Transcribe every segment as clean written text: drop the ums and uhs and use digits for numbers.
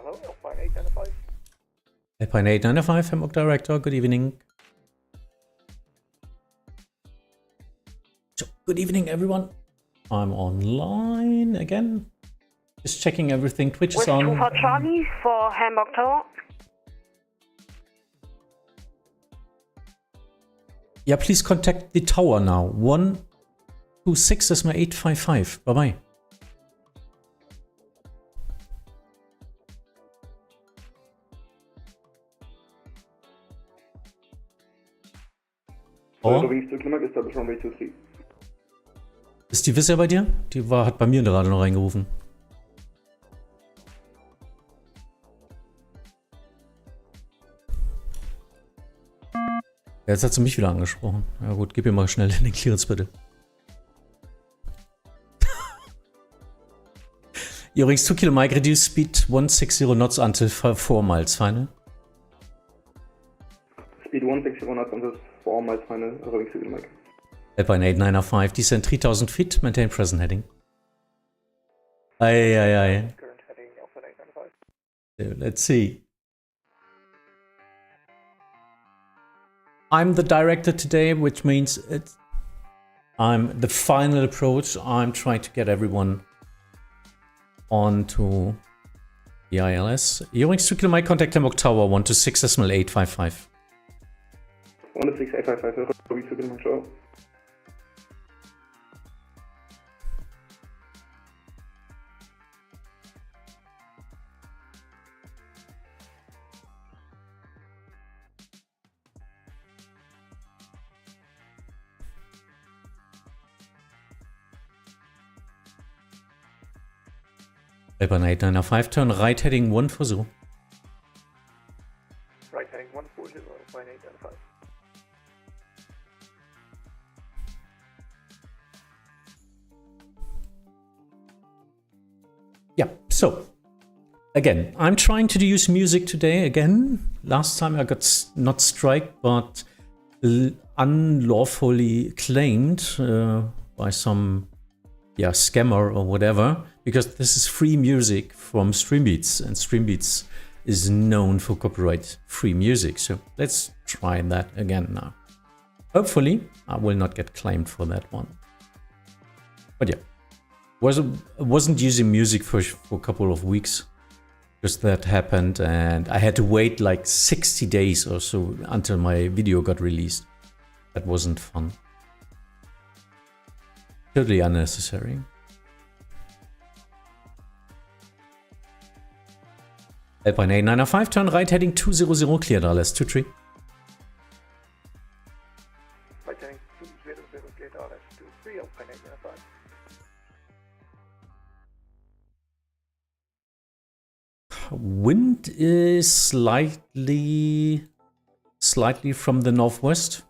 Alpine 895, Hamburg Director, good evening. So, good evening, everyone. I'm online again. Just checking everything. Twitch is on. For Charlie for Hamburg Tower. Yeah, please contact the tower now. 126 is my 855. Bye-bye. Oh. Ist die Wisser bei dir? Die hat bei mir gerade noch reingerufen. Jetzt hat sie mich wieder angesprochen. Ja gut, gib ihr mal schnell den Clearance bitte. Übrigens 2 km reduce speed 160 knots until 4 miles final. Speed 160 knots until 4 miles final, Rowing 2 km. Alpine 895, descend 3000 feet, maintain present heading. Aye. Let's see. I'm the director today, which means I'm the final approach. I'm trying to get everyone onto the ILS. Eurings 2 km, contact Hamburg Tower 126 decimal 855. 126 855, Rowing 2 km, show. Alpine 895, turn right heading 140. Right heading 140, Alpine 895. Yeah, so again, I'm trying to use music today again. Last time I got not striked, but unlawfully claimed by some scammer or whatever, because this is free music from Streambeats, and Streambeats is known for copyright-free music. So let's try that again now. Hopefully, I will not get claimed for that one. But yeah, wasn't using music for a couple of weeks because that happened, and I had to wait like 60 days or so until my video got released. That wasn't fun. Totally unnecessary. Alpine 895, turn right heading 200, cleared RLS 23. Right heading 200, cleared RLS 23, Alpine 895. Wind is slightly from the northwest.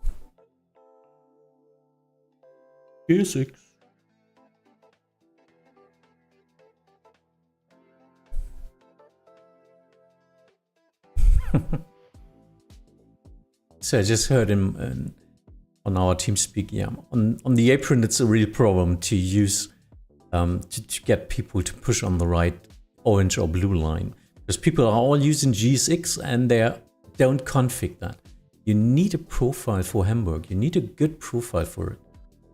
Gear 6. So I just heard him on our team speak. Yeah, on the apron, it's a real problem to use to get people to push on the right orange or blue line, because people are all using GSX and they don't config that. You need a profile for Hamburg. You need a good profile for it.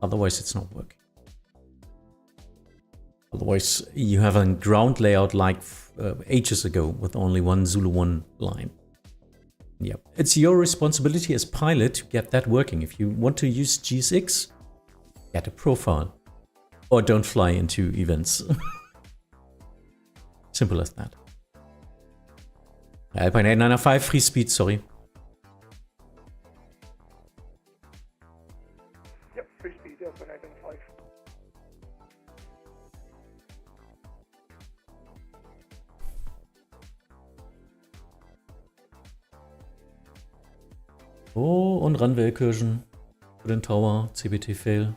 Otherwise, it's not working. Otherwise, you have a ground layout like ages ago with only one Zulu 1 line. Yeah, it's your responsibility as pilot to get that working. If you want to use GSX, get a profile. Or don't fly into events. Simple as that. Alpine 895, free speed, sorry. Yep, free speed, Alpine 895. Oh, und Runway-Kirschen für den Tower, CBT-Fail.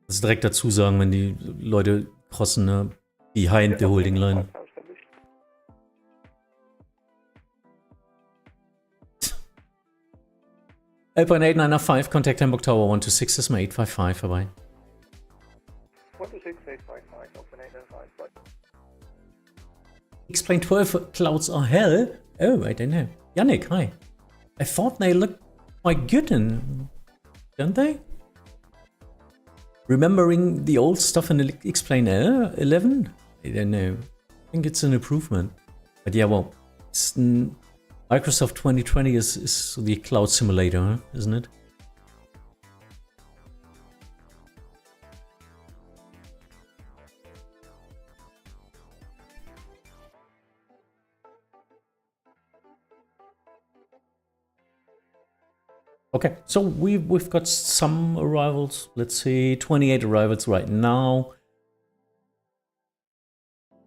Das direkt dazu sagen, wenn die Leute crossen, ne? Behind the holding line. 8.8995, contact Hamburg Tower 126 is 855, bye-bye. 126.855, open 895, but Explain 12 clouds are hell? Oh, I don't know. Yannick, hi. I thought they looked quite good, don't they? Remembering the old stuff in Explain 11? I don't know. I think it's an improvement. But yeah, well, Microsoft 2020 is the cloud simulator, huh? Isn't it? Okay, so we've got some arrivals. Let's see, 28 arrivals right now.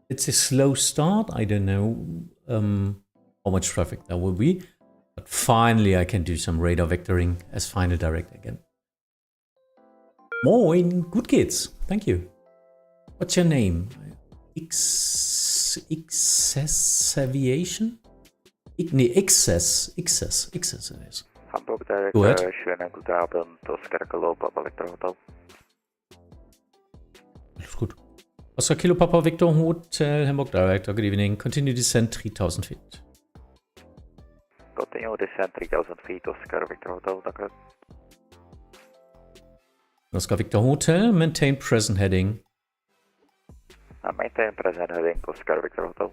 It's a slow start. I don't know how much traffic there will be, but finally I can do some radar vectoring as final direct again. Moin, gut geht's. Thank you. What's your name? XS Aviation? XS it is. Hamburg Go ahead. Direct, schönen guten Abend, Oscar Kilo, Papa Victor Hotel. Alles gut. Oscar Kilo Papa Victor Hotel, Hamburg Direct, good evening. Continue descent 3000 feet. Continue descent 3000 feet, Oscar Victor Hotel, dank u. Oscar Victor Hotel, maintain present heading. Maintain present heading, Oscar Victor Hotel.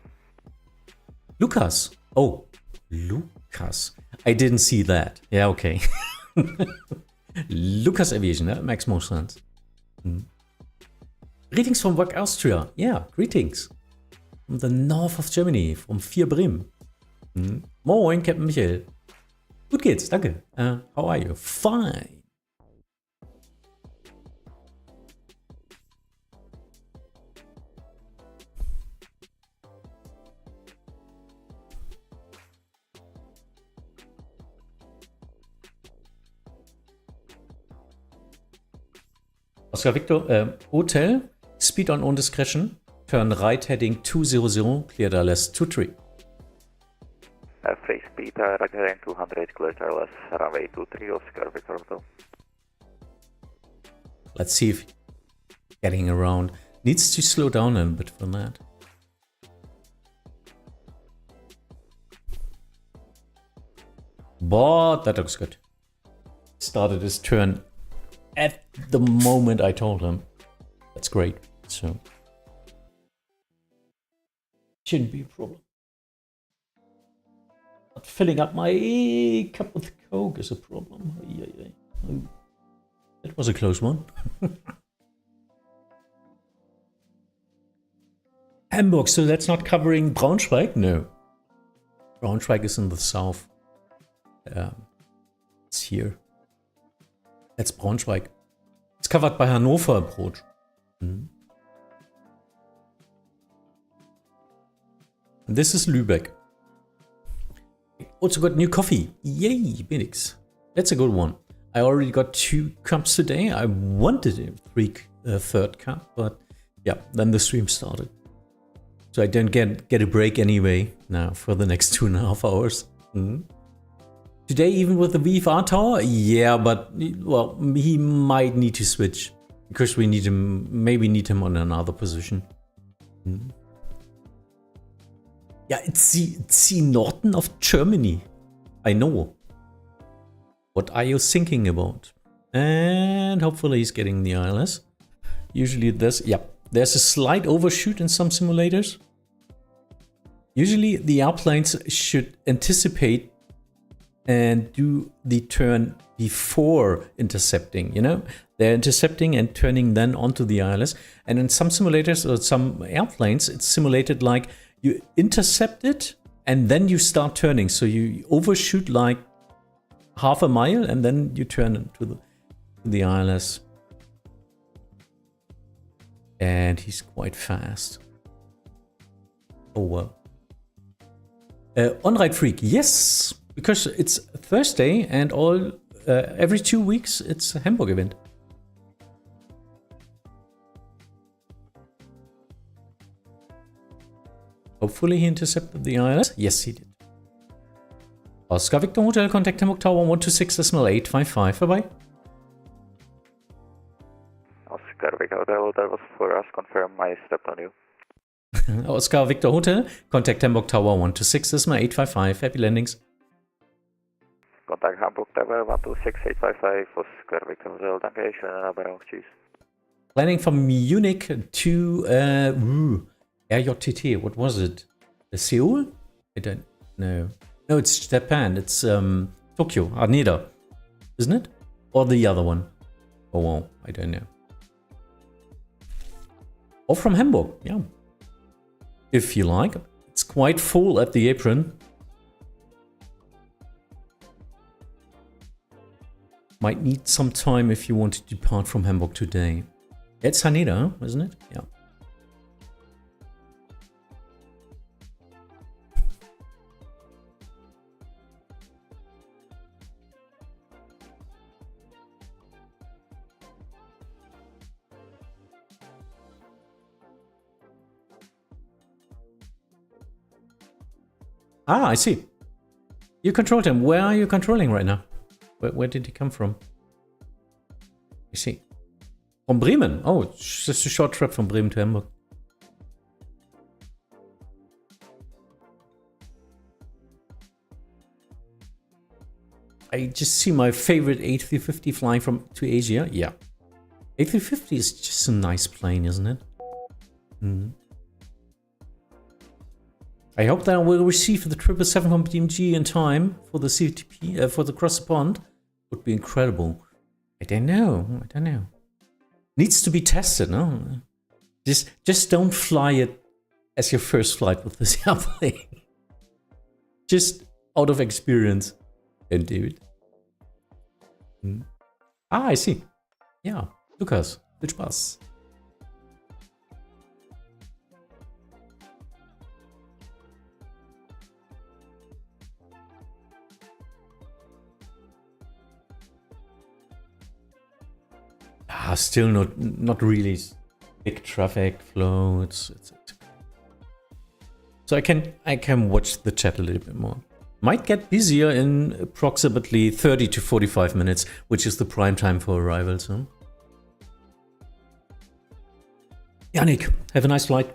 Lucas. Oh, Lucas. I didn't see that. Yeah, okay. Lucas Aviation, that makes more sense. Greetings from Wack, Austria. Yeah, greetings. From the north of Germany, from Vierbremen. Moin, Captain Michael. Gut geht's, danke. How are you? Fine. Oscar Victor, Hotel, speed on discretion, turn right heading 200, clear DLS 23. Free speed, right heading 200, clear DLS, runway 23, Oscar Victor Hotel. Let's see if getting around needs to slow down a bit for that. But that looks good. Started his turn at the moment I told him. That's great. So shouldn't be a problem. But filling up my cup with Coke is a problem. Oh, that was a close one. Hamburg, so that's not covering Braunschweig? No. Braunschweig is in the south. It's here. That's Braunschweig. It's covered by Hannover approach. And this is Lübeck. Also got new coffee. Yay, Benix. That's a good one. I already got 2 cups today. I wanted a third cup, but yeah, then the stream started. So I don't get a break anyway now for the next 2.5 hours. Today, even with the VFR tower, yeah, but well, he might need to switch because we need him, maybe need him on another position. Yeah, it's the Norton of Germany. I know. What are you thinking about? And hopefully he's getting the ILS. Usually there's a slight overshoot in some simulators. Usually the airplanes should anticipate and do the turn before intercepting, you know? They're intercepting and turning then onto the ILS. And in some simulators or some airplanes, it's simulated like you intercept it and then you start turning. So you overshoot like half a mile and then you turn into the ILS. And he's quite fast. Oh well. On-ride freak, yes, because it's Thursday and every 2 weeks it's a Hamburg event. Hopefully he intercepted the ILS. Yes, he did. Oscar Victor Hotel, contact Hamburg Tower 126.855. Bye-bye. Oscar Victor Hotel, that was for us. Confirm I stepped on you. Oscar Victor Hotel, contact Hamburg Tower 126.855. Happy landings. Contact Hamburg Tower 126.855. Oscar Victor Hotel, danke, schöne Nachbarung, tschüss. Landing from Munich to RJTT. What was it? Seoul? I don't know. No, it's Japan. It's Tokyo, Haneda, isn't it? Or the other one? Oh, well, I don't know. Or from Hamburg, yeah. If you like. It's quite full at the apron. Might need some time if you want to depart from Hamburg today. It's Haneda, isn't it? Yeah. Ah, I see. You controlled him. Where are you controlling right now? Where did he come from? I see. From Bremen. Oh, it's just a short trip from Bremen to Hamburg. I just see my favorite A350 flying to Asia. Yeah. A350 is just a nice plane, isn't it? I hope that I will receive the 777 from DMG in time for the CTP, for the cross the pond. Would be incredible. I don't know. Needs to be tested, no? Just don't fly it as your first flight with this airplane. Just out of experience. Don't do it. Ah, I see. Yeah, Lukas, viel Spaß. Still not really big traffic flow. So I can watch the chat a little bit more. Might get busier in approximately 30 to 45 minutes, which is the prime time for arrivals. Huh? Yannick, have a nice flight.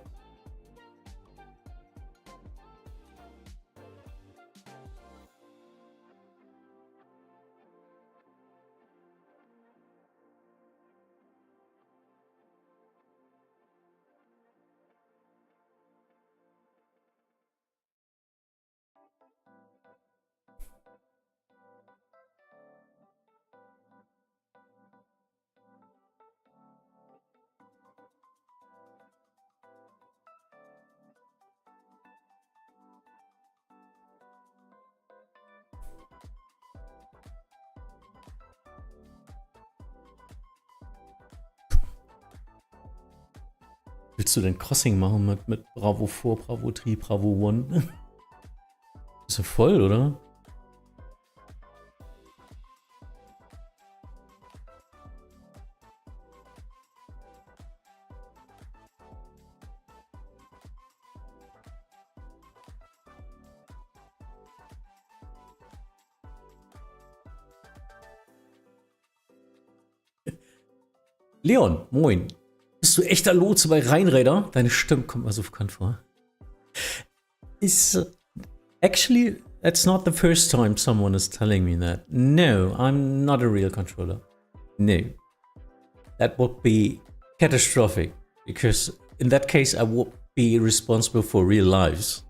Willst du denn Crossing machen mit Bravo 4, Bravo 3, Bravo 1? Ist ja voll, oder? Leon, moin. Bist du echter Lotse bei Rheinräder? Deine Stimme kommt mir so bekannt vor. Actually, that's not the first time someone is telling me that. No, I'm not a real controller. No. That would be catastrophic, because in that case I would be responsible for real lives.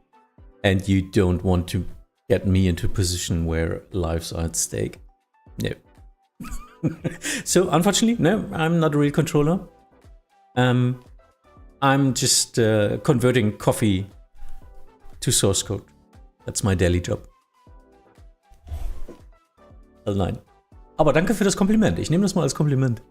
And you don't want to get me into a position where lives are at stake. No. So, unfortunately, no, I'm not a real controller. I'm just converting coffee to source code. That's my daily job. Also nein. Aber danke für das Kompliment. Ich nehme das mal als Kompliment.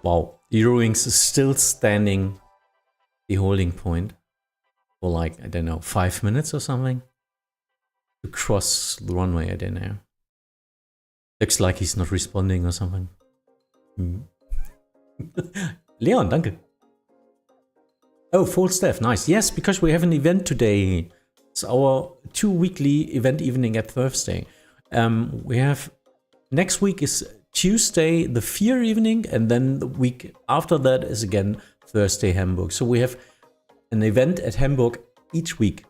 Wow, Eurowings is still standing the holding point for like, I don't know, 5 minutes or something. to cross the runway, I don't know. Looks like he's not responding or something. Leon, danke. Oh, full staff, nice. Yes, because we have an event today. It's our 2 weekly event evening at Thursday. We have, next week is Tuesday, the Fear evening, and then the week after that is again Thursday, Hamburg. So we have an event at Hamburg each week,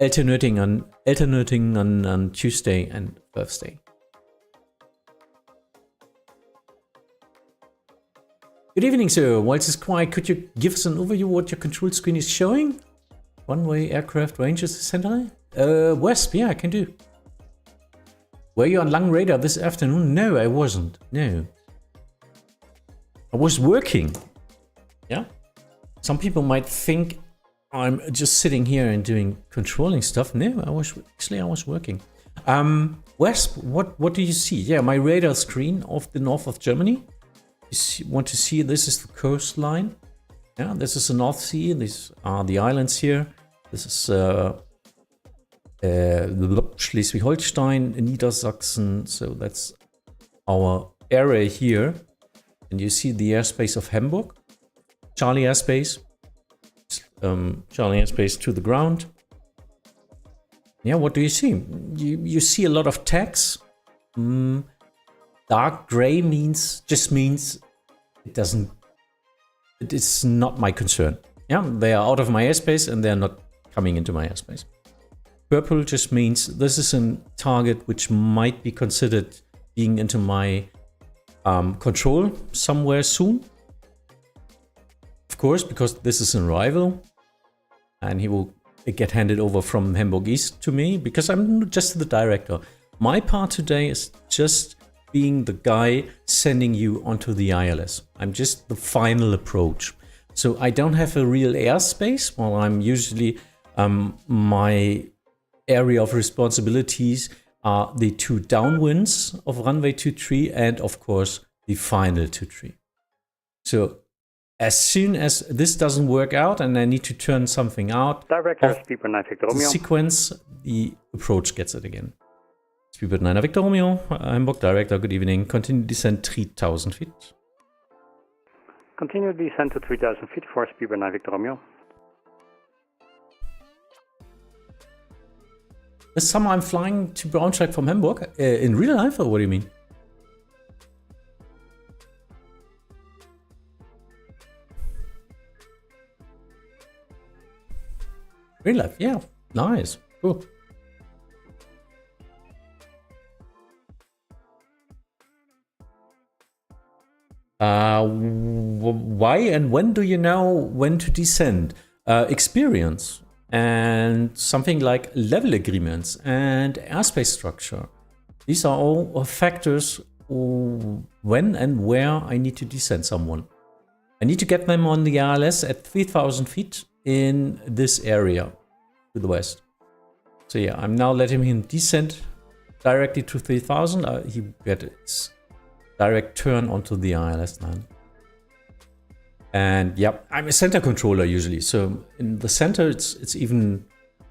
alternating on Tuesday and Thursday. Good evening, sir. While it's quiet, could you give us an overview what your control screen is showing? One-way aircraft ranges center? West, yeah, I can do. Were you on Lang radar this afternoon? No, I wasn't. No. I was working. Yeah? Some people might think I'm just sitting here and doing controlling stuff. No, I was working. West, what do you see? Yeah, my radar screen of the north of Germany. Want to see, this is the coastline. Yeah, this is the North Sea. These are the islands here. This is Schleswig-Holstein, Niedersachsen. So that's our area here. And you see the airspace of Hamburg. Charlie airspace. Charlie airspace to the ground. Yeah, what do you see? You see a lot of tags. Dark gray just means it is not my concern. Yeah, they are out of my airspace and they are not coming into my airspace. Purple just means this is a target which might be considered being into my control somewhere soon. Of course, because this is an arrival and he will get handed over from Hamburg East to me because I'm just the director. My part today is just being the guy sending you onto the ILS. I'm just the final approach. So I don't have a real airspace. Well, I'm usually, my area of responsibilities are the 2 downwinds of runway 23 and of course the final 23. So as soon as this doesn't work out and I need to turn something out, Director, Speedbird 9 Victor Romeo. The sequence, the approach gets it again. Speedbird 9 Victor Romeo, Hamburg Director, good evening. Continue descent 3000 feet. Continue descent to 3000 feet for Speedbird 9 Victor Romeo. This summer I'm flying to Braunschweig from Hamburg. In real life, or what do you mean? Real life, yeah. Nice. Cool. Why and when do you know when to descend? Experience and something like level agreements and airspace structure. These are all factors when and where I need to descend someone. I need to get them on the ILS at 3000 feet in this area to the west. So yeah, I'm now letting him descend directly to 3000. He gets direct turn onto the ILS now. And yep, I'm a center controller usually. So in the center, it's even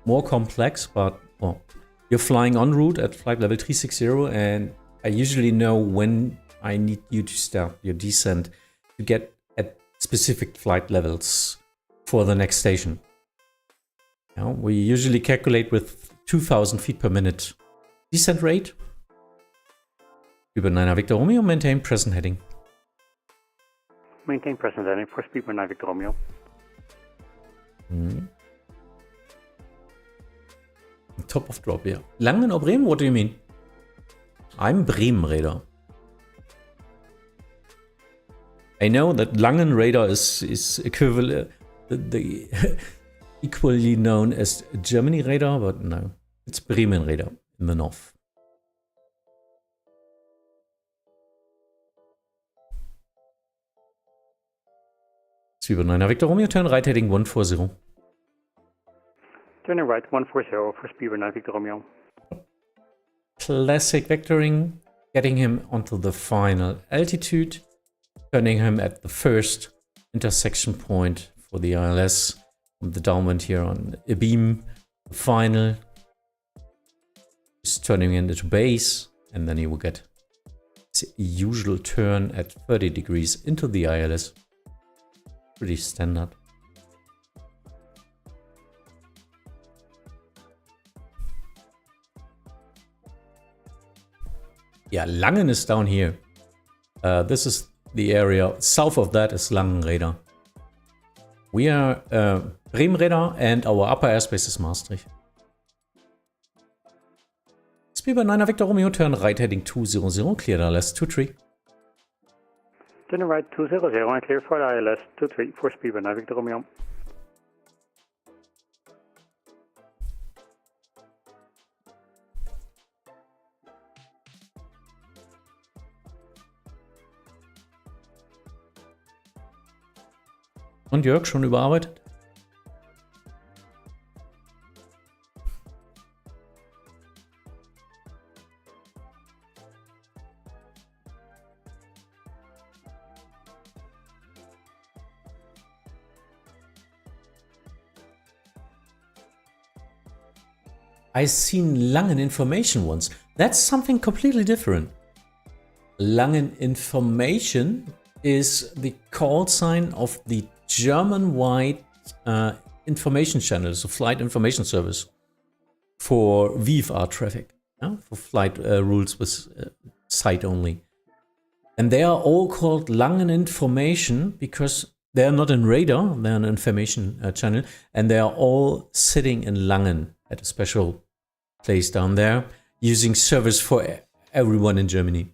more complex, but well, you're flying en route at flight level 360 and I usually know when I need you to start your descent to get at specific flight levels for the next station. Now, we usually calculate with 2000 feet per minute descent rate. Speedbird 9 Victor Romeo, maintain present heading. Maintain present heading for Speedbird 9 Victor Romeo. Top of drop, yeah. Langen or Bremen? What do you mean? I'm Bremen radar. I know that Langen radar is equivalent, the equally known as Germany radar, but no, it's Bremen radar in the north. Speedbird 9 Victor Romeo, turn right heading 140. Turning right 140 for Speedbird 9 Victor Romeo. Classic vectoring, getting him onto the final altitude, turning him at the first intersection point for the ILS, the downwind here on a beam, the final. Just turning it into base, and then you will get its usual turn at 30 degrees into the ILS. Pretty standard. Yeah, Langen is down here. This is the area. South of that is Langenräder. We are Bremenräder, and our upper airspace is Maastricht. Speedbird 9 Victor Romeo, turn right heading 200, clear the ILS 23. Turn right 200 and clear for the ILS 23 for Speedbird 9 Victor Romeo. Und Jörg, schon überarbeitet? I've seen Langen Information once. That's something completely different. Langen Information is the call sign of the German-wide information channel, so flight information service for VFR traffic, for flight rules with sight only. And they are all called Langen Information because they are not in radar, they're an information channel, and they are all sitting in Langen at a special place down there, using service for everyone in Germany.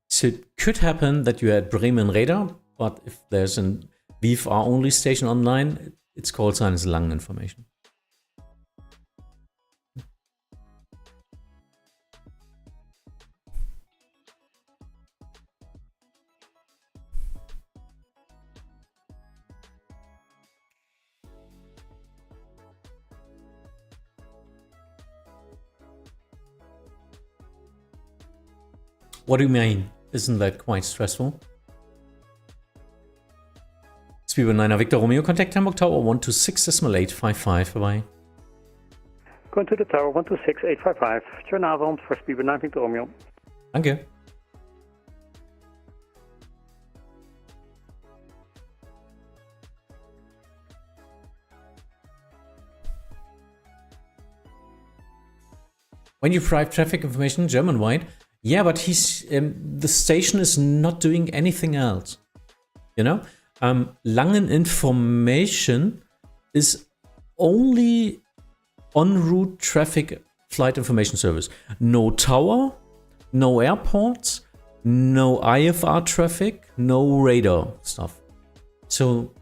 So it could happen that you had Bremenräder, but if there's a VFR only station online, its call sign is Langen Information. What do you mean? Isn't that quite stressful? Speedbird 9 Victor Romeo, contact Hamburg Tower 126.855, bye-bye. Going to the tower 126.855, schönen Abend for Speedbird 9 Victor Romeo. Danke. When you provide traffic information German-wide, yeah, but the station is not doing anything else. You know, Langen Information is only en route traffic flight information service. No tower, no airports, no IFR traffic, no radar stuff. So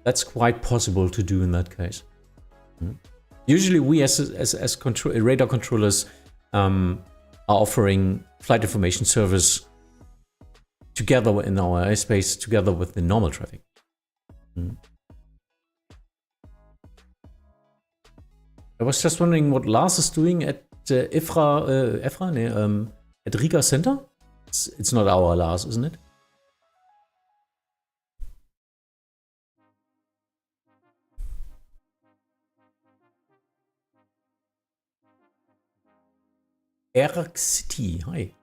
that's quite possible to do in that case. Usually we as radar controllers are offering flight information service together in our airspace, together with the normal traffic. I was just wondering what Lars is doing at at Riga Center. It's not our Lars, isn't it? Erk City, hi.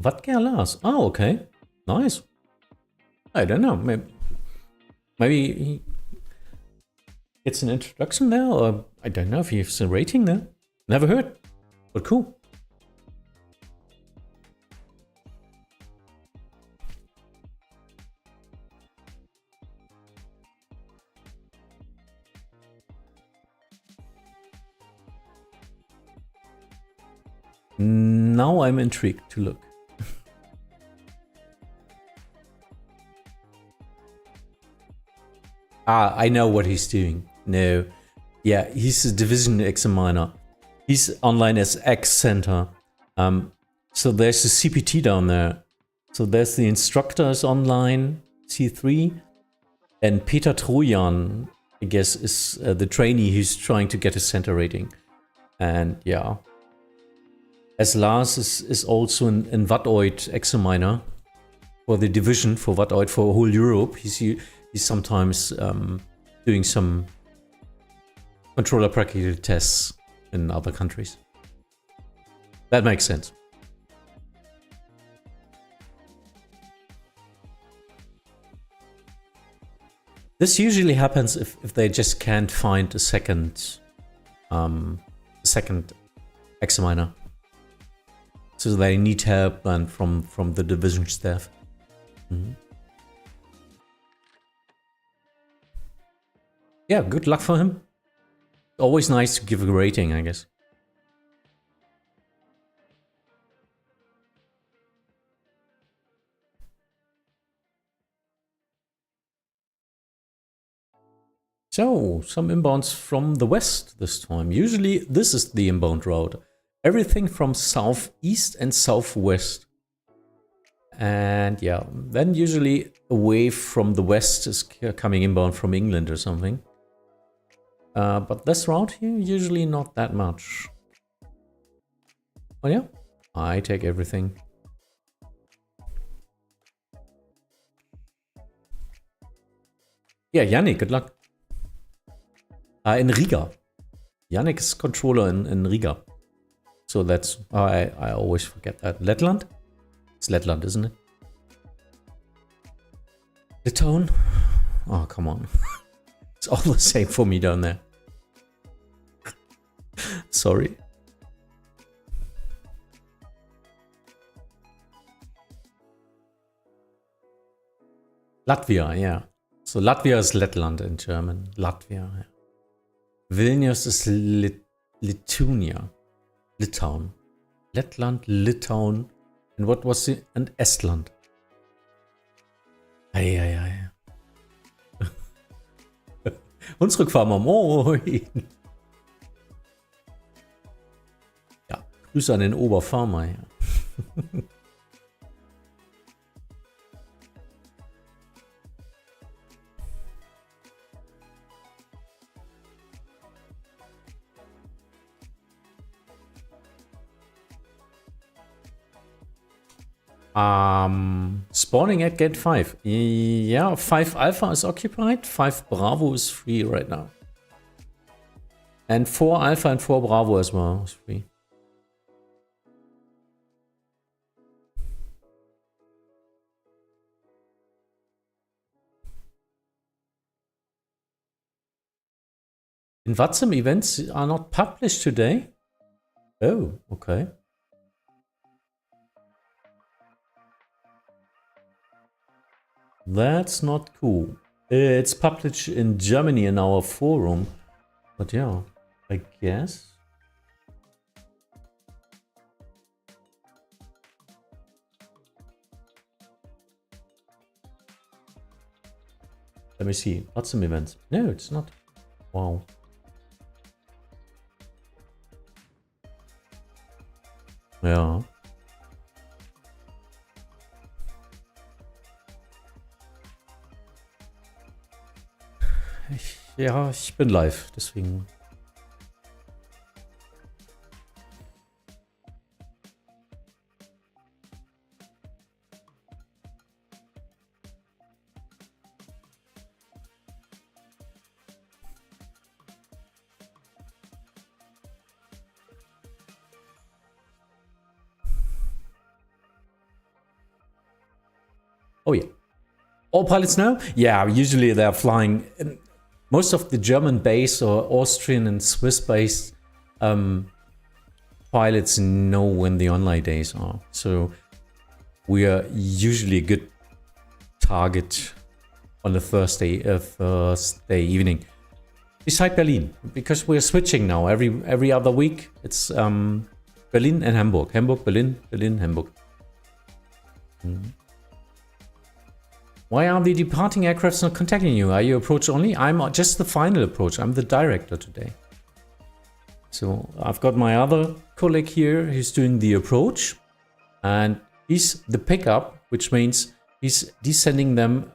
Vatsim Lars. Oh, okay. Nice. I don't know. Maybe he gets an introduction there, or I don't know if he has a rating there. Never heard. But cool. Now I'm intrigued to look. I know what he's doing. No. Yeah, he's a division examiner. He's online as X Center. So there's a CPT down there. So there's the instructors online, C3. And Peter Trojan I guess, is the trainee who's trying to get a center rating. And yeah, as Lars is also in Vattoid examiner for the division for Vattoid for whole Europe, he's sometimes doing some controller practical tests in other countries. That makes sense. This usually happens if they just can't find a second examiner. So they need help and from the division staff. Yeah, good luck for him. Always nice to give a rating, I guess. So, some inbounds from the west this time. Usually this is the inbound route. Everything from southeast and southwest. And yeah, then usually a wave from the west is coming inbound from England or something. But this route here, usually not that much. Oh yeah, I take everything. Yeah, Yannick, good luck. In Riga. Yannick is controller in Riga. So that's, I always forget that. Lettland? It's Lettland, isn't it? Litauen? Oh, come on. It's all the same for me down there. Sorry. Latvia, yeah. So Latvia is Lettland in German. Latvia, yeah. Vilnius is Lithuania. Litauen. Lettland, Litauen. And what was it? And Estland. Eieiei. Hunsrückfarmer, moin. Ja, Grüße an den Oberfarmer. Ja. Spawning at gate 5. Yeah, 5 Alpha is occupied. 5 Bravo is free right now. And 4 Alpha and 4 Bravo as well is free. In Vatsim events are not published today. Oh, okay. That's not cool. It's published in Germany in our forum. But yeah, I guess. Let me see. What's some events? No, it's not. Wow. Yeah. Ja, ich bin live, deswegen. Oh yeah. All pilots know? Yeah, usually they're flying. Most of the German base or Austrian and Swiss based pilots know when the online days are. So we are usually a good target on the Thursday evening. Beside Berlin, because we're switching now every other week. It's Berlin and Hamburg. Hamburg, Berlin, Berlin, Hamburg. Why are the departing aircrafts not contacting you? Are you approach only? I'm just the final approach. I'm the director today. So I've got my other colleague here who's doing the approach. And he's the pickup, which means he's descending them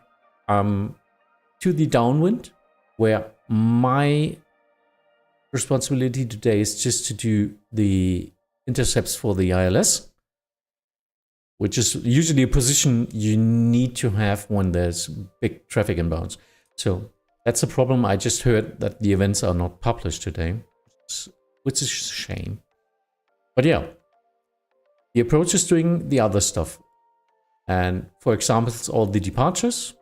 to the downwind, where my responsibility today is just to do the intercepts for the ILS, which is usually a position you need to have when there's big traffic inbounds. So that's a problem. I just heard that the events are not published today, which is a shame. But yeah, the approach is doing the other stuff. And for example, it's all the departures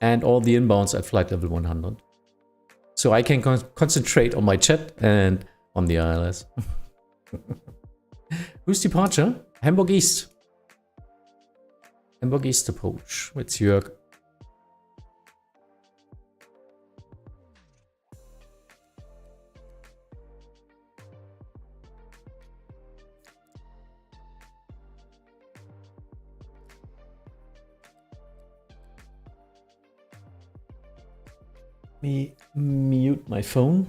and all the inbounds at flight level 100. So I can concentrate on my chat and on the ILS. Whose departure? Hamburg East. Hamburg East approach with Jörg. Let me mute my phone.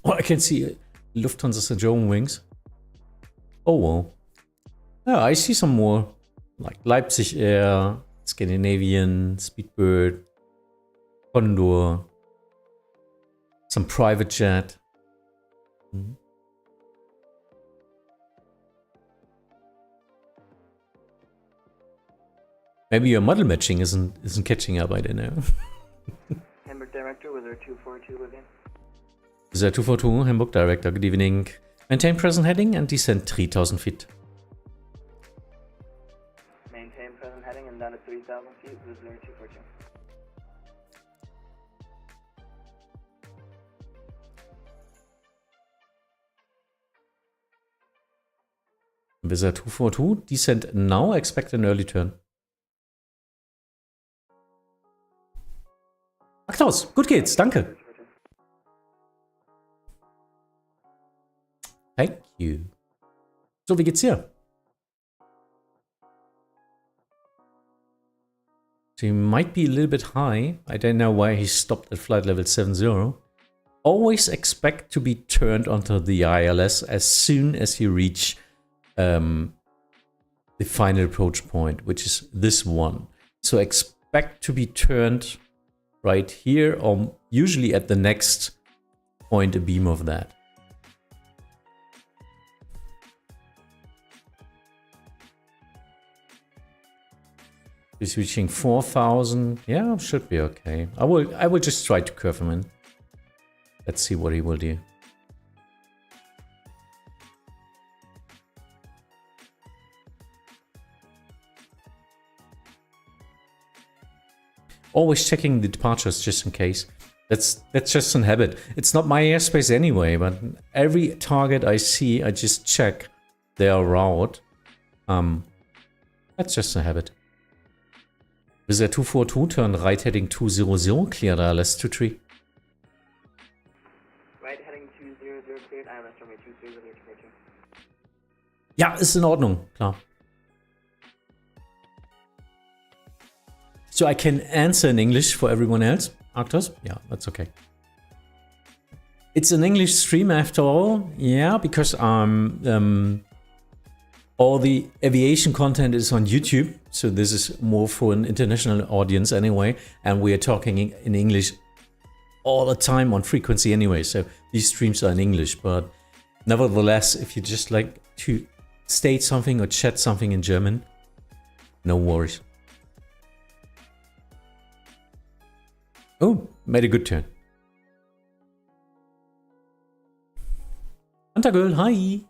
Oh, I can see Lufthansa and German wings. Oh well. Yeah, I see some more like Leipzig Air, Scandinavian, Speedbird, Condor, some private jet. Maybe your model matching isn't catching up, I don't know. Hamburg Director, was there 242 again? Is there 242, Hamburg Director, good evening. Maintain present heading and descend 3000 feet. Maintain present heading and down to 3,000 feet, was there 242? Visit 242, descend now, expect an early turn. Aktaus, gut geht's, danke. Thank you. So, wie geht's dir? So he might be a little bit high. I don't know why he stopped at flight level 70. Always expect to be turned onto the ILS as soon as you reach the final approach point, which is this one. So expect to be turned right here, or usually at the next point a beam of that. He's reaching 4,000. Yeah, should be okay. I will just try to curve him in. Let's see what he will do. Always checking the departures just in case. That's just a habit. It's not my airspace anyway, but every target I see, I just check their route. That's just a habit. With a 242, turn right heading 200, clear the ILS 23. Right heading 200, cleared ILS runway 23 with your 242. Ja, ist in Ordnung, klar. So I can answer in English for everyone else. Actors? Yeah, that's okay. It's an English stream after all. Yeah, because all the aviation content is on YouTube. So this is more for an international audience anyway. And we are talking in English all the time on frequency anyway. So these streams are in English. But nevertheless, if you just like to state something or chat something in German, no worries. Oh, made a good turn. Hunter Girl, hi.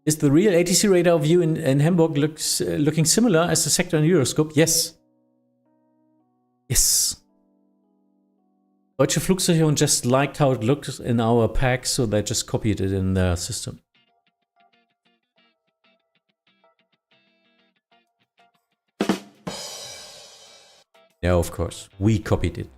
Is the real ATC radar view in Hamburg looking similar as the sector in Euroscope? Yes. Yes. Deutsche Flugsicherung just liked how it looked in our pack, so they just copied it in their system. Yeah, of course. We copied it.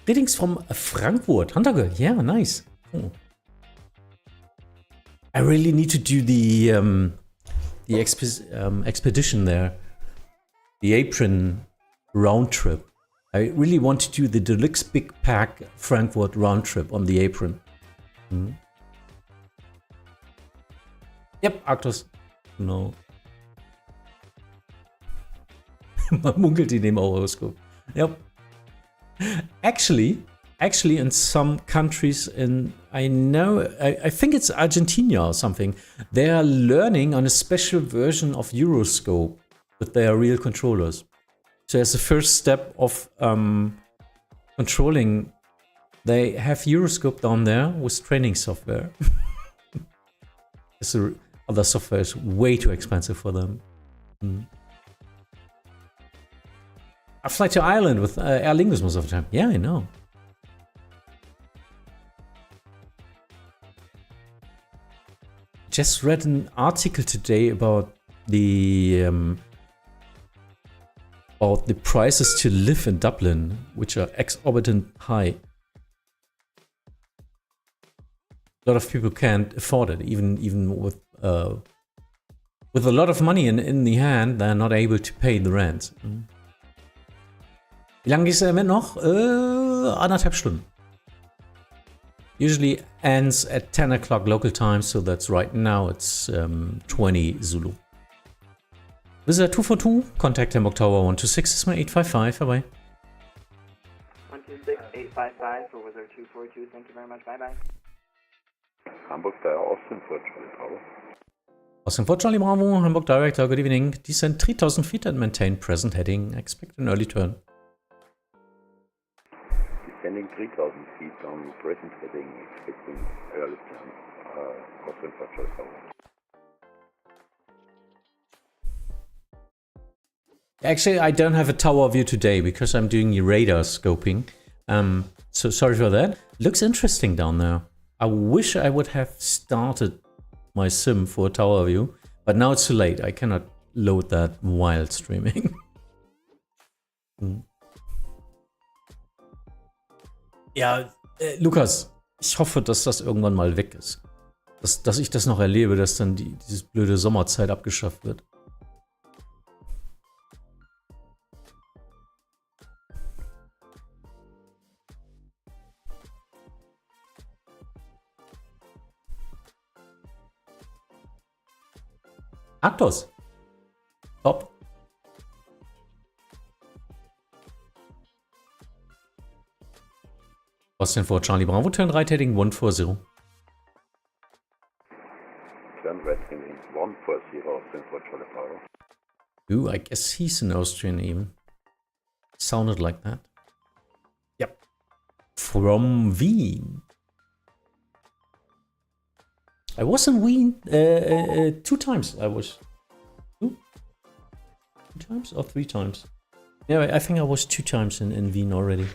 Greetings from Frankfurt. Hunter Girl. Yeah, nice. Oh. I really need to do the expedition there, the apron round trip. I really want to do the deluxe big pack Frankfurt round trip on the apron. Yep, Arctos. No. Man munkelt in dem Horoskop. Yep. Actually, in some countries, I think it's Argentina or something, they are learning on a special version of Euroscope with their real controllers. So as the first step of controlling, they have Euroscope down there with training software. The other software is way too expensive for them. I fly to Ireland with Aer Lingus most of the time. Yeah, I know. Just read an article today about the prices to live in Dublin, which are exorbitant high. A lot of people can't afford it, even with a lot of money in the hand, they're not able to pay the rent. Wie lange ist der Event noch? 1,5 Stunden. Usually ends at 10 o'clock local time, so that's right now it's 20 Zulu. Visitor 242, contact Hamburg Tower 126, this is my 855, bye bye. 126, 855 for Visitor 242, thank you very much, bye bye. Hamburg Tower, Austin for Charlie Bravo. Austin for Charlie Bravo, Hamburg Director, good evening. Descend 3000 feet and maintain present heading. Expect an early turn. Descending 3000 feet on present heading, expecting early turn. Austin for Charlie Bravo. Actually, I don't have a tower view today because I'm doing radar scoping. So sorry for that. Looks interesting down there. I wish I would have started my sim for a tower view, but now it's too late. I cannot load that while streaming. Ja, Lukas, ich hoffe, dass das irgendwann mal weg ist. Dass ich das noch erlebe, dass dann diese blöde Sommerzeit abgeschafft wird. Arctos. Top. Austin for Charlie Bravo, turn right heading 140. Turn right heading 140, Austin for Charlie Bravo. Ooh, I guess he's an Austrian even. Sounded like that. Yep. From Wien. I was in Wien 2 times. I was 2 times or 3 times. Yeah, I think I was 2 times in Wien already.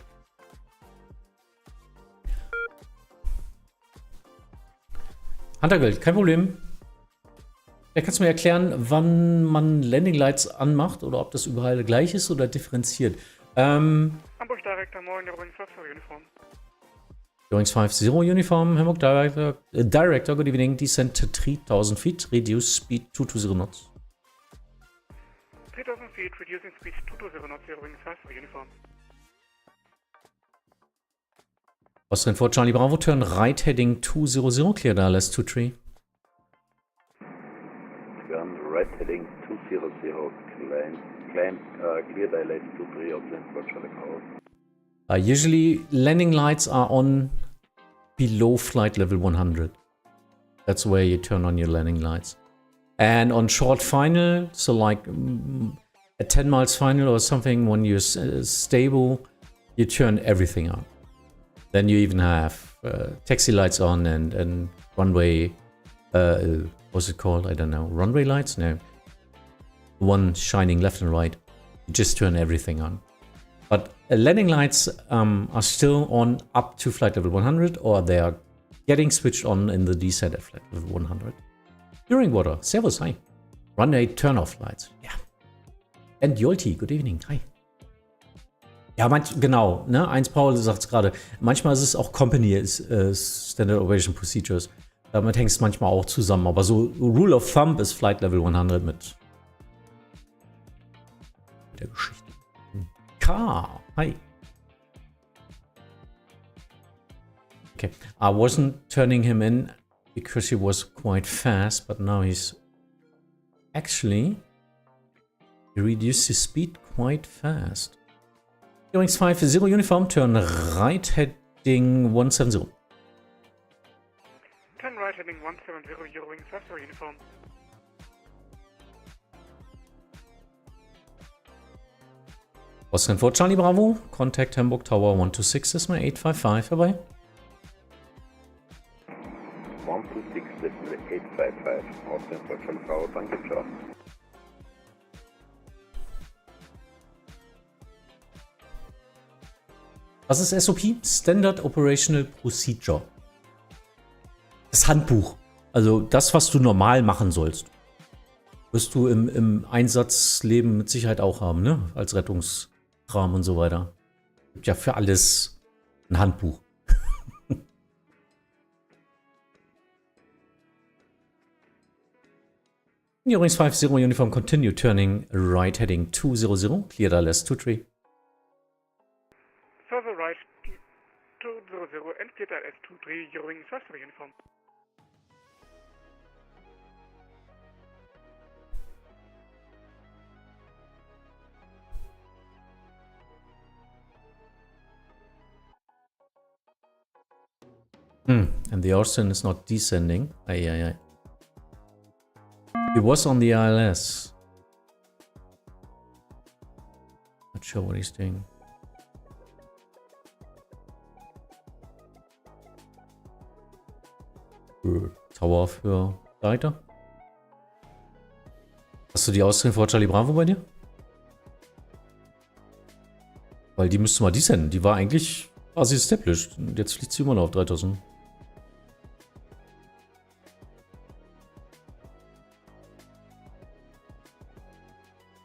Huntergold, kein Problem. Ja, kannst du mir erklären, wann man Landing Lights anmacht oder ob das überall gleich ist oder differenziert? Hamburg Director, morgen der Boeing 50 Uniform. Boeing 50 Uniform, Hamburg Director, good evening, descent to 3000 feet, reduce speed 220 knots. 3000 feet, reducing speed 220 knots, Boeing 50 Uniform. Austrian for Charlie Bravo, turn right heading 200, clear Dallas 23. Turn right heading 200, climb clear Dallas 23, Austrian for Charlie Bravo. Usually landing lights are on below flight level 100. That's where you turn on your landing lights. And on short final, so like a 10 miles final or something, when you're stable, you turn everything on. Then you even have taxi lights on and runway, what's it called? I don't know. Runway lights? No. One shining left and right. You just turn everything on. But landing lights are still on up to flight level 100, or they are getting switched on in the descent at flight level 100. During water, servus, hi. Runway turn-off lights, ja. And Yolti, good evening, hi. Ja, genau, ne, 1 Paul sagt es gerade. Manchmal ist es auch Company Standard Operation Procedures. Damit hängt es manchmal auch zusammen. Aber so Rule of Thumb ist Flight Level 100 mit der Geschichte. K. Hi. Okay. I wasn't turning him in because he was quite fast, but now he's actually he reduced his speed quite fast. Wings 50 uniform, turn right heading 170. Turn right heading 170, Eurowings 50 uniform. Austrian for Charlie Bravo, contact Hamburg Tower 126, this is my 855, bye-bye. 126, this is 855, Austrian for Charlie Bravo, danke, ciao. Was ist SOP? Standard Operational Procedure. Das Handbuch. Also das, was du normal machen sollst. Wirst du im Einsatzleben mit Sicherheit auch haben, ne? Als Rettungskram und so weiter. Gibt ja für alles ein Handbuch. Eurowings 50 uniform, continue turning right heading 200, clear LS 23. Further right 200 and clear S23, Eurowings 50 uniform. And the Austrian is not descending. Aye. He was on the ILS. Not sure what he's doing. Tower für Leiter. Hast du die Austrian vor Charlie Bravo bei dir? Weil die müsste mal descenden. Die war eigentlich quasi established. Und jetzt fliegt sie immer noch auf 3000.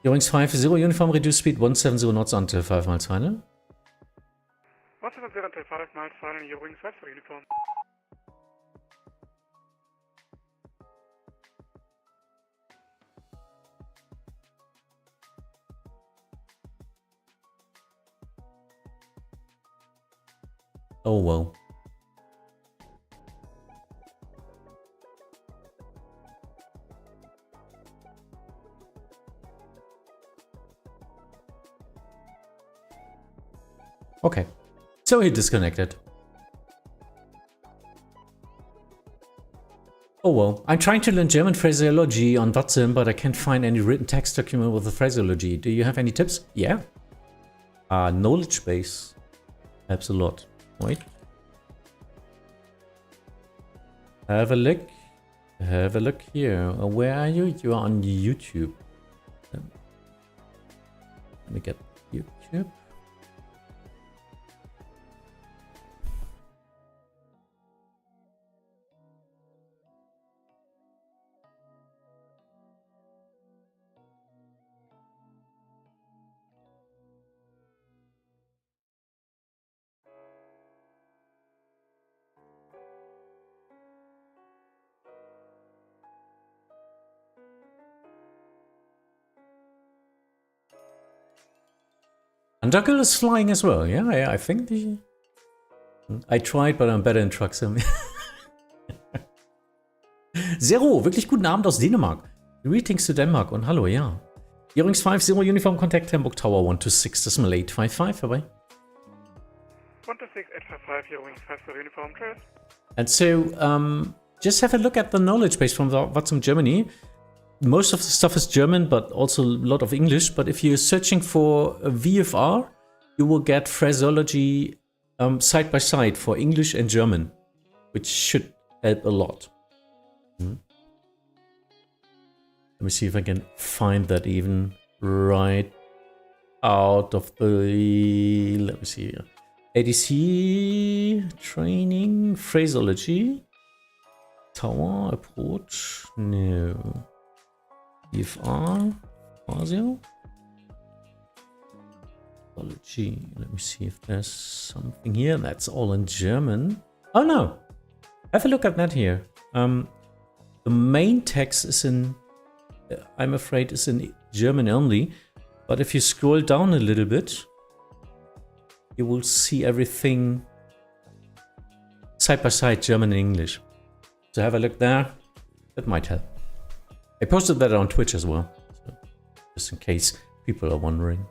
Eurowings 50 uniform, reduce speed 170 knots until 5 miles final. 170 until 5 miles final, Eurowings 50 uniform. Oh well. Okay, so he disconnected. Oh well, I'm trying to learn German phraseology on Vatsim, but I can't find any written text document with the phraseology. Do you have any tips? Yeah. Knowledge base helps a lot. Wait. Have a look. Have a look here. Where are you? You are on YouTube. Let me get YouTube. Duckle is flying as well. Yeah, I think I tried, but I'm better in truck sim. Zero, wirklich guten Abend aus Dänemark. Greetings to Denmark und hallo, ja. Eurowings 50 uniform, contact Hamburg Tower 126, decimal 855, bye-bye. 126, 855, Eurowings 50 uniform, cheers. And so, just have a look at the knowledge base from Vatsim Germany. Most of the stuff is German, but also a lot of English. But if you're searching for a VFR, you will get phraseology side by side for English and German, which should help a lot. Let me see if I can find that even right out of the... Let me see here. ATC training, phraseology, tower approach, no. VFR, Phasio. Let me see if there's something here. That's all in German. Oh no! Have a look at that here. The main text is in, I'm afraid, is in German only. But if you scroll down a little bit, you will see everything side by side, German and English. So have a look there. That might help. I posted that on Twitch as well, so just in case people are wondering.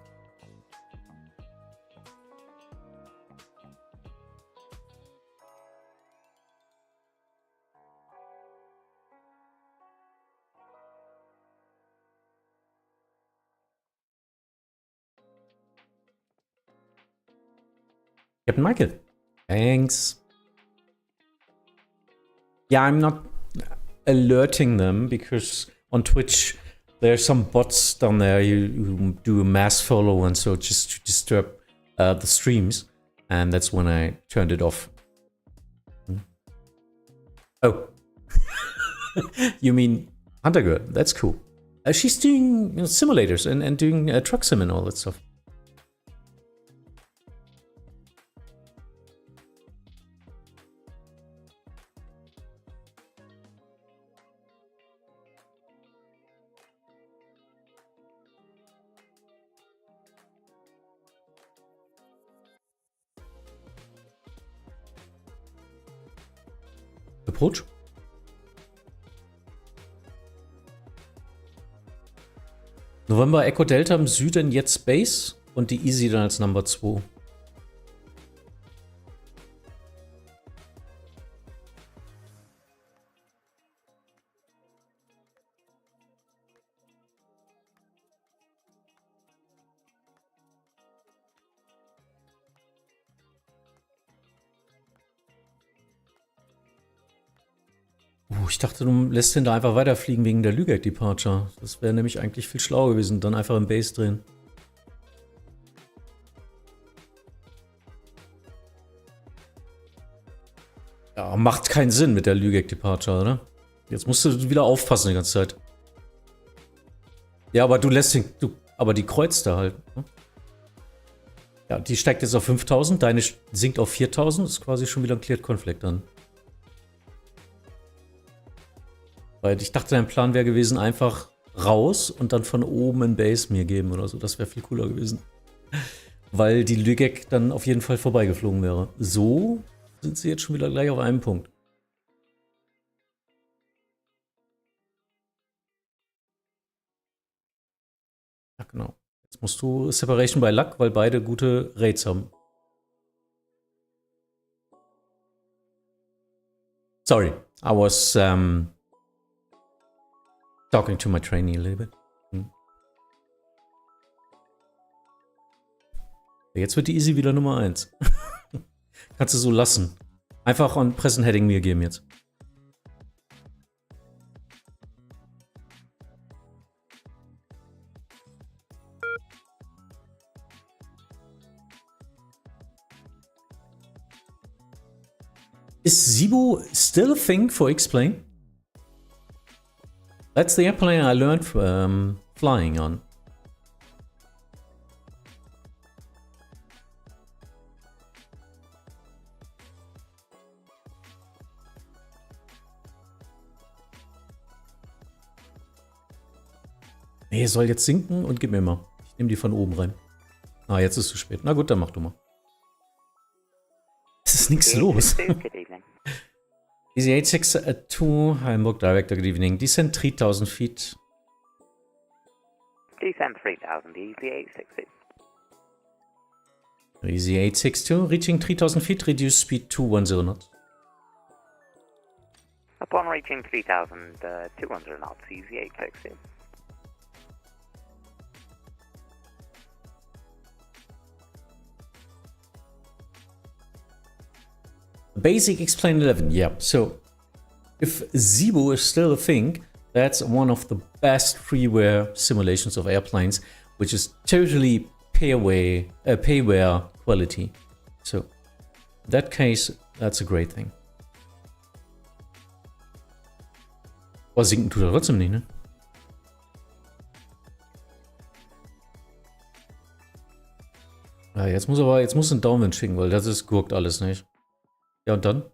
Captain Michael, thanks. Yeah, I'm not alerting them because on Twitch there's some bots down there who do a mass follow and so just to disturb the streams, and that's when I turned it off. Oh, you mean Hunter Girl? That's cool. She's doing simulators and doing truck sim and all that stuff. Approach. November Echo Delta im Süden, jetzt Base und die Easy dann als Number 2. Ich dachte, du lässt den da einfach weiterfliegen wegen der Lübeck Departure. Das wäre nämlich eigentlich viel schlauer gewesen. Dann einfach im Base drehen. Ja, macht keinen Sinn mit der Lübeck Departure, oder? Jetzt musst du wieder aufpassen die ganze Zeit. Ja, aber du lässt den... aber die kreuzt da halt. Ne? Ja, die steigt jetzt auf 5000, deine sinkt auf 4000. Das ist quasi schon wieder ein Cleared Conflict dann. Weil ich dachte, dein Plan wäre gewesen, einfach raus und dann von oben in Base mir geben oder so. Das wäre viel cooler gewesen. Weil die Lübeck dann auf jeden Fall vorbeigeflogen wäre. So sind sie jetzt schon wieder gleich auf einem Punkt. Ja, genau. Jetzt musst du Separation by Luck, weil beide gute Rates haben. Sorry, I was talking to my trainee a little bit. Jetzt wird die Easy wieder Nummer 1. Kannst du so lassen. Einfach on Present Heading mir geben jetzt. Is Zibo still a thing for X-Plane? That's the airplane I learned flying on. Nee, er soll jetzt sinken und gib mir mal. Ich nehme die von oben rein. Ah, jetzt ist es zu spät. Na gut, dann mach du mal. Es ist nichts los. EDDH at 2, Hamburg Director, good evening. Descent 3000 feet. Descent 3000, EDDH. EDDH, reaching 3000 feet, reduce speed to 10 knots. Upon reaching 3,200 knots, EDDH. Basic explain 11, yeah. So, if Zibo is still a thing, that's one of the best freeware simulations of airplanes, which is totally payware quality. So, in that case, that's a great thing. Oh, sinken tut er trotzdem nicht, ne? Ja, jetzt muss ein Daumen schicken, weil das ist gurkt alles nicht. Ja, und dann?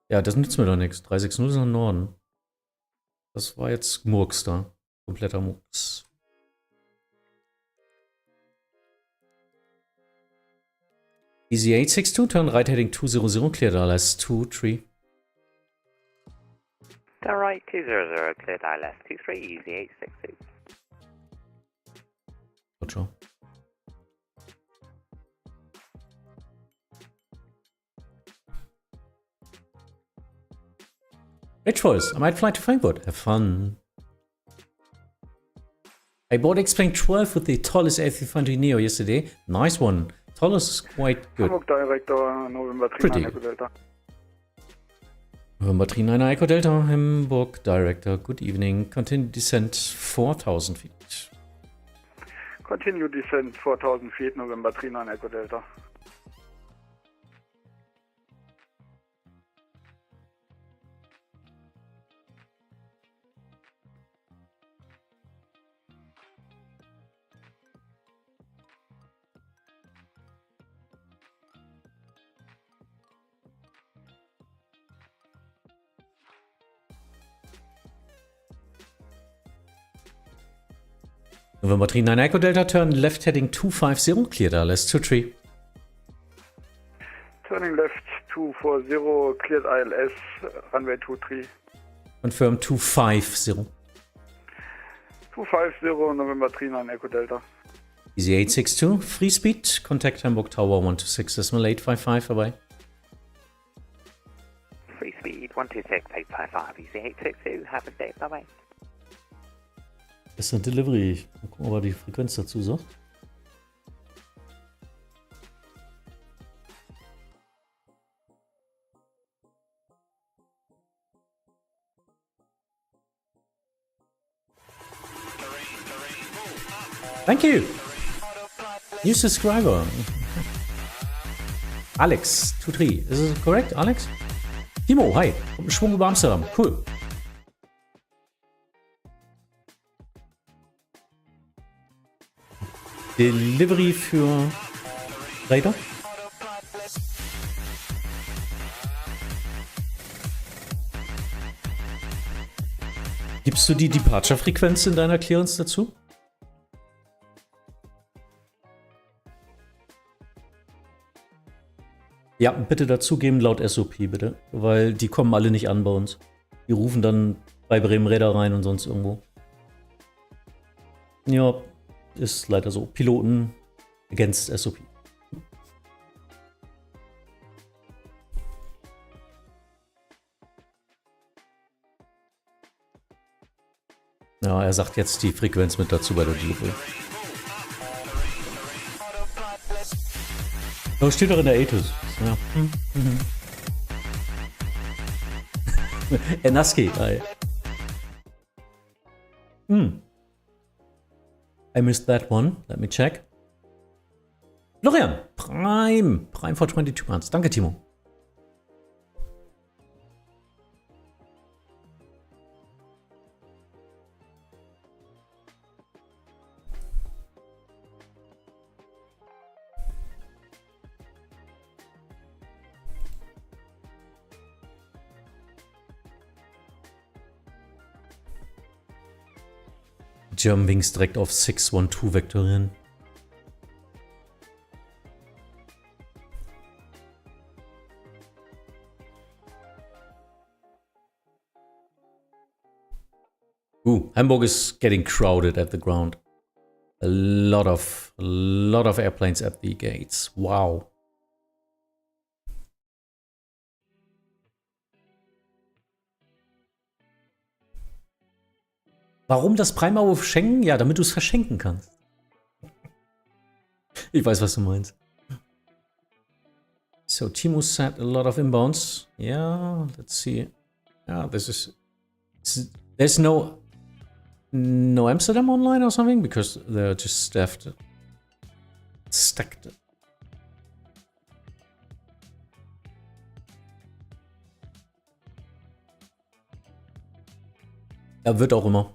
Ja, das nützt mir doch nichts. 360 ist nach Norden. Das war jetzt Murks da. Kompletter Murks. Easy 862, turn right heading 200, cleared ILS 23. Turn right 200, cleared ILS 23, easy 862. Ciao. Great choice. I might fly to Frankfurt. Have fun. I bought X-Plane 12 with the tallest A320 Neo yesterday. Nice one. Tallest is quite good. Hamburg Director, November 39 Echo Delta. November 39 Echo Delta, Hamburg Director. Good evening. Continue descent 4,000 feet. Continue descent 4,000 feet, November 39 Echo Delta. November 39 Echo Delta, turn left heading 250, cleared ILS 23. Turning left 240, cleared ILS, runway 23. Confirm 250. 250, November 39 Echo Delta. Easy 862, free speed, contact Hamburg Tower 126.855, bye bye. Free speed 126.855, easy 862, have a day, bye bye. Das ist eine Delivery. Mal gucken, ob er die Frequenz dazu sagt. Thank you. New subscriber. Alex, 23. Is it correct, Alex? Timo, hi. Kommt ein Schwung über Amsterdam. Cool. Delivery für Raider. Gibst du die Departure-Frequenz in deiner Clearance dazu? Ja, bitte dazugeben laut SOP, bitte. Weil die kommen alle nicht an bei uns. Die rufen dann bei Bremen Räder rein und sonst irgendwo. Ja, ist leider so. Piloten against SOP. Ja, er sagt jetzt die Frequenz mit dazu bei der Delivery. Oh, steht doch in der ATC. Ja. Enaski, hi. I missed that one. Let me check. Florian, Prime for 22 months. Danke, Timo. Germanwings direkt auf 612 vektorieren. Hamburg is getting crowded at the ground. A lot of airplanes at the gates. Wow. Warum das Prime-Abo schenken? Ja, damit du es verschenken kannst. Ich weiß, was du meinst. So, Timo said a lot of inbounds. Yeah, let's see. Yeah, there's no Amsterdam online or something because they're just stacked. Ja, wird auch immer.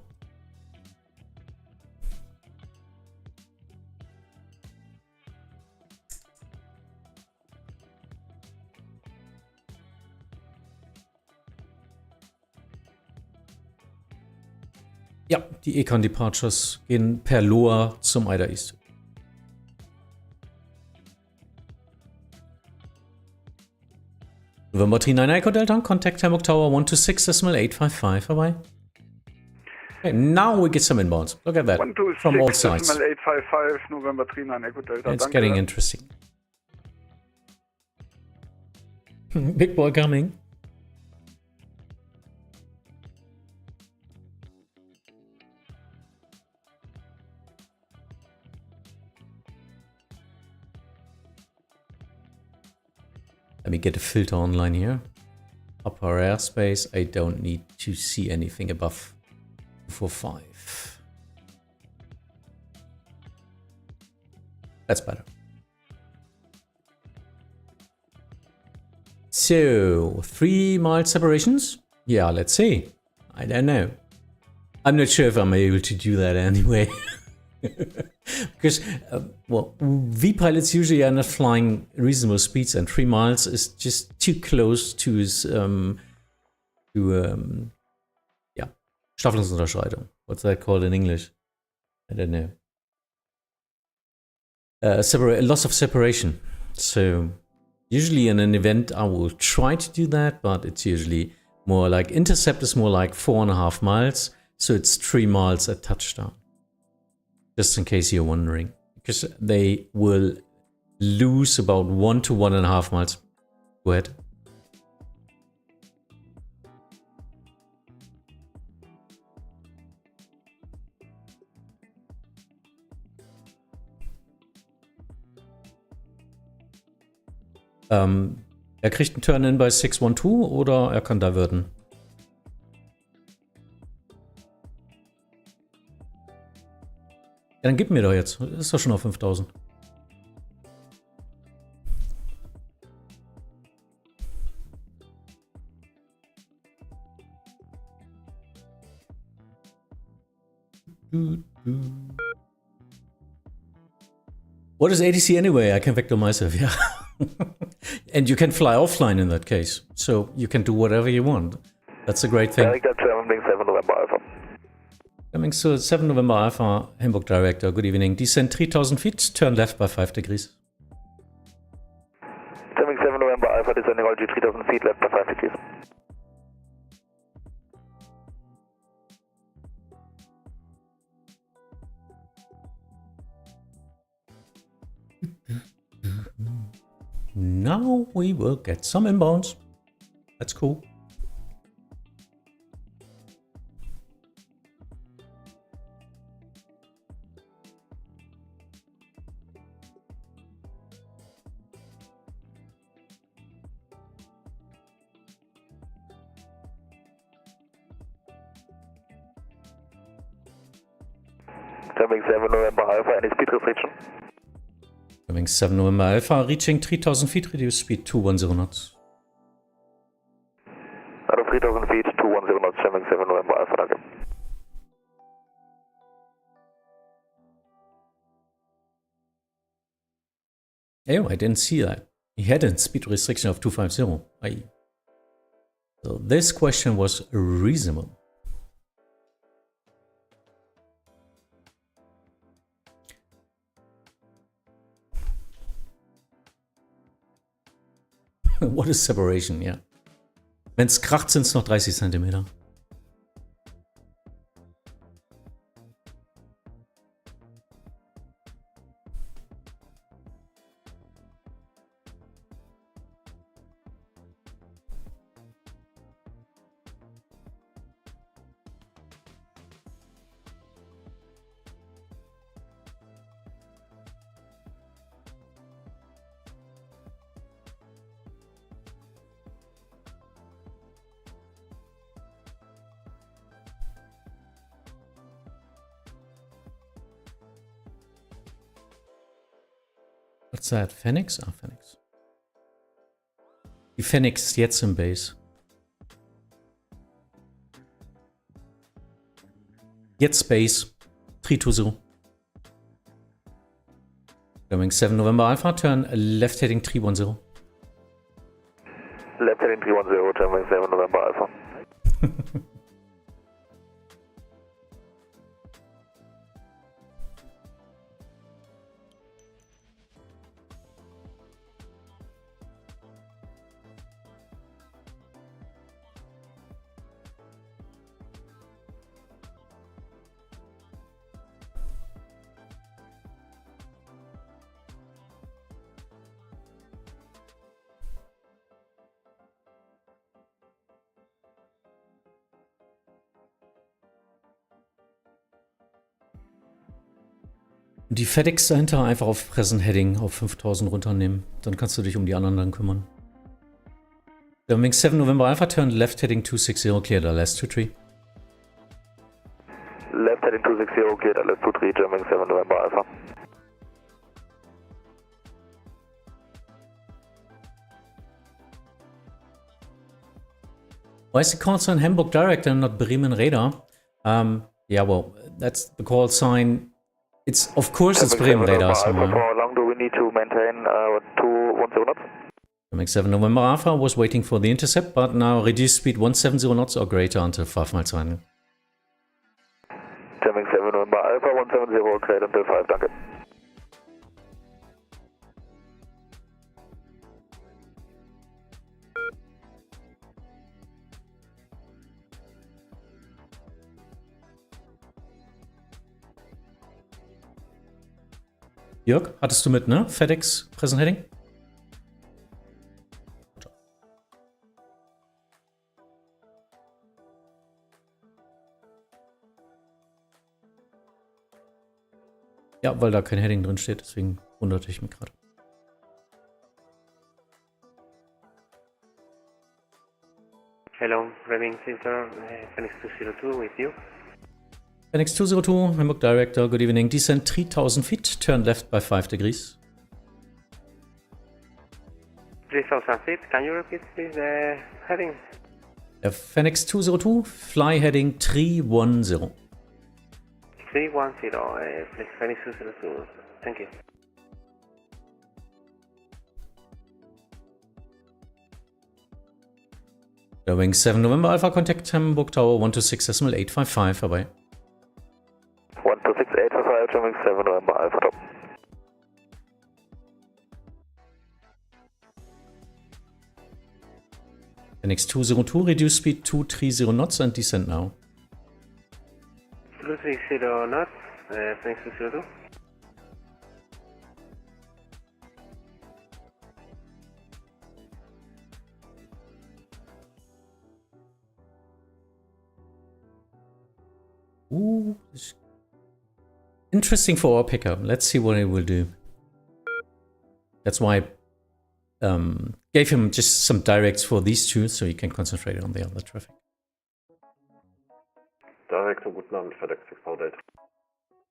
Ja, die Econ Departures gehen per Loa zum IDA East. November 39 Echo Delta, contact Hamburg Tower 126.855. Bye-bye. Okay, now we get some inbounds. Look at that. From all sides. 126.855, November 39 Echo Delta. It's Danke. getting interesting. Big boy coming. Let me get a filter online here. Upper airspace. I don't need to see anything above 245. That's better. So, 3 mile separations? Yeah, let's see. I don't know. I'm not sure if I'm able to do that anyway. Because, well, V-pilots usually are not flying reasonable speeds, and 3 miles is just too close to his, Staffelungsunterschreitung. What's that called in English? I don't know. Loss of separation. So, usually in an event I will try to do that, but it's usually more like, intercept is more like 4.5 miles, so it's 3 miles at touchdown. Just in case you're wondering, because they will lose about 1 to 1.5 miles. Go ahead. Er kriegt einen Turn-in bei 612 oder er kann diverten. Ja, dann gib mir doch jetzt. Das ist doch schon auf 5000. What is ATC anyway? I can vector myself, yeah. And you can fly offline in that case. So you can do whatever you want. That's a great thing. I think that's 7 November Alpha. Coming to 7 November Alpha, Hamburg Director, good evening. Descend 3000 feet, turn left by 5 degrees. 7 November Alpha, descending altitude 3000 feet, left by 5 degrees. Now we will get some inbounds. That's cool. Coming 7 November Alpha, any speed restriction? Coming 7 November Alpha, reaching 3000 feet, reduce speed 210 knots. Out of 3000 feet, 210 knots, coming 7 November Alpha, danke. Oh, I didn't see that. He had a speed restriction of 250. Aye. So this question was reasonable. What is separation, ja. Wenn es kracht, sind es noch 30 Zentimeter. What's that? Phoenix? Ah, Phoenix. Die Phoenix ist jetzt im Base. Jetzt Base. 320. Coming 7 November Alpha, turn left heading 310. Left heading 310, turning 7 November Alpha. Und die FedEx dahinter einfach auf Present Heading auf 5000 runternehmen. Dann kannst du dich um die anderen dann kümmern. Wing 7 November Alpha, turn left heading 260, clear the last 23. Left heading 260, clear the last 23, German 7 November Alpha. Why is the call sign Hamburg Direct and not Bremen Radar? Yeah, well, that's the call sign. It's, of course, it's Bremen Radar somewhere. How long do we need to maintain 210 knots? German 7 November Alpha was waiting for the intercept, but now reduce speed 170 knots or greater until 5 miles an hour. German 7 November Alpha 170, greater until 5, danke. Jörg, hattest du mit, ne? FedEx Present Heading? Ja, weil da kein Heading drin steht, deswegen wunderte ich mich gerade. Hello, Reading Center, Phoenix 202 with you. Phoenix 202, Hamburg Director, good evening. Descend 3000 feet, turn left by 5 degrees. 3000 feet, can you repeat please the heading? Phoenix 202, fly heading 310. 310, please, Phoenix 202, thank you. Wing 7 November Alpha, contact Hamburg Tower 126.855, vorbei. 126.855, German 7 November Alpha, top. Phoenix 202, reduce speed 230 knots and descend now. 230 knots, Phoenix 202. Ooh, interesting for our pickup. Let's see what it will do. That's why I gave him just some directs for these two, so he can concentrate on the other traffic. Director, guten Abend, FedEx 6 Power Delta.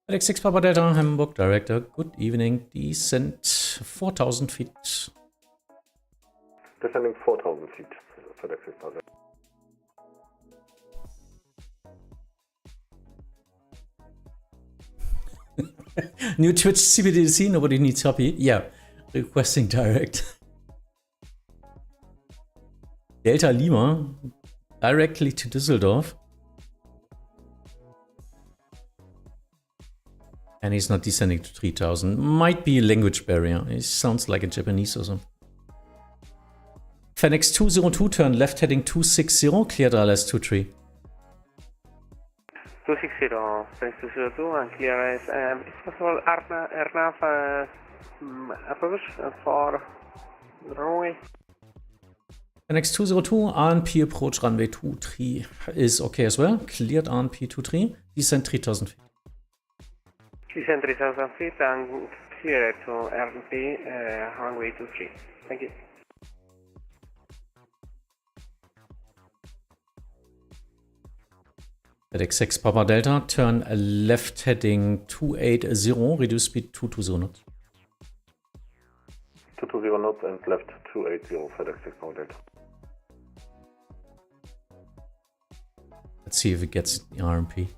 FedEx 6 Papa Delta, Hamburg Director, good evening. Descent 4000 feet. Descending 4000 feet, FedEx 6 Power Delta. New Twitch CBDC, nobody needs copy. Yeah, requesting direct. Delta Lima, directly to Düsseldorf. And he's not descending to 3000. Might be a language barrier. It sounds like a Japanese or something. Phoenix 202, turn left heading 260, clear DLS 23. 260, Phoenix 202, and clear is, it's possible Arnav approach for the runway. Phoenix 202, RNP approach runway 23 is okay as well. Cleared RNP 23, descend 3000 feet. Descend 3000 feet and clear to RNP runway 23. Thank you. FedEx 6 Papa Delta, turn left heading 280, reduce speed 220 knots. 220 knots and left 280, FedEx 6 Power Delta. Let's see if it gets the RMP.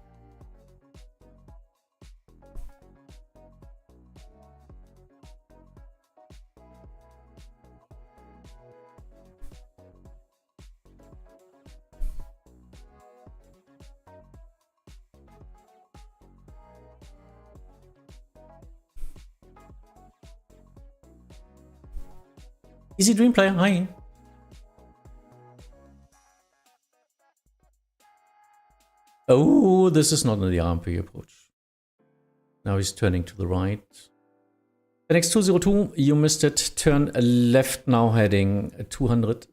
Easy Dream Player, hi. Oh, this is not the RMP approach. Now he's turning to the right. FedEx 202, you missed it. Turn left now heading 200.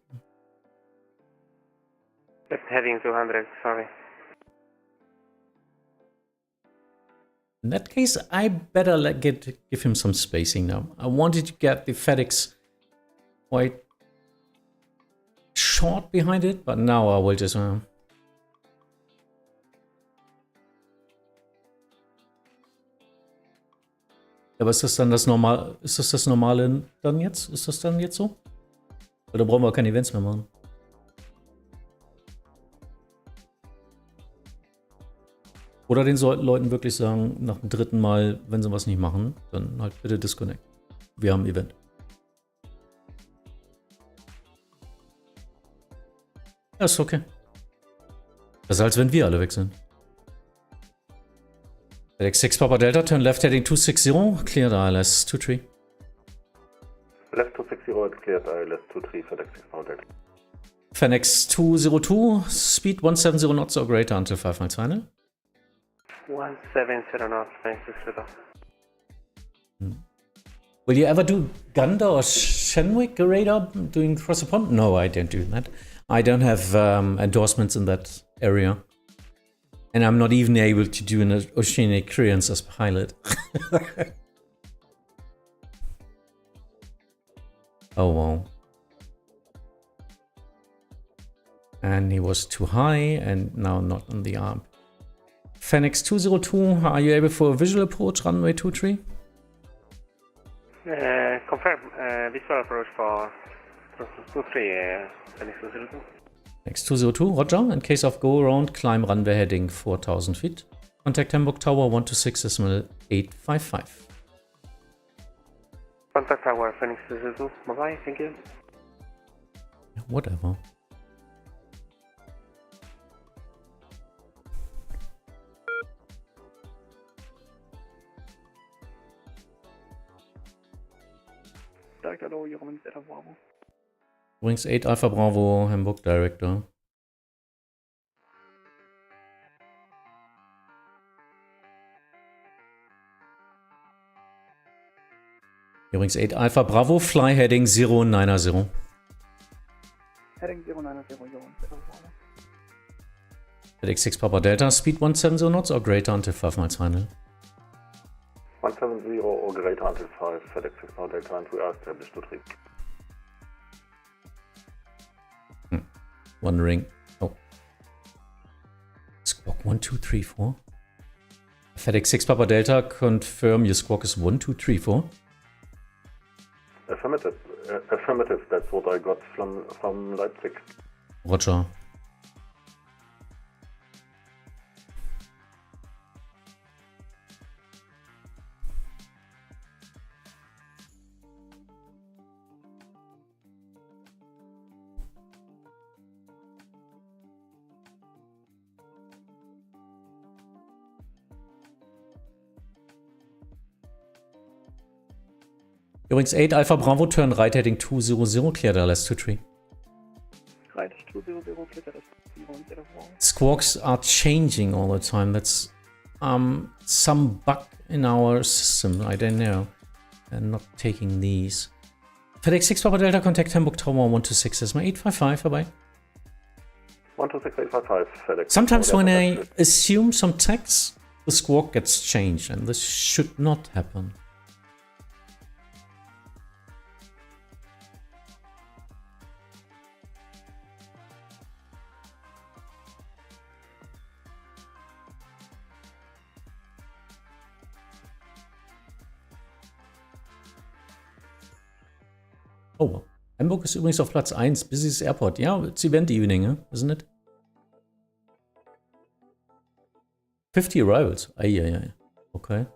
Left heading 200, sorry. In that case, I better give him some spacing now. I wanted to get the FedEx quite short behind it, but now I will just... Ja, aber ist das dann das Normal? Ist das Normale dann jetzt? Ist das dann jetzt so? Oder brauchen wir keine Events mehr machen? Oder den sollten Leuten wirklich sagen, nach dem dritten Mal, wenn sie was nicht machen, dann halt bitte disconnect. Wir haben ein Event. Ja, ist okay. Besser als wenn wir alle weg sind. FedEx 6 Papa Delta, turn left heading 260, cleared ILS 23. Left 260, it's cleared ILS 23, FedEx 6 Papa Delta. FedEx 202, speed 170 knots or greater until 5 miles final. 170 knots, thanks to Will you ever do Gunda or Shenwick radar doing cross a pond? No, I don't do that. I don't have endorsements in that area. And I'm not even able to do an oceanic clearance as pilot. Oh wow. And he was too high and now not on the arm. Phoenix 202, are you able for a visual approach runway 23? Confirm, visual approach for 23, Phoenix 202. Phoenix 202, roger. In case of go around, climb runway heading 4000 feet. Contact Hamburg Tower 126.855. Contact Tower, Phoenix 202, bye-bye, thank you. Whatever. Direct hello, you're on Zeta Bravo. Wings 8 Alpha Bravo, Hamburg Director. Wings 8 Alpha Bravo, fly heading 090. Heading 090, you're on Zeta Bravo. FedEx 6 Papa Delta, speed 170 knots or greater until 5 miles final. 170 or greater until 5, FedEx 6 Papa Delta, and we are established to 3. One ring. Oh. Squawk 1234. FedEx 6 Papa Delta, confirm your squawk is 1234. Affirmative. Affirmative, that's what I got from Leipzig. Roger. Übrigens 8 Alpha Bravo, turn right heading 200, cleared LS 23. Right, 200, cleared LS 200. Squawks are changing all the time. That's some bug in our system. I don't know. And not taking these. FedEx 6 Papa Delta, contact Hamburg Tower 126 SMA 855. Bye bye. 126.855, FedEx. Sometimes when I assume some text, the squawk gets changed, and this should not happen. Oh, Hamburg ist übrigens auf Platz 1, busiest airport. Ja, it's Event Evening, isn't it? 50 arrivals. Eieiei. Okay.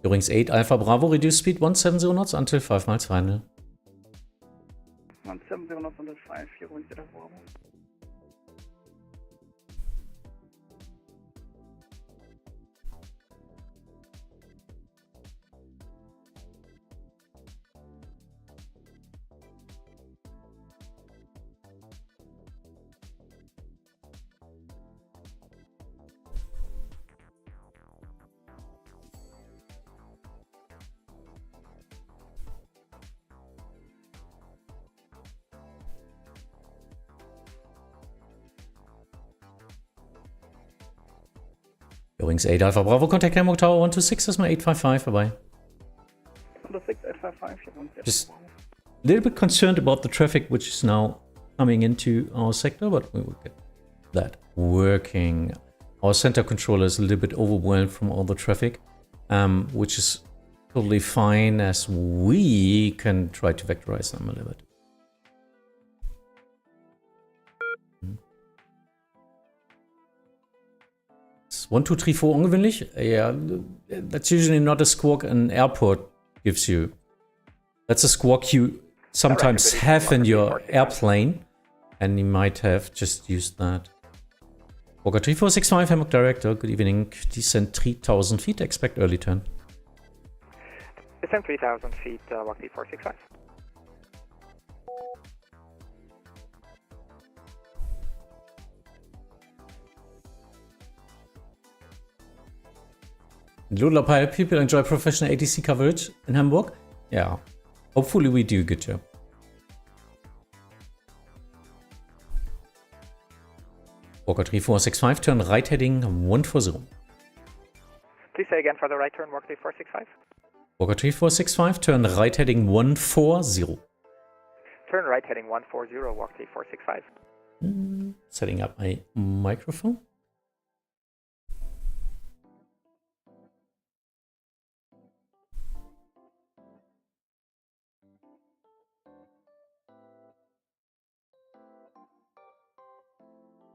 Übrigens 8 Alpha Bravo, reduce speed 170 knots until 5 miles final. 170 knots until 5, you're on Zeta Bravo. Wings 8 Alpha Bravo, contact Hamburg Tower 126, decimal 855, bye-bye. 126, Just a little bit concerned about the traffic which is now coming into our sector, but we will get that working. Our center controller is a little bit overwhelmed from all the traffic, which is totally fine as we can try to vectorize them a little bit. It's 1, 2, 3, 4 ungewöhnlich. Yeah, that's usually not a squawk an airport gives you. That's a squawk you sometimes have in your airplane, and you might have just used that. Walker 3465, Hamburg Director, good evening. Descend 3000 feet, expect early turn. Descend 3,000 feet, walk 3465. Ludler Pilot, people enjoy professional ATC coverage in Hamburg? Yeah, hopefully we do a good job. Walker 3465, turn right heading 140. Please say again for the right turn, walk 3465. Walker 3465, turn right heading 140. Turn right heading 140, walk 3465. Setting up my microphone.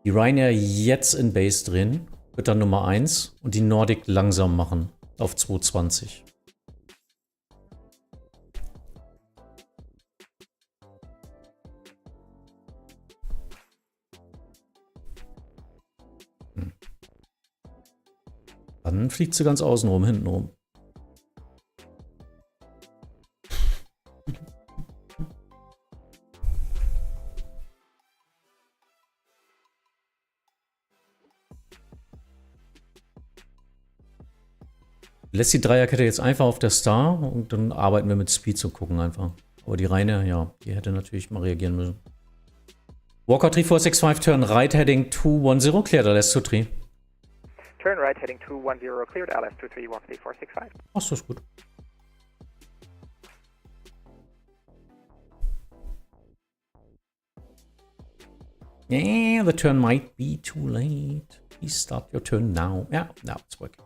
Die Ryanair jetzt in Base drin, wird dann Nummer 1 und die Nordic langsam machen auf 220. Dann fliegt sie ganz außen rum, hinten rum. Lässt die Dreierkette jetzt einfach auf der Star und dann arbeiten wir mit Speeds und gucken einfach. Aber die Reine, ja, die hätte natürlich mal reagieren müssen. Walker 3465, turn right heading 210, cleared LS 23. Turn right heading 210, cleared LS 23, walk 3465. Ach, so ist gut. Yeah, the turn might be too late. Please start your turn now. Yeah, now it's working.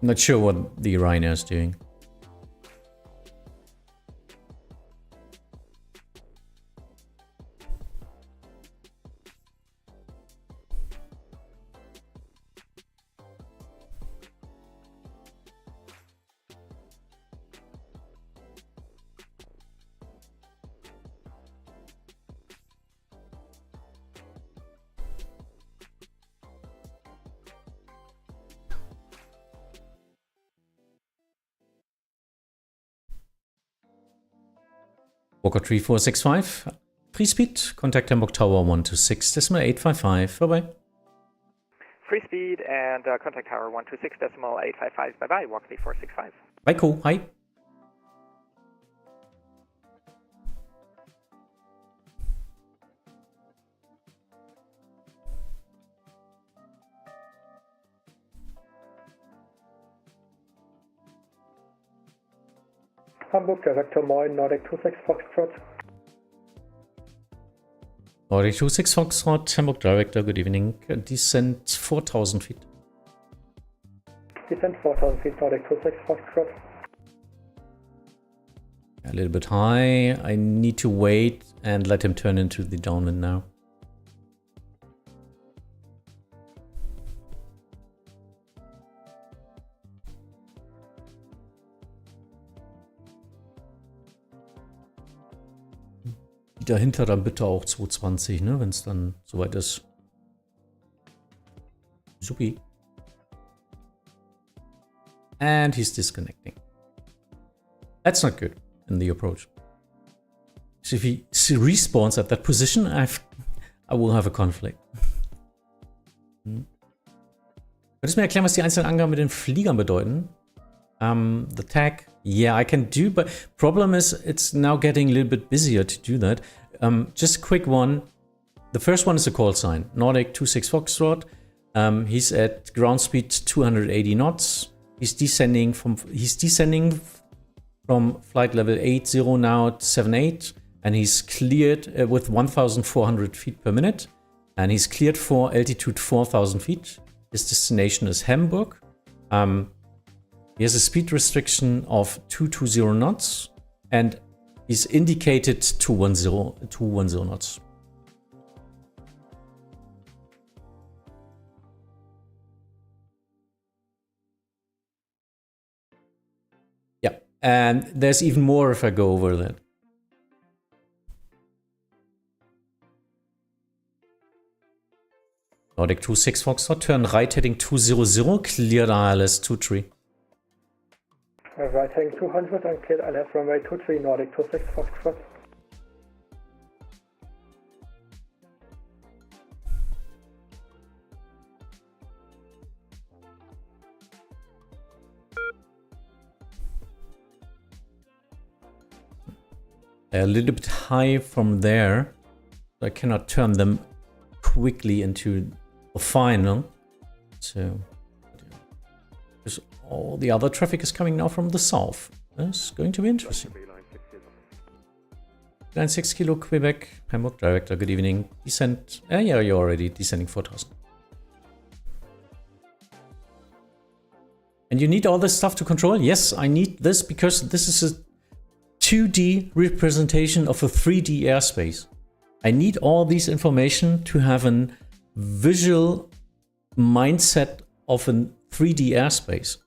Not sure what the Ryanair is doing. Walker 3465, free speed, contact Hamburg Tower 126, decimal 855, bye-bye. Free speed and contact tower 126, decimal 855, bye-bye, walk 3465. Bye, cool, hi. Hamburg Director Moin, Nordic 26 Foxtrot. Nordic 26 Foxtrot, Hamburg Director, good evening. Descent 4000 feet. Descent 4000 feet, Nordic 26 Foxtrot. A little bit high. I need to wait and let him turn into the downwind now. Dahinter dann bitte auch 220, ne, wenn es dann soweit ist. Supi. And he's disconnecting. That's not good in the approach. So if he respawns at that position, I will have a conflict. Könntest du mir erklären, was die einzelnen Angaben mit den Fliegern bedeuten? The tag, yeah, I can do, but problem is it's now getting a little bit busier to do that. Just a quick one. The first one is a call sign. Nordic 26 Foxtrot. He's at ground speed 280 knots. He's descending from flight level 80 now to 78, and he's cleared with 1,400 feet per minute, and he's cleared for altitude 4,000 feet. His destination is Hamburg. He has a speed restriction of 220 knots, and he's indicated 210 knots. Yeah, and there's even more if I go over that. Nordic 26 Foxtrot, turn right heading 200, cleared ILS 23. Right heading 200 and cleared ILS runway 23, Nordic 26 Foxtrot. They're a little bit high from there, so I cannot turn them quickly into the final. So, because all the other traffic is coming now from the south. That's going to be interesting. Line 6 Kilo Quebec, Hamburg Director, good evening. Descent, yeah, you're already descending 4,000. And you need all this stuff to control? Yes, I need this because this is a 2D representation of a 3D airspace. I need all this information to have a visual mindset of a 3D airspace,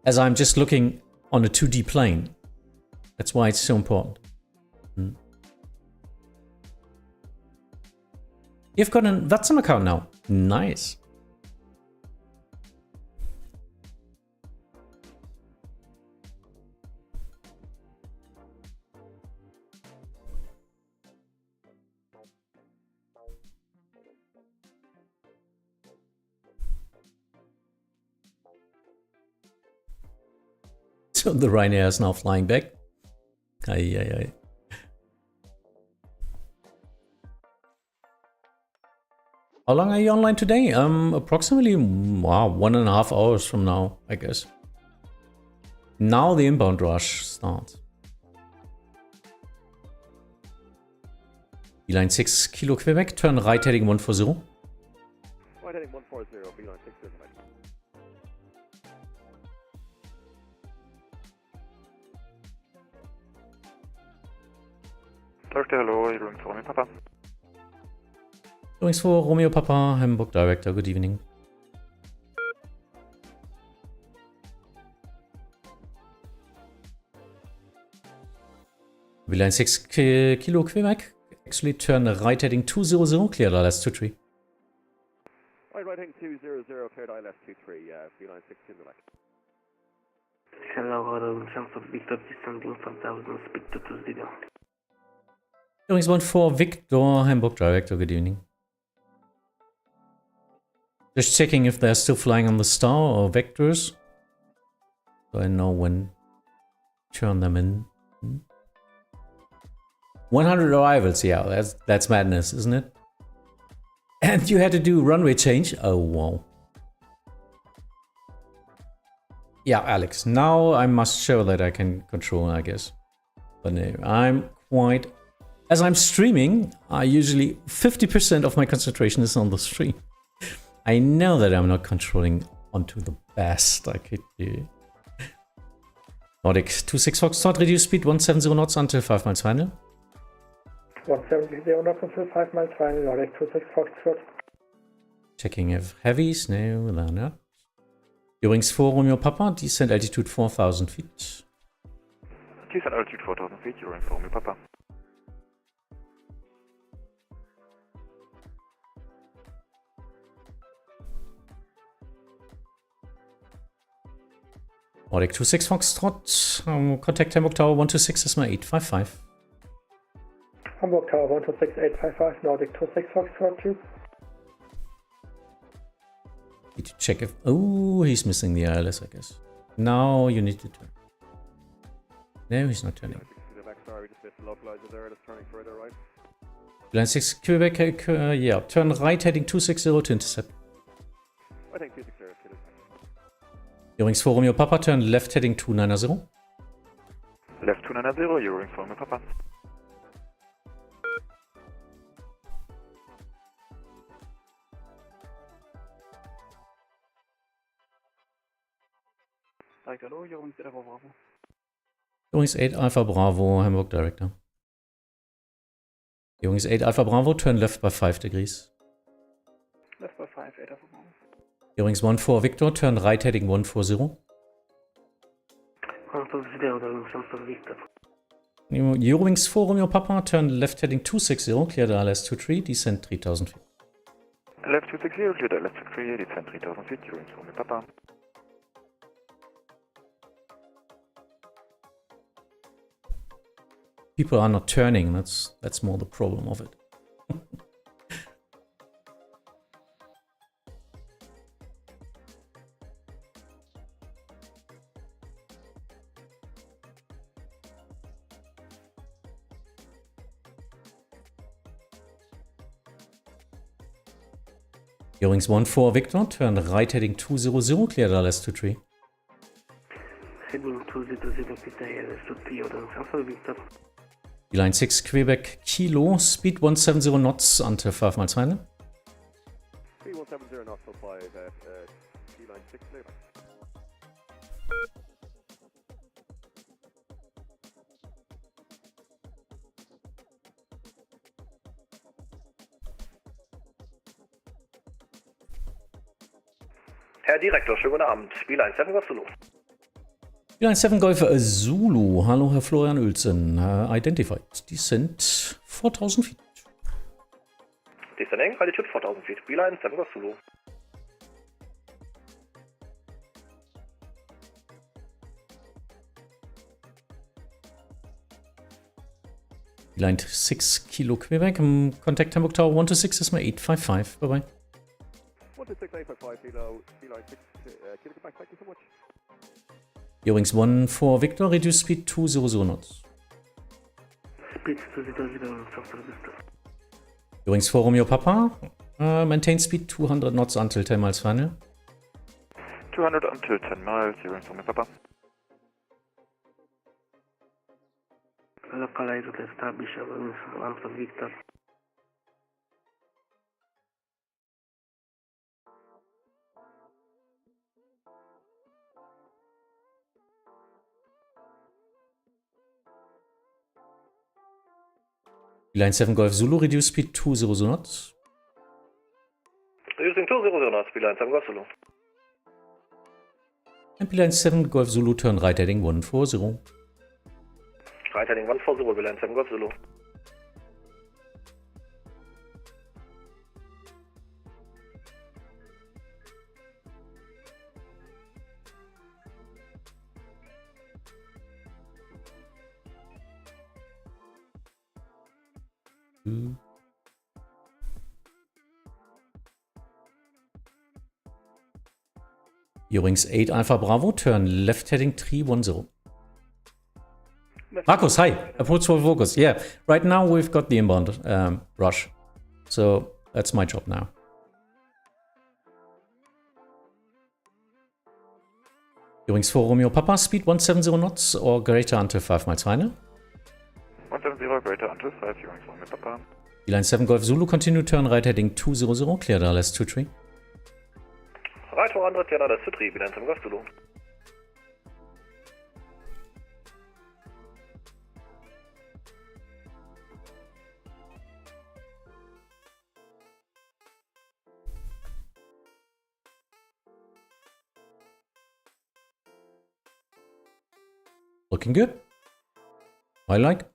as I'm just looking on a 2D plane. That's why it's so important. You've got a Vatsim account now. Nice. So the Ryanair is now flying back. Aye. How long are you online today? Approximately 1.5 hours from now, I guess. Now the inbound rush starts. Beeline 6 Kilo Quebec, turn right heading 140. Right heading 140, Beeline 6 is right. Turkey, hello, you're for me, Papa. Thanks for Romeo Papa, Hamburg Director, good evening. Beeline 6 Kilo Quebec, actually turn right heading 200, cleared ILS 23. Right heading 200, cleared ILS 23, Beeline 6 in the back. Hello, chance of Victor descending 5,000, speak to 20. Thanks one for Victor, Hamburg Director, good evening. Just checking if they're still flying on the star or vectors, so I know when to turn them in. 100 arrivals, yeah, that's madness, isn't it? And you had to do runway change? Oh, wow. Yeah, Alex, now I must show that I can control, I guess. But no, I'm quite... As I'm streaming, I usually 50% of my concentration is on the stream. I know that I'm not controlling onto the best I could do. Nordic 26 Foxtrot, reduce speed 170 knots until 5 miles final. 170 knots until 5 miles final, Nordic 26 Foxtrot. Checking if heavies, no, they're not. Wings 4 Romeo Papa, descent altitude 4,000 feet. Descent altitude 4,000 feet, you're in for me, Papa. Nordic 26 Foxtrot, contact Hamburg Tower 126 Esma 855. Hamburg Tower 126 855, Nordic 26 Foxtrot 2. Need to check if... Oh, he's missing the ILS, I guess. Now you need to turn. No, he's not turning. Line 6 Quebec, yeah, turn right heading 260 to intercept. Eurowings 4 Romeo Papa, turn left heading 290. Left 290, Eurowings 4 Romeo Papa. Hello, Eurowings 8 Alpha Bravo. Eurowings 8 Alpha Bravo, Hamburg Director. Eurowings 8 Alpha Bravo, turn left by 5 degrees. Left by 5, 8 Alpha Bravo. Eurowings 14 Victor, turn right heading 140. 140, Victor. Eurowings 4 Romeo Papa, turn left heading 260, clear the ILS 23, descend 3000 feet. Left 260, clear the ILS 23, descend 3000 feet, Eurowings 4 Romeo Papa. People are not turning, that's more the problem of it. Eurowings 14 Victor, turn right heading 200, clear the ILS 23. Heading 200, clear ILS 23, Eurowings Alpha Victor. Line 6 Quebec Kilo, speed 170 knots until 5 miles final. Speed 170 knots till 5, line 6 clear. Herr Direktor, schönen guten Abend. Beeline 7 Golf Zulu. Beeline 7 Golf Zulu. Hallo, Herr Florian Uelzen. Identified. Descent 4000 feet. Descending, altitude 4000 feet. Beeline 7 Golf Zulu. Beeline 6 Kilo Quebec. Contact Hamburg Tower 126 is my 855. Bye bye. 126, 855, Beeline 6, Kilo Quebec, thank you so much. Eurowings 14 Victor, reduce speed 200 knots. Speed 200, software distance. Eurowings 4 Romeo Papa, maintain speed 200 knots until 10 miles final. 200 until 10 miles, Eurowings 4 Romeo Papa. Localize to establish Eurowings Alpha Victor. Line 7 Golf Zulu, reduce speed 200 knots. Reducing 200 knots, Beeline 7 Golf Zulu. And Beeline 7 Golf Zulu, turn right heading 140. Right heading 140, Beeline 7 Golf Zulu. Eurowings 8 Alpha Bravo, turn left heading 310. Markus, hi. Approach for focus. Yeah, right now we've got the inbound rush. So that's my job now. Eurowings 4 Romeo Papa, speed 170 knots or greater until 5 miles final. 170, greater until 5, Eurowings 4 Romeo Papa. Line 7 Golf Zulu, continue turn right heading 200, clear the ILS 23. Right 400, clear ILS 23, Beeline 7 Golf Zulu. Looking good. I like.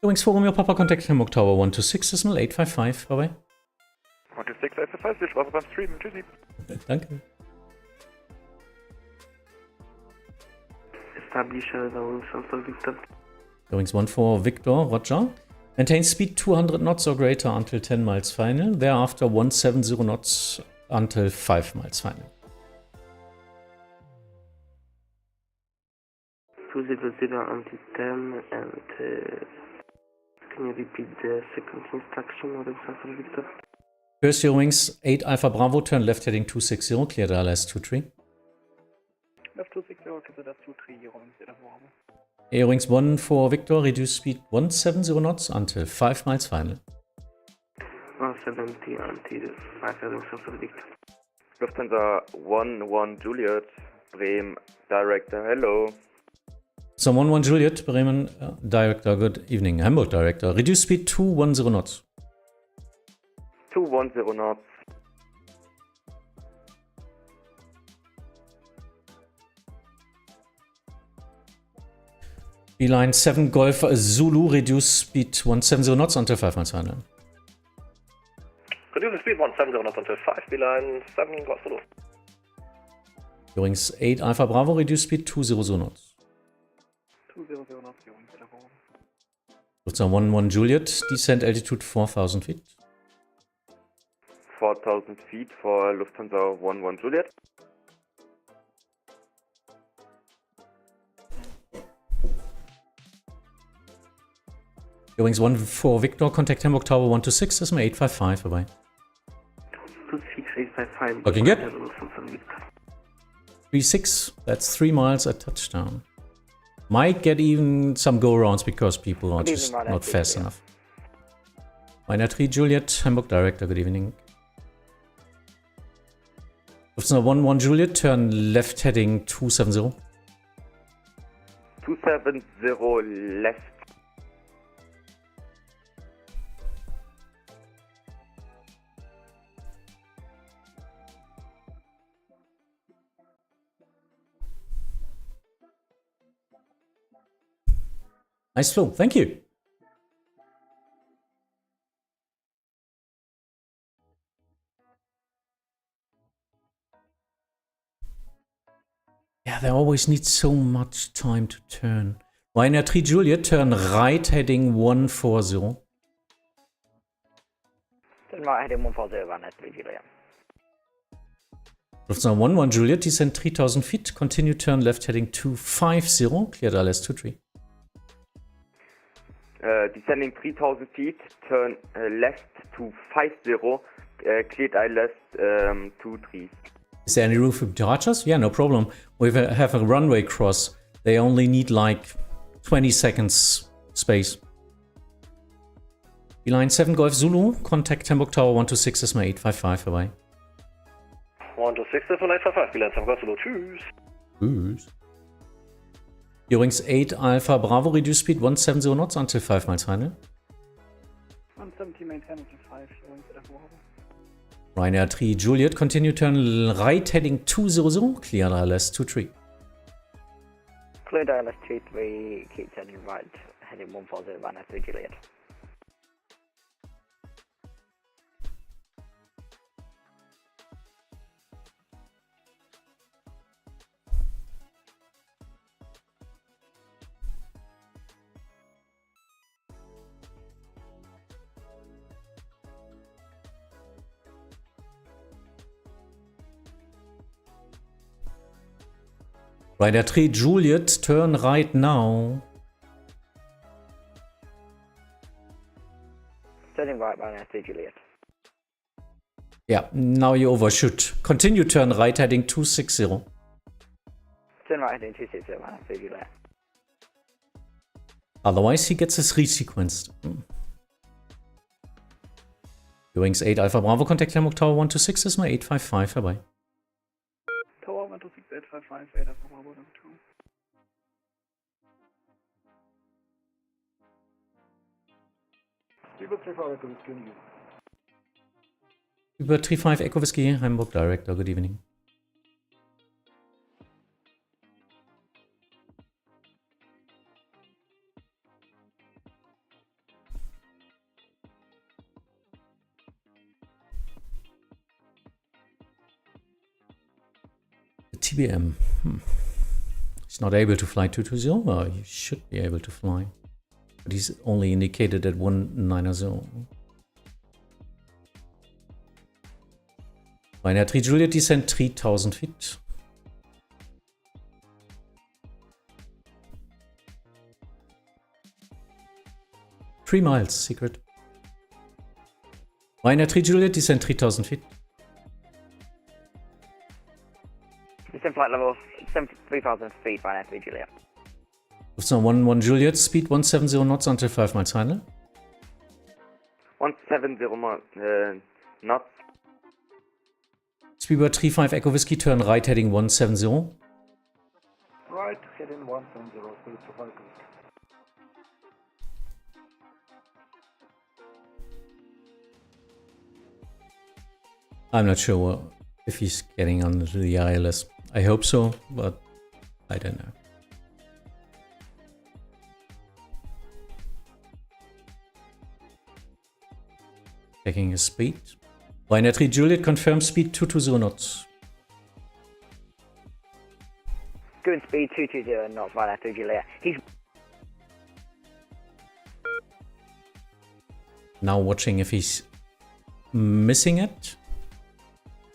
Eurowings 4 Romeo Papa, contact Hamburg Tower 126, decimal 855. Bye bye. 126, 855, viel Spaß beim Streamen. Tschüssi. Danke. Establish Eurowings Alpha Victor. Eurowings 14 Victor, Roger. Maintain speed 200 knots or greater until 10 miles final. Thereafter 170 knots until 5 miles final. 200 until 10 and can you repeat the second instruction or example, Victor? First your wings 8 Alpha Bravo, turn left heading 260, clear the LS 23. Left 260, clear the 23, Eurowings Delta Bravo. Air wings 1 for Victor, reduce speed 170 knots until 5 miles final. 170 until 5 for Victor. Lufthansa 11 Juliet, Bremen, director, hello. So 11 Juliet, Bremen, director, good evening. Hamburg director, reduce speed 210 knots. 210 knots. Beeline 7 Golf Zulu, reduce speed 170 knots until 5 miles final. Reduce the speed 170 knots until 5, Beeline 7 Golf Zulu. Eurowings 8 Alpha Bravo, reduce speed 200 knots. 200 knots, Eurowings Delta Bravo. Lufthansa 11 Juliet, descent altitude 4,000 feet. 4,000 feet for Lufthansa 11 Juliet. Eurowings 1 for Victor, contact Hamburg Tower 126, SMA 855, bye-bye. 26855. Looking good. 36, that's 3 miles at touchdown. Might get even some go-arounds because people are just not fast enough. Minor 3 Juliet, Hamburg director, good evening. Lufthansa 11 Juliet, turn left heading 270. 270 left. Nice flow, thank you. Yeah, they always need so much time to turn. Ryanair 3 Juliet, turn right heading 140. Turn right heading 140, Ryanair 3 Juliet. Lufthansa 11 Juliet, descend 3,000 feet, continue turn left heading 250, clear the LS 23. Descending 3,000 feet, turn left to 50, cleared ILS 23. Is there any room for departures? Yeah, no problem. We have a runway cross. They only need like 20 seconds space. Beeline 7 Golf Zulu, contact Hamburg Tower 126, SMA 855, bye-bye. 126, 855, Beeline 7 Golf Zulu, tschüss. Tschüss. Eurowings 8 Alpha Bravo, reduce speed 170 knots until 5 miles final. 170, maintain until 5, Eurowings Delta Bravo. Ryanair 3 Juliet, continue turn right heading 200, clear ILS 23. Clear ILS 23, keep turning right heading 140, Ryanair 3 Juliet. Ryanair 3 Juliet, turn right now. Turning right, Ryanair 3 Juliet. Yeah, now you overshoot. Continue turn right heading 260. Turn right heading 260, Ryanair 3 Juliet. Otherwise he gets his resequenced. Eurowings 8 Alpha Bravo, contact Hamburg Tower 126, SMA 855, bye-bye. Tower 126, 855, 8 Alpha Bravo, number 2. Über 35 Echo Whiskey. Über 35 Echo Whiskey, Hamburg director, good evening. TBM. He's not able to fly 220. Well, he should be able to fly. But he's only indicated at 190. Ryanair 3 Juliet, descent 3000 feet. Three miles, secret. Ryanair 3 Juliet, descent 3000 feet. Descent flight level 3,000 feet, Ryanair 3 Juliet. So 11 Juliet, speed 170 knots until 5 miles final. 170 knots. Speedbird 35 Echo Whiskey, turn right heading 170. Right, heading 170, please to focus. I'm not sure if he's getting on the ILS. I hope so, but I don't know. Checking his speed. Ryanair 3 Juliet, confirm speed 220 knots. Good speed 220 knots, Ryanair 3 Juliet. He's Now watching if he's missing it.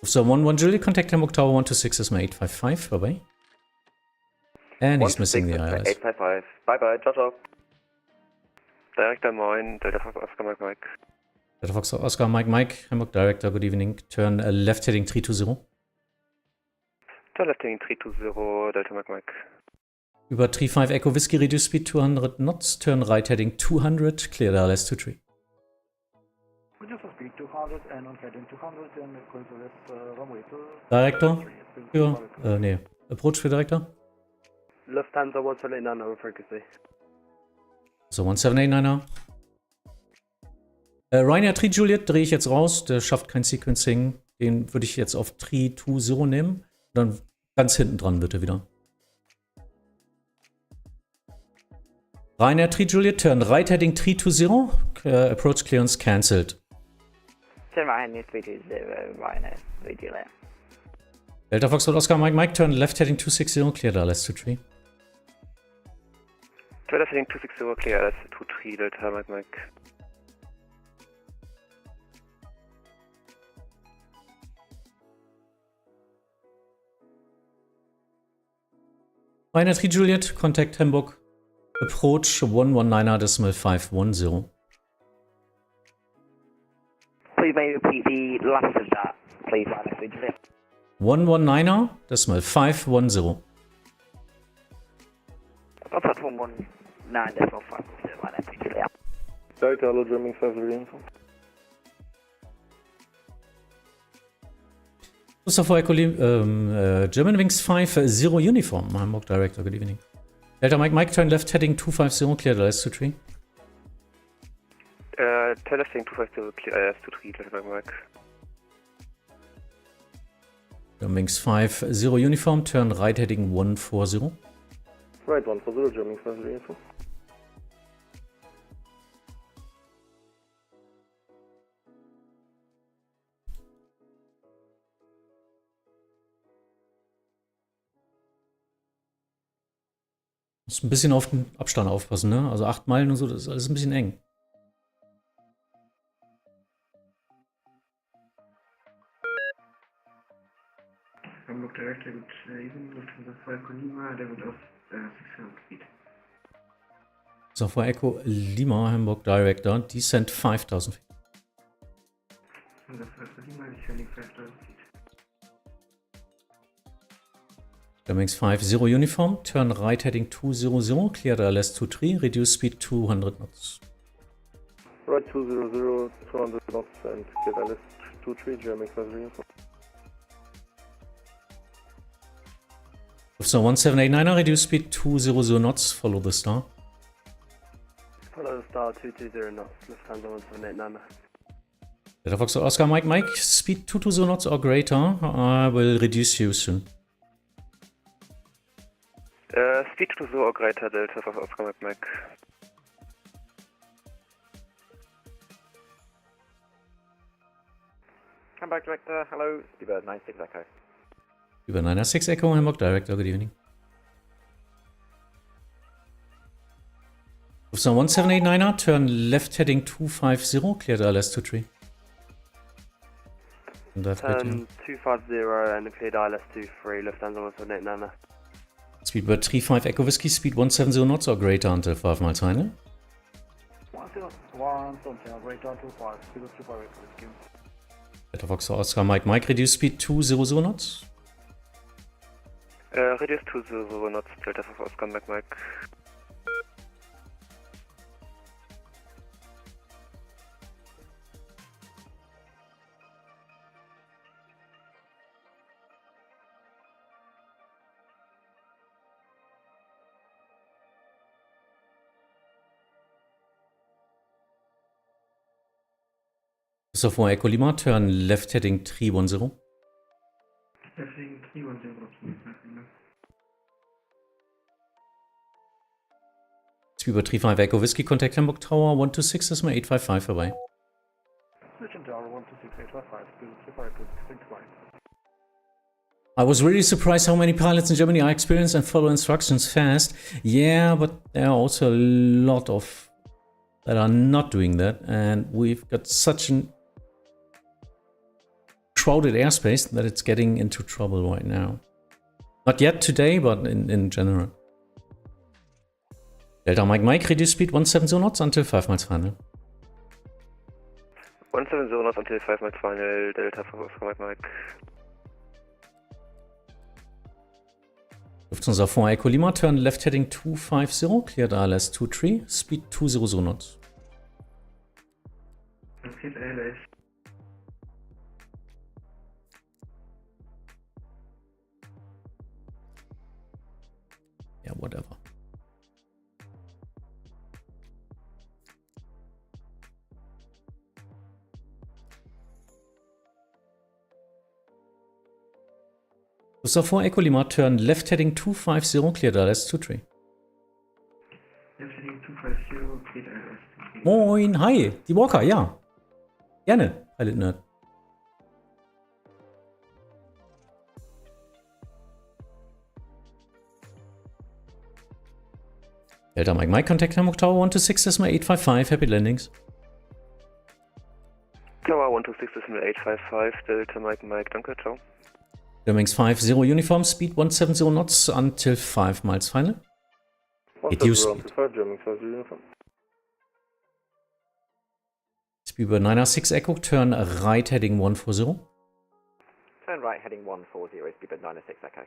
So 11 Juliet, contact Hamburg Tower 126 Isma 855, bye bye. And he's missing the ILS. 855, bye bye, ciao ciao. Director 9, Delta Fox Oscar Mike Mike. Delta Fox Oscar Mike Mike, Hamburg Director, good evening. Turn left heading 320. Turn left heading 320, Delta Mike Mike. Über 35 Echo Whiskey, reduce speed 200 knots, turn right heading 200, clear the ILS 23. Reduce speed 200 and on heading 200 and clear the rest runway to... Director? Ja, nee. Approach für Director? Lufthansa 1789 over frequency. So, 1789er. Ryanair 3 Juliet drehe ich jetzt raus. Der schafft kein Sequencing. Den würde ich jetzt auf 320 nehmen. Dann ganz hinten dran wird er wieder. Ryanair 3 Juliet, turn right heading 320. Approach clearance cancelled. turn right heading 320, Ryanair 3 Juliet. Delta Fox Oscar Mike Mike, turn left heading 260, clear the ILS 23. Turn left heading 260, clear ILS 23, Delta Mike Mike. Ryanair 3 Juliet, contact Hamburg. Approach 119.510. Please may repeat the last of that, please, Ryanair 3 Juliet. 119.510. Contact 119.510, Ryanair 3 Juliet. Delta, hello, German 5 info. Christopher Echo, German Wings 50 Uniform, Hamburg Director, good evening. Delta Mike Mike, turn left heading 250, clear the ILS 23. Turn left heading 250, clear ILS 23, Delta Mike Mike. German Wings 50 Uniform, turn right heading 140. Right 140, German 5 info. Muss ein bisschen auf den Abstand aufpassen, ne? Also 8 Meilen und so, das ist alles ein bisschen eng. Hamburg Director, good evening, Lufthansa 5 Lima, der wird auf 600 Feet. So, vor Echo Lima, Hamburg Director, descent 5000 feet. Lufthansa 5 Lima, descending 5000 feet. Germanwings 50 Uniform, turn right heading 200, clear the ILS 23, reduce speed 200 knots. Right 200, 200 knots and get ILS 23, German 5 info. So 1789er, reduce speed 200 knots, follow the star. Follow the star 220 knots, Lufthansa 1789. Delta Fox Oscar Mike Mike, speed 220 knots or greater, I will reduce you soon. Speed 20 or greater, Delta Fox Oscar Mike Mike. Hamburg Director, hello, Speedbird 96 Echo. Über 96 Echo, Hamburg Director, good evening. So 1789er, turn left heading 250, cleared ILS 23. And that bit, yeah. 250 and cleared ILS 23, Lufthansa 1789. Speedbird 35 Echo Whiskey, speed 170 knots or greater until 5 miles final. 170, greater until 5, speed 35 Echo Whiskey. Delta Fox Oscar Mike, reduce speed 200 knots. Reduce 200 knots, Delta Fox Oscar Mike. So for Echo Lima, turn left heading 310. Left heading 310. Speedbird 35 Echo Whiskey, contact Hamburg Tower 126, das ist mal 855 vorbei. Switching Tower 126, 855, speed 35 Echo Whiskey, fine. I was really surprised how many pilots in Germany are experienced and follow instructions fast. Yeah, but there are also a lot of that are not doing that, and we've got such an crowded airspace that it's getting into trouble right now. Not yet today, but in general. Delta Mike, reduce speed 170 knots until 5 miles final. 170 knots until 5 miles final, Delta Fox Mike. Lufthansa 4 Echo Lima, turn left heading 250, cleared ILS 23, speed 200 knots. Cleared ILS. Yeah, whatever. So for Echo Lima, turn left heading 250, cleared ILS 23. Left heading 250, cleared ILS 23. Moin, hi, die Walker, ja. Gerne, Pilot Nerd. Delta Mike, contact Hamburg Tower 126, das ist mal 855, happy landings. Tower 126, das ist mal 855, Delta Mike, danke, ciao. Germanwings 50 uniform, speed 170 knots until 5 miles final. Reduce speed. Speedbird 906 Echo, turn right heading 140. Turn right heading 140, Speedbird 906 Echo.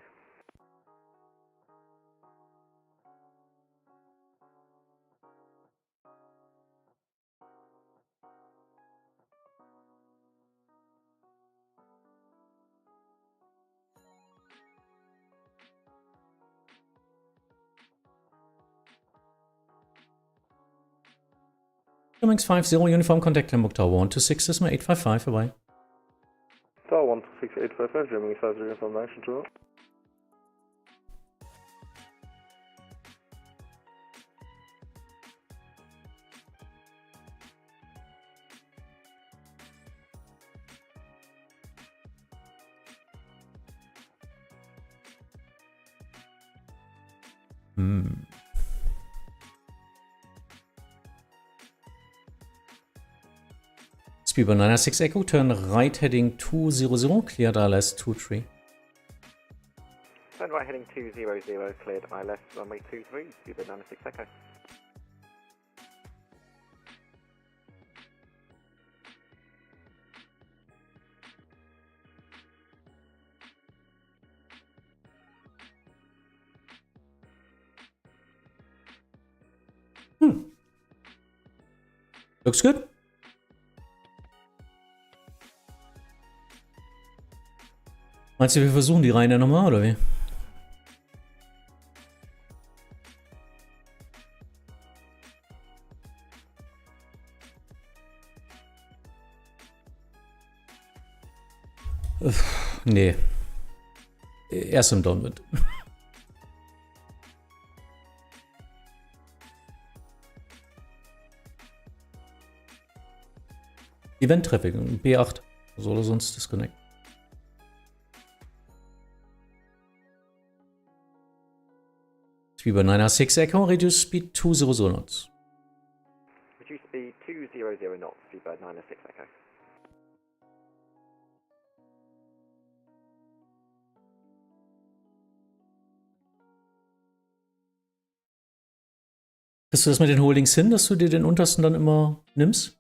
Germanwings 50 uniform, contact Hamburg Tower 126, das ist mal 855 vorbei. Tower 126, 855, Germany 50 information to. Speedbird 906 Echo, turn right heading 200, cleared ILS 23. Turn right heading 200, cleared ILS runway 23, Speedbird 906 Echo. Looks good. Meinst du, wir versuchen die Reihe nochmal, oder wie? Nee. Erst im Downwind. Event Traffic, B8. Soll er sonst disconnect? Speedbird 906 Echo, reduce speed 200 knots. 00 knots, speedbird 906 Echo. Kriegst du das mit den Holdings hin, dass du dir den untersten dann immer nimmst?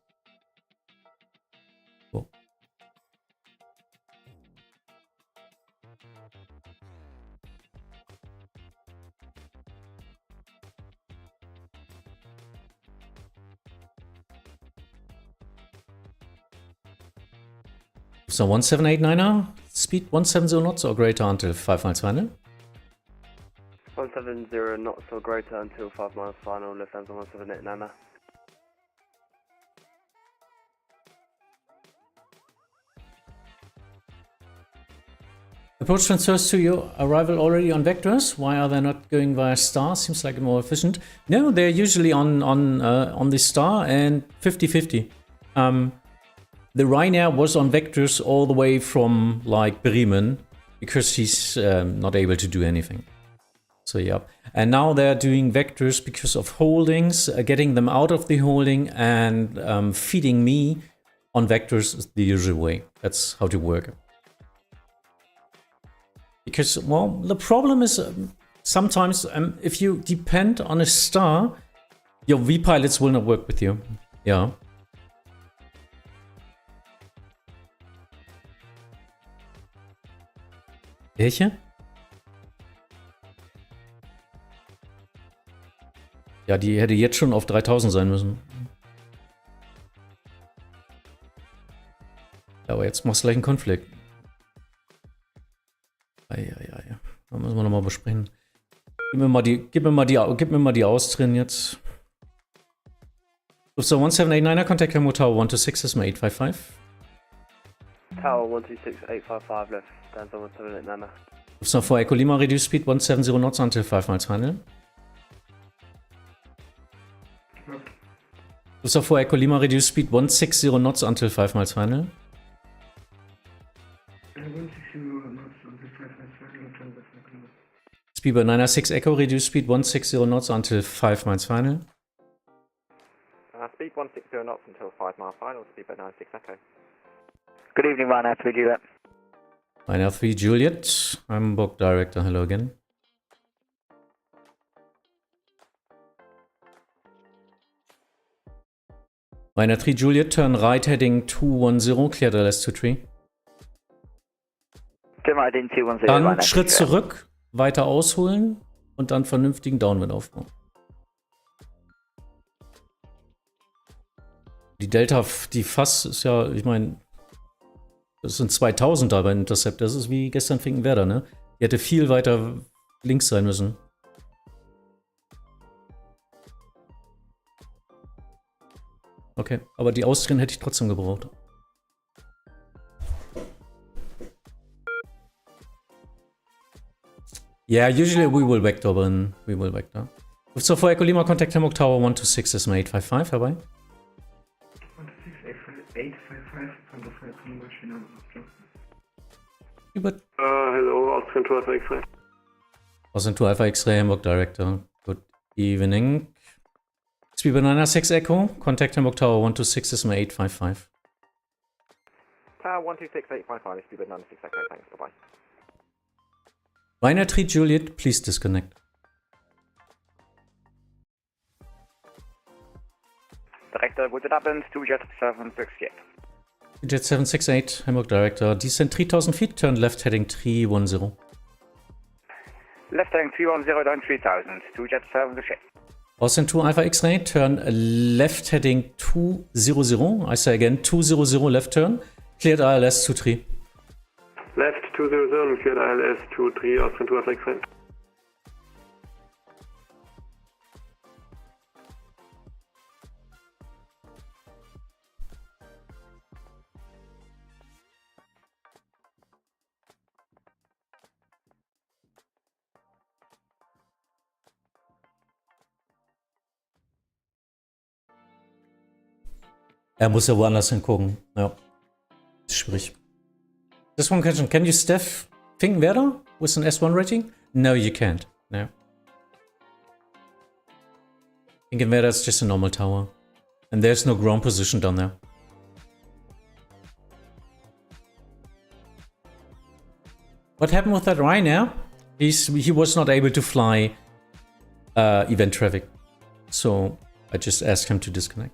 So. So 1789er, speed 170 knots or greater until 5 miles final. 170 knots or greater until 5 miles final, left hands on 178 Nana. Approach transfers to your arrival already on vectors. Why are they not going via star? Seems like more efficient. No, they're usually on the star and 50-50. The Ryanair was on vectors all the way from like Bremen because he's not able to do anything. So yeah, and now they're doing vectors because of holdings, getting them out of the holding and feeding me on vectors is the usual way. That's how to work. Because, well, the problem is sometimes if you depend on a star, your V-pilots will not work with you. Yeah. Welche? Ja, die hätte jetzt schon auf 3000 sein müssen. Ja, aber jetzt machst du gleich einen Konflikt. Eieiei. Da müssen wir nochmal besprechen. Gib mir mal die Austrin jetzt. So 1789er, contact Hamburg Tower 126, is my 855. Tower 126, 855 left, stands on 178 Nana. So for Echo Lima, reduce speed 170 knots until 5 miles final. So for Echo Lima, reduce speed 160 knots until 5 miles final. 160 knots until 5 miles final, turn left Echo Lima. Speedbird 906 Echo, reduce speed 160 knots until 5 miles final. Speed 160 knots until 5 mile final, speedbird 96 Echo. Good evening, Ryanair 3 Juliet. Ryanair 3 Juliet, Hamburg Director, hello again. Ryanair 3 Juliet, turn right heading 210, cleared LS23. Turn right in 210. Dann Schritt zurück, weiter ausholen und dann vernünftigen Downwind aufbauen. Die Delta, die Fass ist ja, ich meine, das sind 2000 da bei Intercept. Das ist wie gestern Finkenwerder, ne? Die hätte viel weiter links sein müssen. Okay, aber die Austrian hätte ich trotzdem gebraucht. Yeah, usually we will vector, but we will vector. So for Echo Lima, contact Hamburg Tower 126, is my 855, herbei. 855 from the Echo Lima, China. Hello, Austrian 2 Alpha X-Ray. Austrian 2 Alpha X-Ray, Hamburg Director. Good evening. Speedbird 906 Echo, contact Hamburg Tower 126, is my 855. Tower 126, 855, speedbird 96 Echo, thanks, bye-bye. Ryanair 3 Juliet, please disconnect. Director, good happens, 2 Jet 768. Jet 768, Hamburg Director. Descend 3000 feet, turn left heading 310. Left heading 310 down 3000, 2 Jet 768. Austrian 2 Alpha X-Ray, turn left heading 200. I say again, 200 left turn. Cleared ILS 23. Left 200, cleared ILS 23, Austrian 2 Alpha X-Ray. Er muss ja woanders hingucken. Ja. Ist schwierig. This one question. Can you Steph Finkenwerder with an S1 rating? No, you can't. No. Finkenwerder is just a normal tower. And there's no ground position down there. What happened with that Ryanair? He was not able to fly event traffic. So I just asked him to disconnect.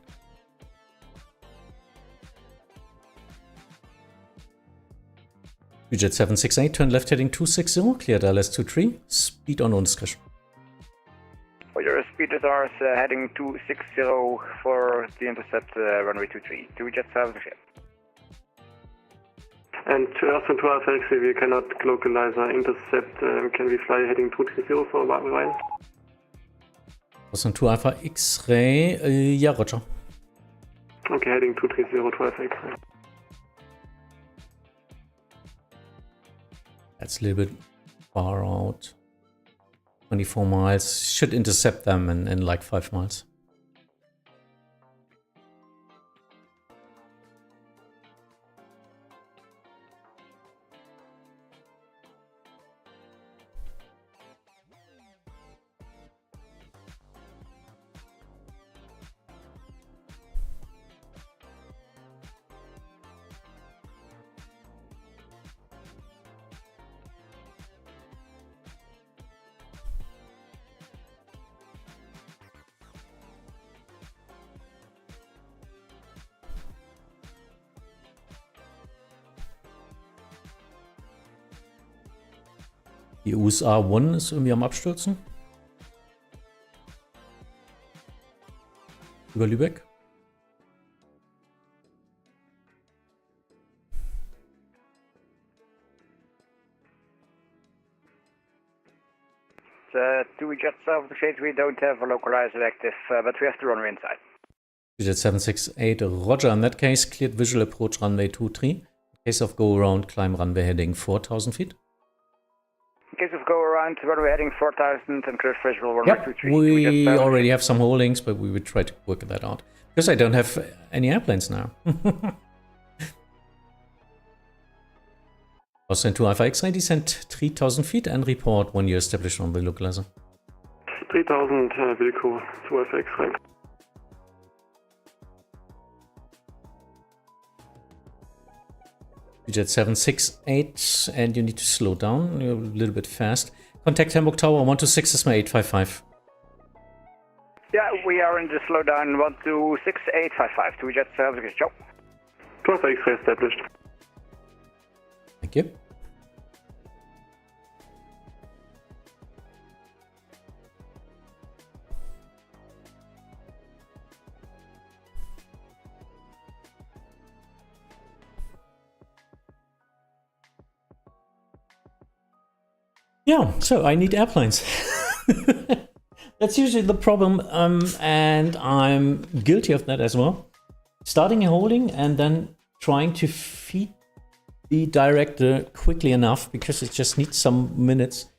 Jet 768, turn left heading 260, cleared LS 23, speed on discretion. For your speed radars heading 260 for the intercept runway 23. 2 jet service ship. And to Austin 12 X-ray, we cannot localize our intercept. Can we fly heading 230 for a while? Austin 2 Alpha X-ray, yeah, roger. Okay, heading 230, 12 X-ray. That's a little bit far out. 24 miles. Should intercept them in like 5 miles. Die USA One ist irgendwie am Abstürzen. Über Lübeck. Two jets of the shade, we don't have a localizer active, but we have the runway inside. Jet 768, roger. In that case, cleared visual approach runway 23. In case of go around, climb runway heading 4,000 feet. In case of go around, runway heading 4,000 and clear visual runway Yep, 23. we already have some holdings, but we would try to work that out. Because I don't have any airplanes now. Austin 2 Alpha X-ray, descent 3,000 feet and report when you're established on the localizer. 3000 Wilco, 2 Alpha X-ray. Jet 768, and you need to slow down. You're a little bit fast. Contact Hamburg Tower 126 is my 855. Yeah, we are in the slowdown 126.855. Two jet service, Joe. 12 X-ray established. Thank you. Yeah, so I need airplanes. That's usually the problem, and I'm guilty of that as well. Starting a holding and then trying to feed the director quickly enough because it just needs some minutes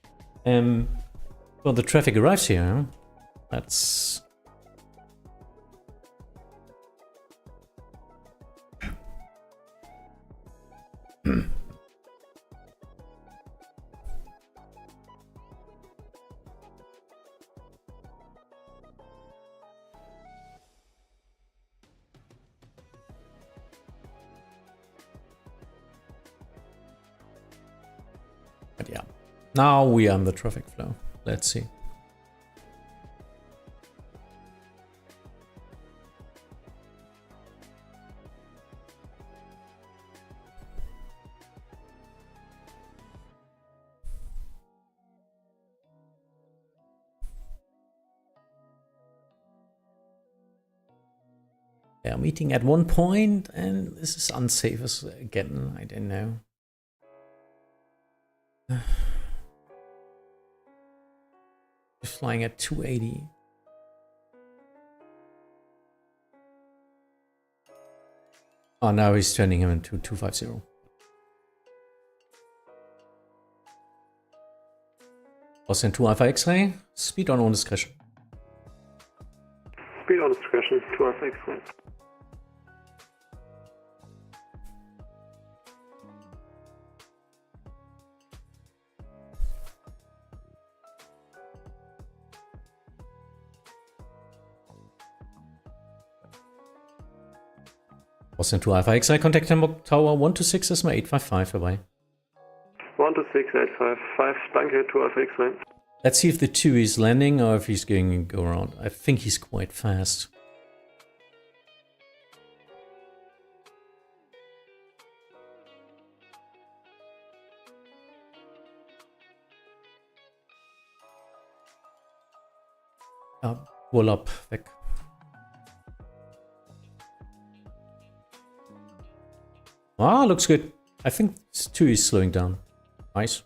before the traffic arrives here. That's... But yeah, now we are in the traffic flow. Let's see. They are meeting at one point, and this is unsafe again. I don't know. He's flying at 280. Oh, now he's turning him into 250. Austin 2 Alpha X-ray, speed on discretion. Speed on discretion, 2 Alpha X-ray. Boston 2 Alpha XI, contact Hamburg Tower 126 ist mal 855 vorbei. 126, 855, danke, 2 Alpha XI. Let's see if the 2 is landing or if he's going to go around. I think he's quite fast. Ja, Urlaub weg. Ah, looks good. I think 2 is slowing down. Nice.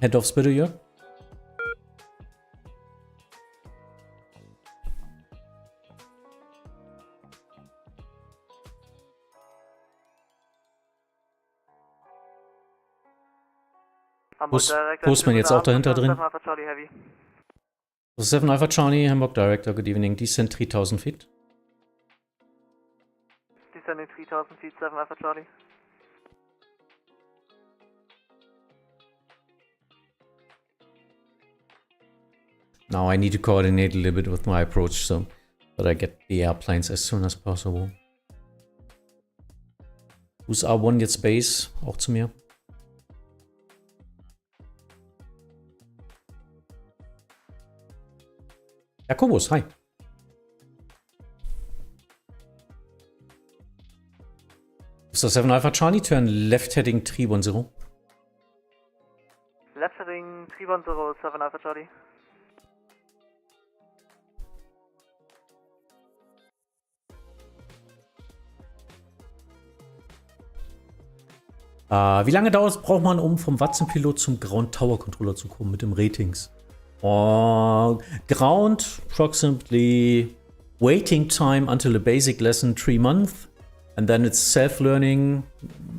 Handoffs bitte, Jörg. Postman jetzt auch dahinter drin. 7 Alpha Charlie, Hamburg Director, good evening. Descent 3000 feet. Descending 3000 feet, 7 Alpha Charlie. Now I need to coordinate a little bit with my approach so that I get the airplanes as soon as possible. Who's R1 jetzt Base? Auch zu mir. Jakobus, hi. Mr. 7 Alpha Charlie, turn left heading 310. Left heading 310, 7 Alpha Charlie. Wie lange braucht man, um vom Vatsim Pilot zum Ground Tower Controller zu kommen mit dem Ratings? Ground, approximately waiting time until a basic lesson 3 months, and then it's self-learning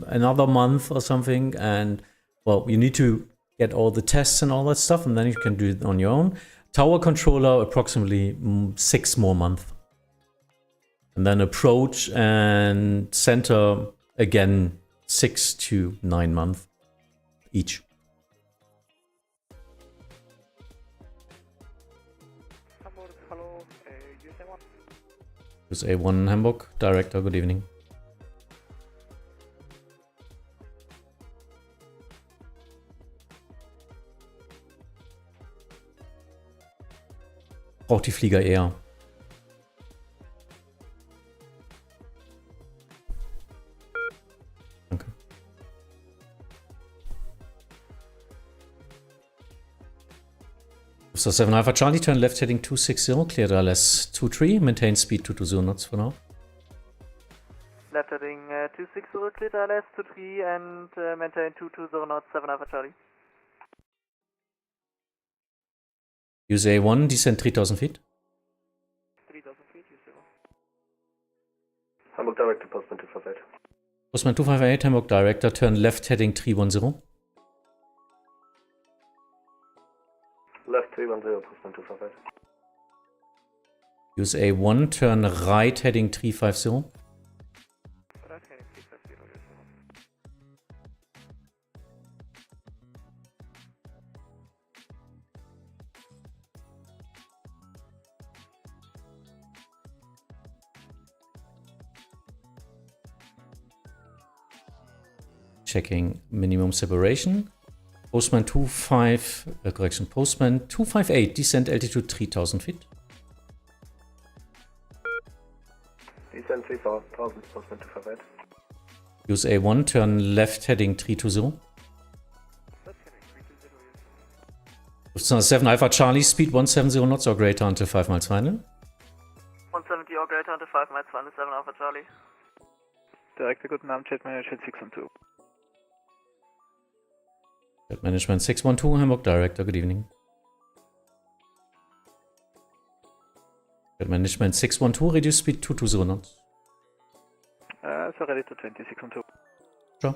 another month or something, and well, you need to get all the tests and all that stuff, and then you can do it on your own. Tower controller, approximately 6 more months. And then approach and center, again, 6 to 9 months each. Hello, use A1. Use A1 Hamburg, Director, good evening. Braucht die Flieger eher. Danke. So 7 Alpha Charlie, turn left heading 260, clear LS 23, maintain speed 220 knots for now. Left heading 260, clear LS 23 and maintain 220 knots, 7 Alpha Charlie. Use A1, descend 3000 feet. 3000 feet, use A1. Hamburg Director, Postman 258. Postman 258, Hamburg Director, turn left heading 310. Left 310, Postman 258. Use A1, turn right heading 350. Right heading 350, use A1. Checking minimum separation. Postman 258, descent altitude 3000 feet. Descent 3000, Postman 258. Use A1, turn left heading 320. Left heading 320, use A1. 7 Alpha Charlie, speed 170 knots or greater until 5 miles final. 170 or greater until 5 miles final, 7 Alpha Charlie. Director, guten Abend, Jet Management 612. Jet Management 612, Hamburg Director, good evening. Jet Management 612, reduce speed 220 knots. So ready to 20, 612. Sure.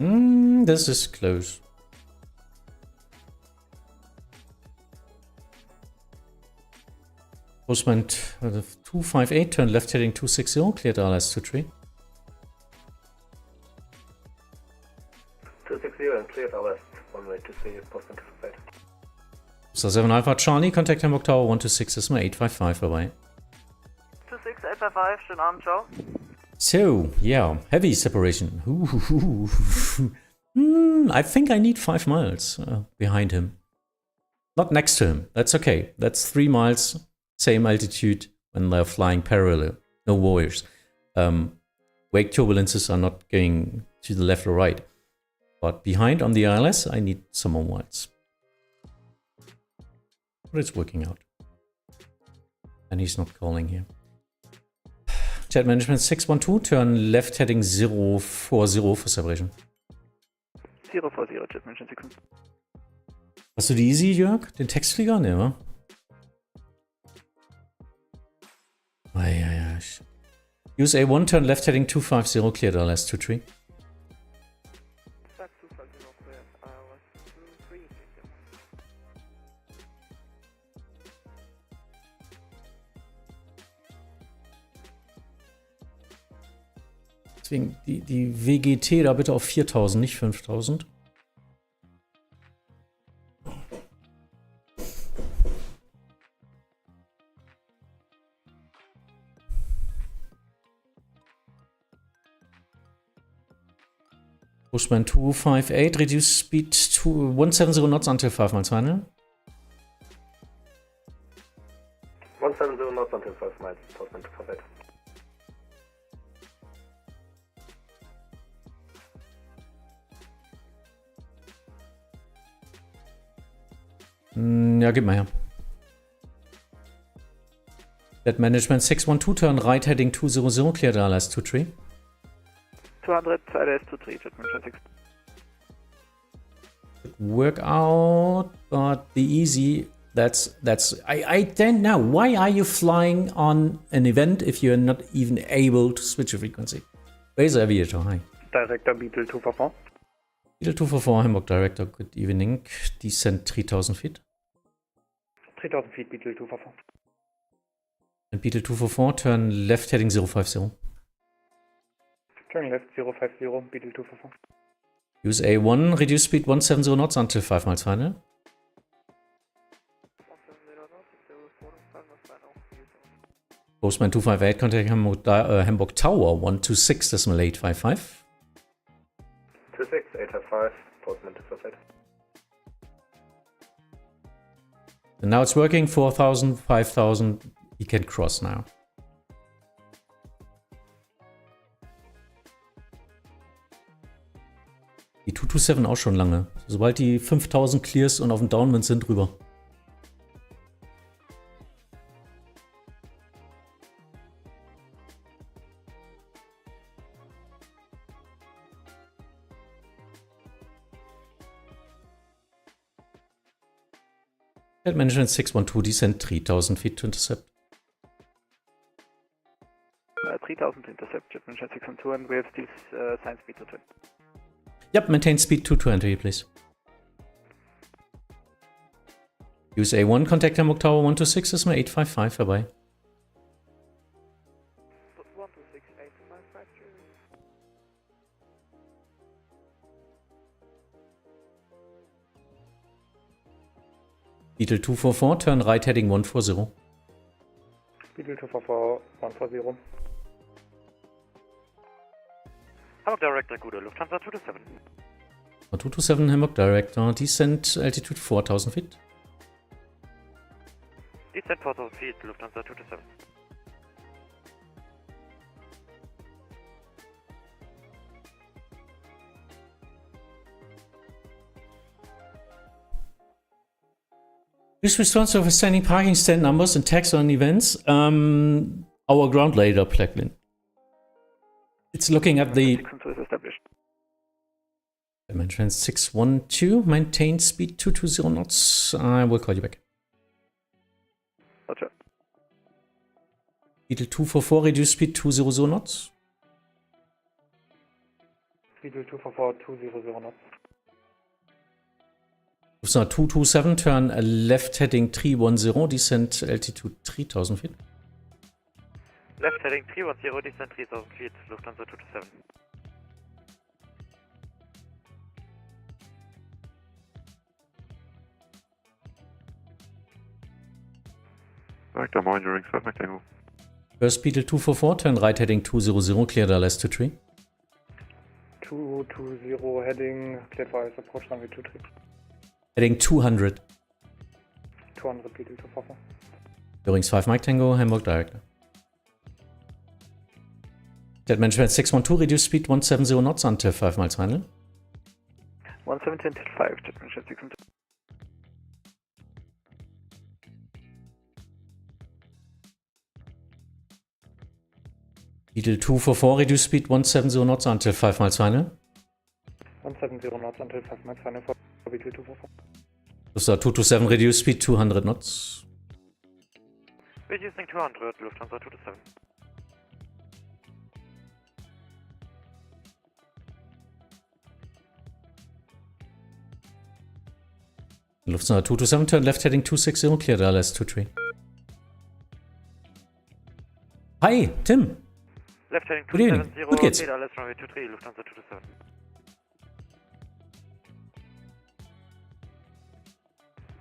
This is close. Postman 258, turn left heading 260, cleared RLS 23. 260 and cleared RLS, runway 23, Postman 258. So 7 Alpha Charlie, contact Hamburg Tower 126, Isma 855, bye-bye. 26, 855, schönen Abend, ciao. So, yeah, heavy separation. I think I need 5 miles behind him. Not next to him, that's okay. That's 3 miles, same altitude when they're flying parallel. No worries. Wake turbulences are not going to the left or right. But behind on the ILS, I need some more miles. But it's working out. And he's not calling here. Jet Management 612, turn left heading 040 for separation. 040, Jet Management 612. Hast du die Easy, Jörg? Den Textflieger? Ne, wa? Use A1, turn left heading 250, cleared RLS 23. Deswegen die WGT da bitte auf 4000, nicht 5000. Bushman 258, reduce speed to 170 knots until 5 miles final. 170 knots until 5 miles, Postman 258. Ja, gib mal her. Jet Management 612, turn right heading 200, cleared RLS 23. 200, ILS 23, Jet Management 6. Work out, but the easy, that's I don't know. Why are you flying on an event if you're not even able to switch a frequency? Where's the aviator? Hi. Director Beetle 244. Beetle 244, Hamburg Director, good evening. Descent 3000 feet. 3000 feet, Beetle 244. And Beetle 244, turn left heading 050. Turn left 050, Beetle 244. Use A1, reduce speed 170 knots until 5 miles final. Postman 258, contact Hamburg Tower 126.855. 26855, Postman 258. And now it's working, 4000, 5000, he can cross now. Die 227 auch schon lange. Sobald die 5000 clears und auf dem Downwind sind, drüber. Jet Management 612, descent 3000 feet to intercept. 3000 intercept, Jet Management 612, and we have still sign speed to 20. Yep, maintain speed 220, please. Use A1, contact Hamburg Tower 126, Isma 855, bye-bye. 126, 855, Beetle 244, turn right heading 140. Beetle 244, 140. Hamburg Director, gute Lufthansa 227. 227 Hamburg Director, descent altitude 4000 feet. Descent 4000 feet, Lufthansa 227. Please responsible for sending parking stand numbers and tags on events. Our ground radar plugin. It's looking at the 612 is established. Management 612, maintain speed 220 knots. I will call you back. Roger. Beetle 244, reduce speed 200 knots. Beetle 244, 200 knots. Lufthansa 227, turn left heading 310, descent altitude 3000 feet. Left heading 310, descent 3000 feet, Lufthansa 227. Director, moin, During 5 Mike Tango. First Beetle 244, turn right heading 200, clear DLS to tree. 220 heading, cleared for ice, approach runway 23. Heading 200. 200 Beetle 244. Bearings 5 Mike Tango, Hamburg Director. Jet Management 612, reduce speed 170 knots until 5 miles final. 170 until 5, Jet Management 612. Beetle 244, reduce speed 170 knots until 5 miles final. 170 knots until 5 miles final for Beetle 244. Lufthansa 227, reduce speed 200 knots. Reducing 200, Lufthansa 227. Lufthansa 227, turn left heading 260, clear DLS to tree. Hi, Tim. Left heading Good evening. 270, Gut geht's. clear DLS runway 23, Lufthansa 227.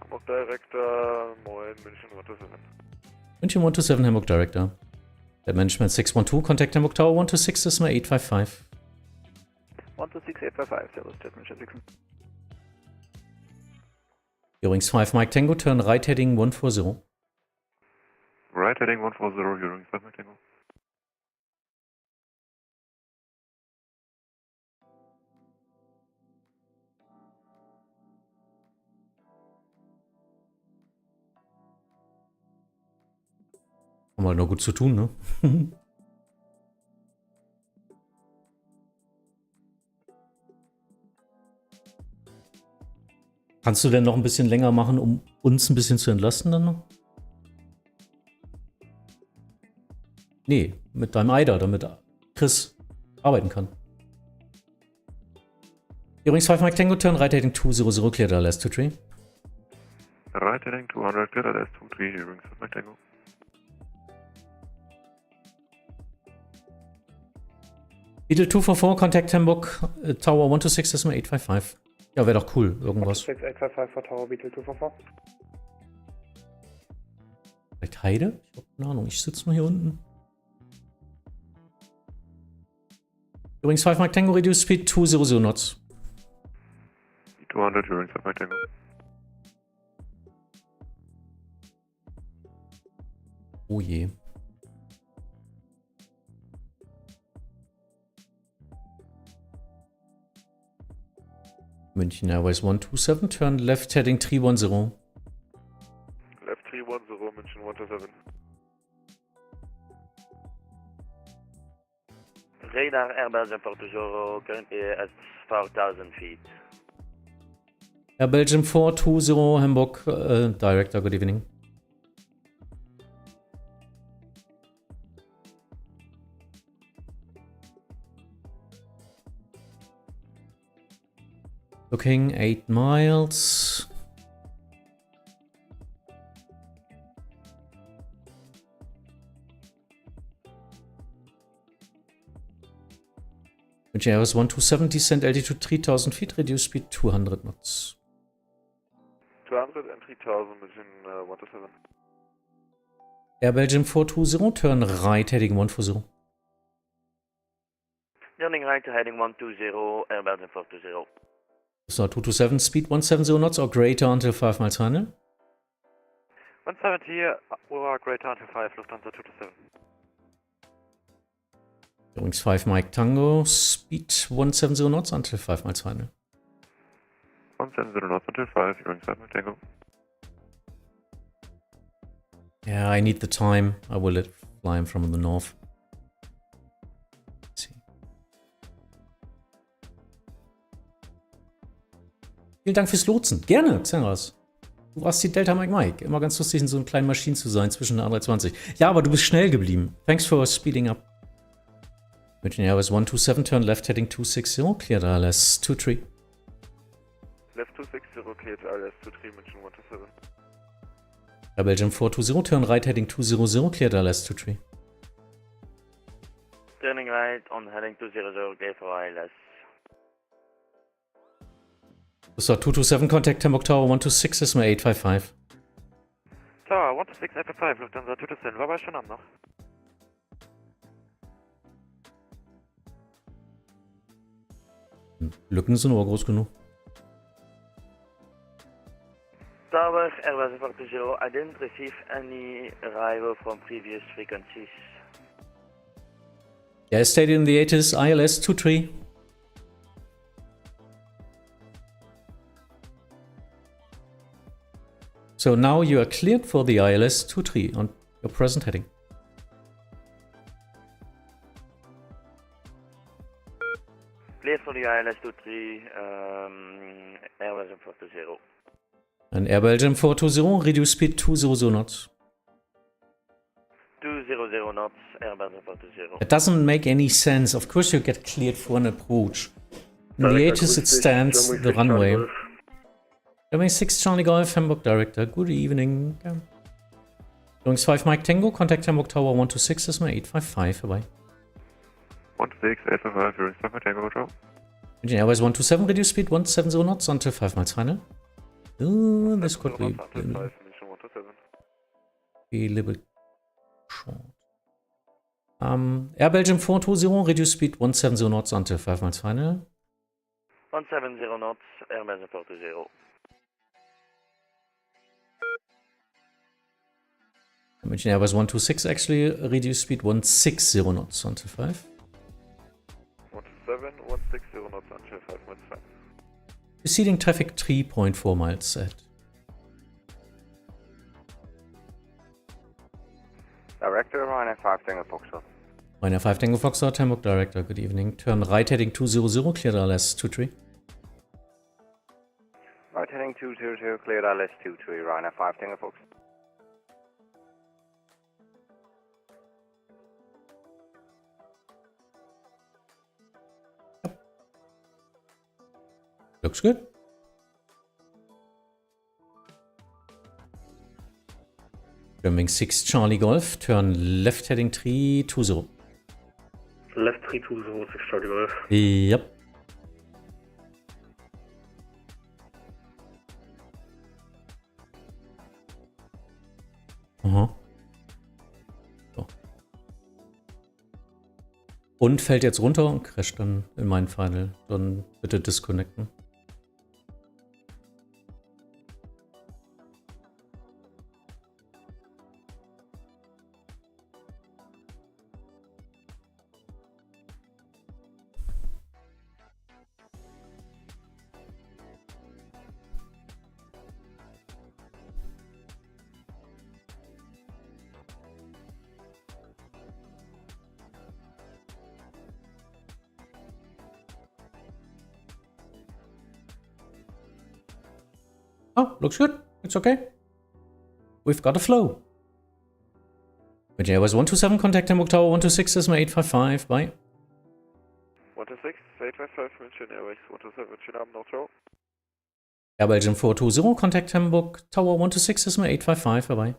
Hamburg Director, moin, München 127. München 127, Hamburg Director. Jet Management 612, contact Hamburg Tower 126, decimal 855. 126, 855, Servus, Jet Management 6. Bearings 5 Mike Tango, turn right heading 140. Right heading 140, During 5 Mike Tango. Haben wir noch gut zu tun, ne? Kannst du denn noch ein bisschen länger machen, um uns ein bisschen zu entlasten dann noch? Nee, mit deinem Eider, damit Chris arbeiten kann. Übrigens 5 Mike Tango, turn right heading 200, clear DLS to tree. Right heading 200, clear DLS 23, During 5 Mike Tango. Beetle 244, contact Hamburg Tower 126, decimal 855. Ja, wäre doch cool, irgendwas. 126, 855 for Tower Beetle 244. Vielleicht Heide? Ich hab keine Ahnung, ich sitze nur hier unten. Übrigens 5 Mike Tango, reduce speed 200 knots. 200, During 5 Mike Tango. Oh je. München Airways 127, turn left heading 310. Left 310, München 127. Radar Air Belgium 420, currently at 4,000 feet. Air Belgium 420, Hamburg Director, good evening. Looking 8 miles. München Airways 127, descent altitude 3000 feet, reduce speed 200 knots. 200 and 3000, München 127. Air Belgium 420, turn right heading 140. Turning right to heading 120, Air Belgium 420. So 227, speed 170 knots or greater until 5 miles final. 170 or greater until 5, Lufthansa 227. Übrigens 5 Mike Tango, speed 170 knots until 5 miles final. 170 knots until 5, During 5 Mike Tango. Yeah, I need the time. I will let fly him from the north. Let's see. Vielen Dank fürs Lotsen. Gerne, Xenos. Du warst die Delta Mike Mike. Immer ganz lustig, in so einer kleinen Maschine zu sein zwischen der A320. Ja, aber du bist schnell geblieben. Thanks for speeding up. Virginia Airways 127, turn left heading 260, cleared ILS 23. Left 260, cleared ILS 23, München 127. Air Belgium 420, turn right heading 200, cleared ILS 23. Turning right on heading 200, clear for ILS. So 227, contact Hamburg Tower 126, ist mal 855. Tower 126, 855, Lufthansa 227, war aber schon am noch. Lücken sind aber groß genug. Tower Airways 420, I didn't receive any arrival from previous frequencies. Yeah, stayed in the 80s, ILS 23. So now you are cleared for the ILS 23 on your present heading. Cleared for the ILS 23, Airways 420. And Air Belgium 420, reduce speed 200 knots. 200 knots, Airbus 420. It doesn't make any sense. Of course you get cleared for an approach. In the Aegis it stands the runway. Germany 6 Charlie Golf, Hamburg Director. Good evening. Going 5 Mike Tango, contact Hamburg Tower 126, ist mal 855, vorbei. 126, 855, you're 5 Mike Tango, ciao. Virginia Airways 127, reduce speed 170 knots until 5 miles final. Ooh, this could be a little bit short. Air Belgium 420, reduce speed 170 knots until 5 miles final. 170 knots, Air Belgium 420. Virginia Airways 126 actually reduce speed 160 knots until 5. 127, 160 knots until 5 miles final. Preceding traffic 3.4 miles ahead. Director, Ryanair 5 Tango Foxtrot. Ryanair 5 Tango Foxtrot, Hamburg Director, good evening. Turn right heading 200, cleared ILS 23. Right heading 200, cleared ILS 23, Ryanair 5 Tango Foxtrot. Looks good. German 6 Charlie Golf, turn left heading 320. Left 320, 6 Charlie Golf. Yep. Aha. So. Und fällt jetzt runter und crasht dann in meinen Final. Dann bitte disconnecten. Oh, looks good. It's okay. We've got a flow. Virginia Airways 127, contact Hamburg Tower 126, is my 855. Bye. 126, 855, München Airways 127, schönen Abend noch, ciao. Air Belgium 420, contact Hamburg Tower 126, is my 855. Bye bye.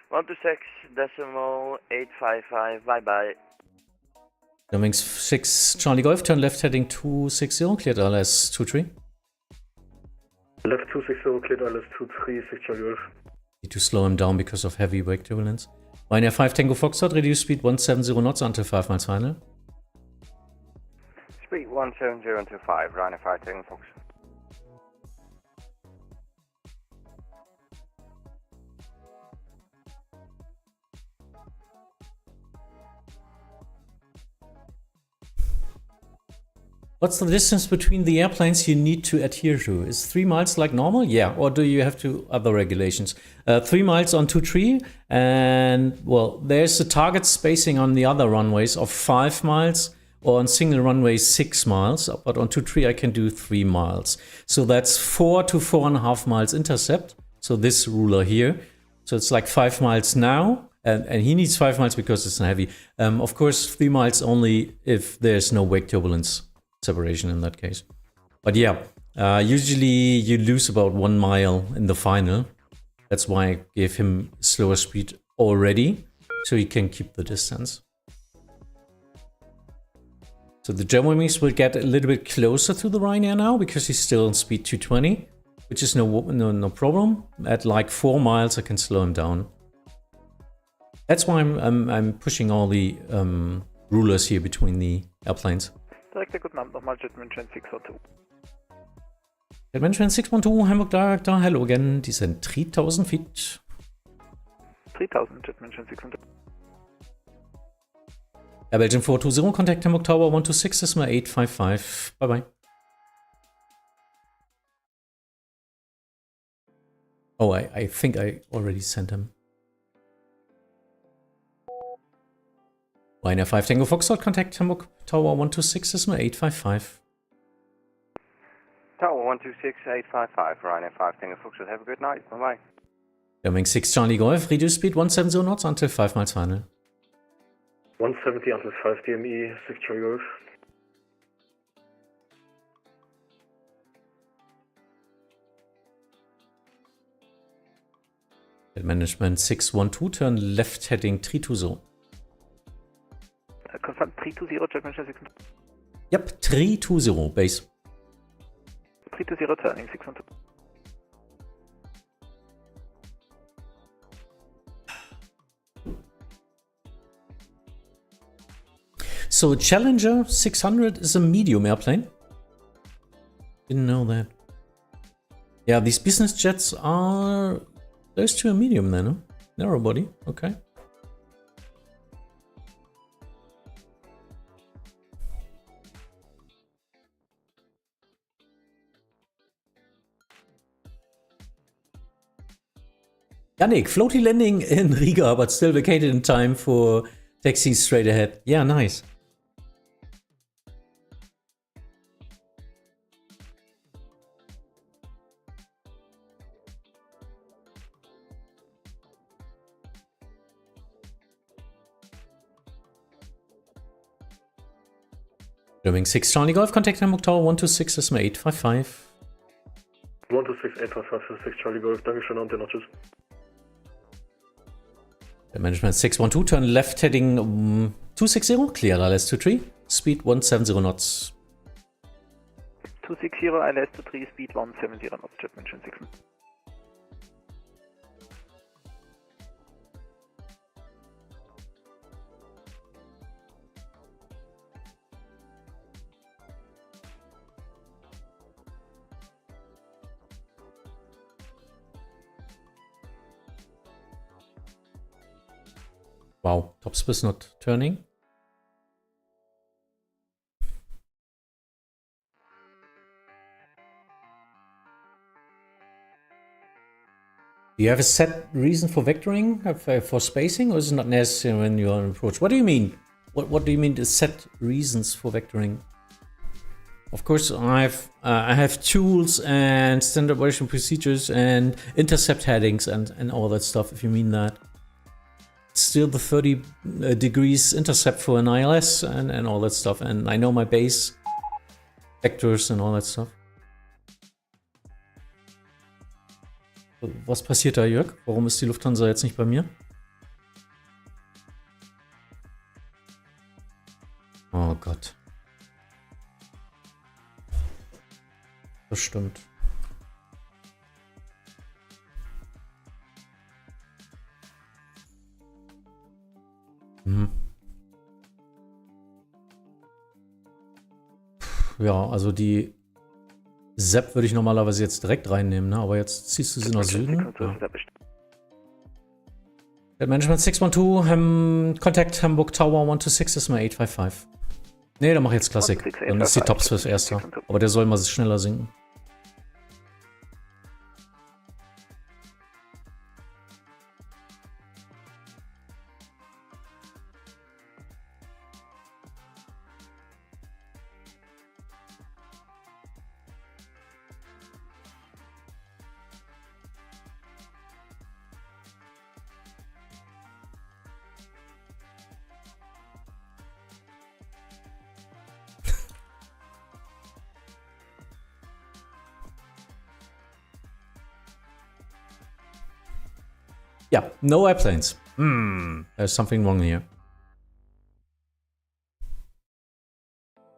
One to 6 decimal 855. Bye bye. German 6 Charlie Golf, turn left heading 260, cleared ILS 23. Left 260, cleared ILS 23, 6 Charlie Golf. Need to slow him down because of heavy wake turbulence. Ryanair 5 Tango Foxtrot, reduce speed 170 knots until 5 miles final. Speed 170 until 5, Ryanair 5 Tango Foxtrot. What's the distance between the airplanes you need to adhere to? Is 3 miles like normal? Yeah. Or do you have to other regulations? 3 miles on 23, and well, there's a target spacing on the other runways of 5 miles, or on single runway 6 miles. But on 23 I can do 3 miles. So that's 4 to 4.5 miles intercept. So this ruler here. So it's like 5 miles now, and he needs 5 miles because it's heavy. Of course, 3 miles only if there's no wake turbulence separation in that case. But yeah, usually you lose about 1 mile in the final. That's why I gave him slower speed already, so he can keep the distance. So the German wings will get a little bit closer to the Ryanair now because he's still on speed 220, which is no problem. At like 4 miles, I can slow him down. That's why I'm pushing all the rulers here between the airplanes. Direkte guten Abend nochmal, Jetmanagement 612. Jetmanagement 612, Hamburg Director, hello again. Die sind 3000 feet. 3000, Jetmanagement 612. Belgium 420, contact Hamburg Tower 126, Decimal 855. Bye bye. Oh, I think I already sent him. Ryanair 5 Tango Foxtrot, contact Hamburg Tower 126, Decimal 855. Tower 126, 855, Ryanair 5 Tango Foxtrot, have a good night, bye bye. German 6 Charlie Golf, reduce speed 170 knots until 5 miles final. 170 until 5 DME, 6 Charlie Golf. Management 612, turn left heading 320. Confirm 320, Jetmanagement 612. Yep, 320, base. 320, turning 612. So Challenger 600 is a medium airplane. Didn't know that. Yeah, these business jets are... Those two are medium then, huh? Narrow body, okay. Yannick, floaty landing in Riga, but still vacated in time for taxi straight ahead. Yeah, nice. German 6 Charlie Golf, contact Hamburg Tower 126, Decimal 855. 126, 855 für 6 Charlie Golf, Dankeschön, Antenne, tschüss. Management 612, turn left heading 260, clear ILS 23, speed 170 knots. 260, ILS 23, speed 170 knots, Jetmanagement 612. Wow, topspin not turning. Do you have a set reason for vectoring, for spacing, or is it not necessary when you're on approach? What do you mean? What do you mean the set reasons for vectoring? Of course, I have tools and standard operation procedures and intercept headings and all that stuff, if you mean that. Still the 30 degrees intercept for an ILS and all that stuff. And I know my base vectors and all that stuff. Was passiert da, Jörg? Warum ist die Lufthansa jetzt nicht bei mir? Oh Gott. Das stimmt. Ja, also die Sepp würde ich normalerweise jetzt direkt reinnehmen, ne? Aber jetzt ziehst du sie nach Süden. Ja. Management 612, Contact Hamburg Tower 126, ist mal 855. Ne, dann mach ich jetzt Klassik. Dann ist die Tops fürs Erste. Aber der soll mal schneller sinken. Yeah, no airplanes. There's something wrong here.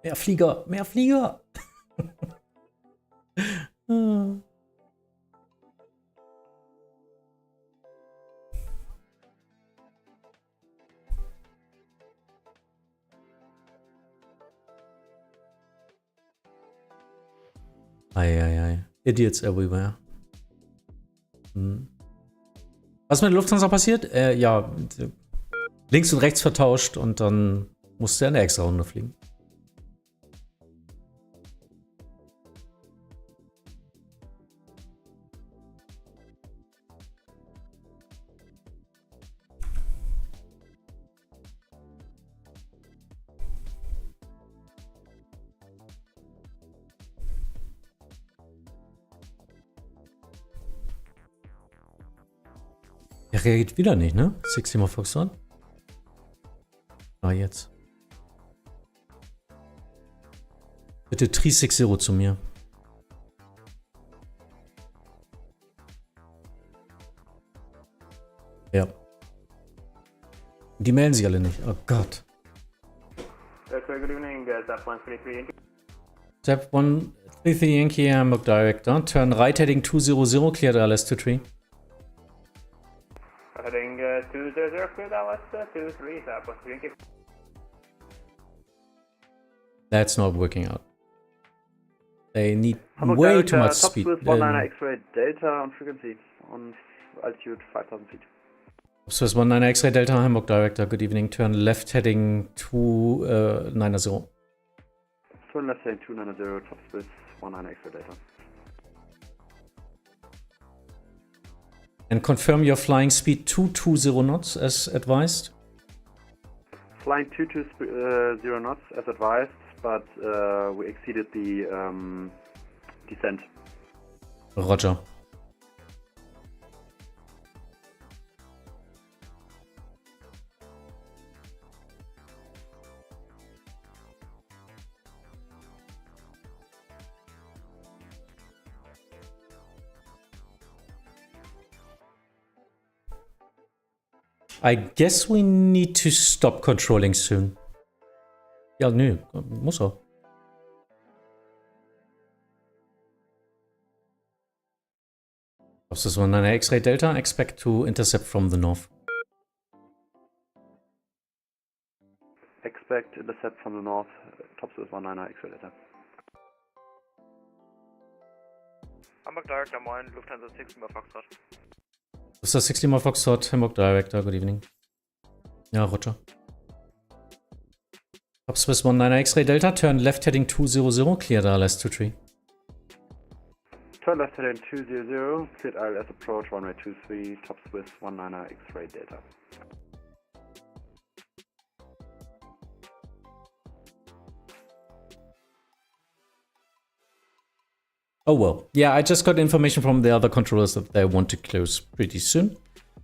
Mehr Flieger, mehr Flieger. Ei. Idiots everywhere. Was mit der Lufthansa passiert? Ja, links und rechts vertauscht und dann musste er eine extra Runde fliegen. Der reagiert wieder nicht, ne? 60 mal Foxtrot. Ah, jetzt. Bitte 360 zu mir. Ja. Die melden sich alle nicht. Oh Gott. Good evening, Zap 133 Yankee. Zap 133 Yankee, Hamburg Director. Turn right heading 200, clear Dallas 23. Heading 200, clear Dallas 23, Zap 133 Yankee. That's not working out. They need way too much speed. With 19 X-ray Delta on frequency on altitude 5,000 feet. Swiss 19 X-ray Delta, Hamburg Director. Good evening. Turn left heading 290. Turn left heading 290, top Swiss 19 X-ray Delta. And confirm your flying speed 220 knots as advised. Flying 220 knots as advised, but we exceeded the descent. Roger. I guess we need to stop controlling soon. Ja, nö, muss er. This one 9 X-ray Delta, expect to intercept from the north. Expect intercept from the north, top Swiss 19 X-ray Delta. Hamburg Director, moin, Lufthansa 60 mal Foxtrot. Das ist 60 mal Foxtrot, Hamburg Director, good evening. Ja, Roger. Top Swiss 19 X-ray Delta, turn left heading 200, clear Dallas 23. Turn left heading 200, cleared ILS approach, runway 23, top Swiss 19 X-ray Delta. Oh well, yeah, I just got information from the other controllers that they want to close pretty soon.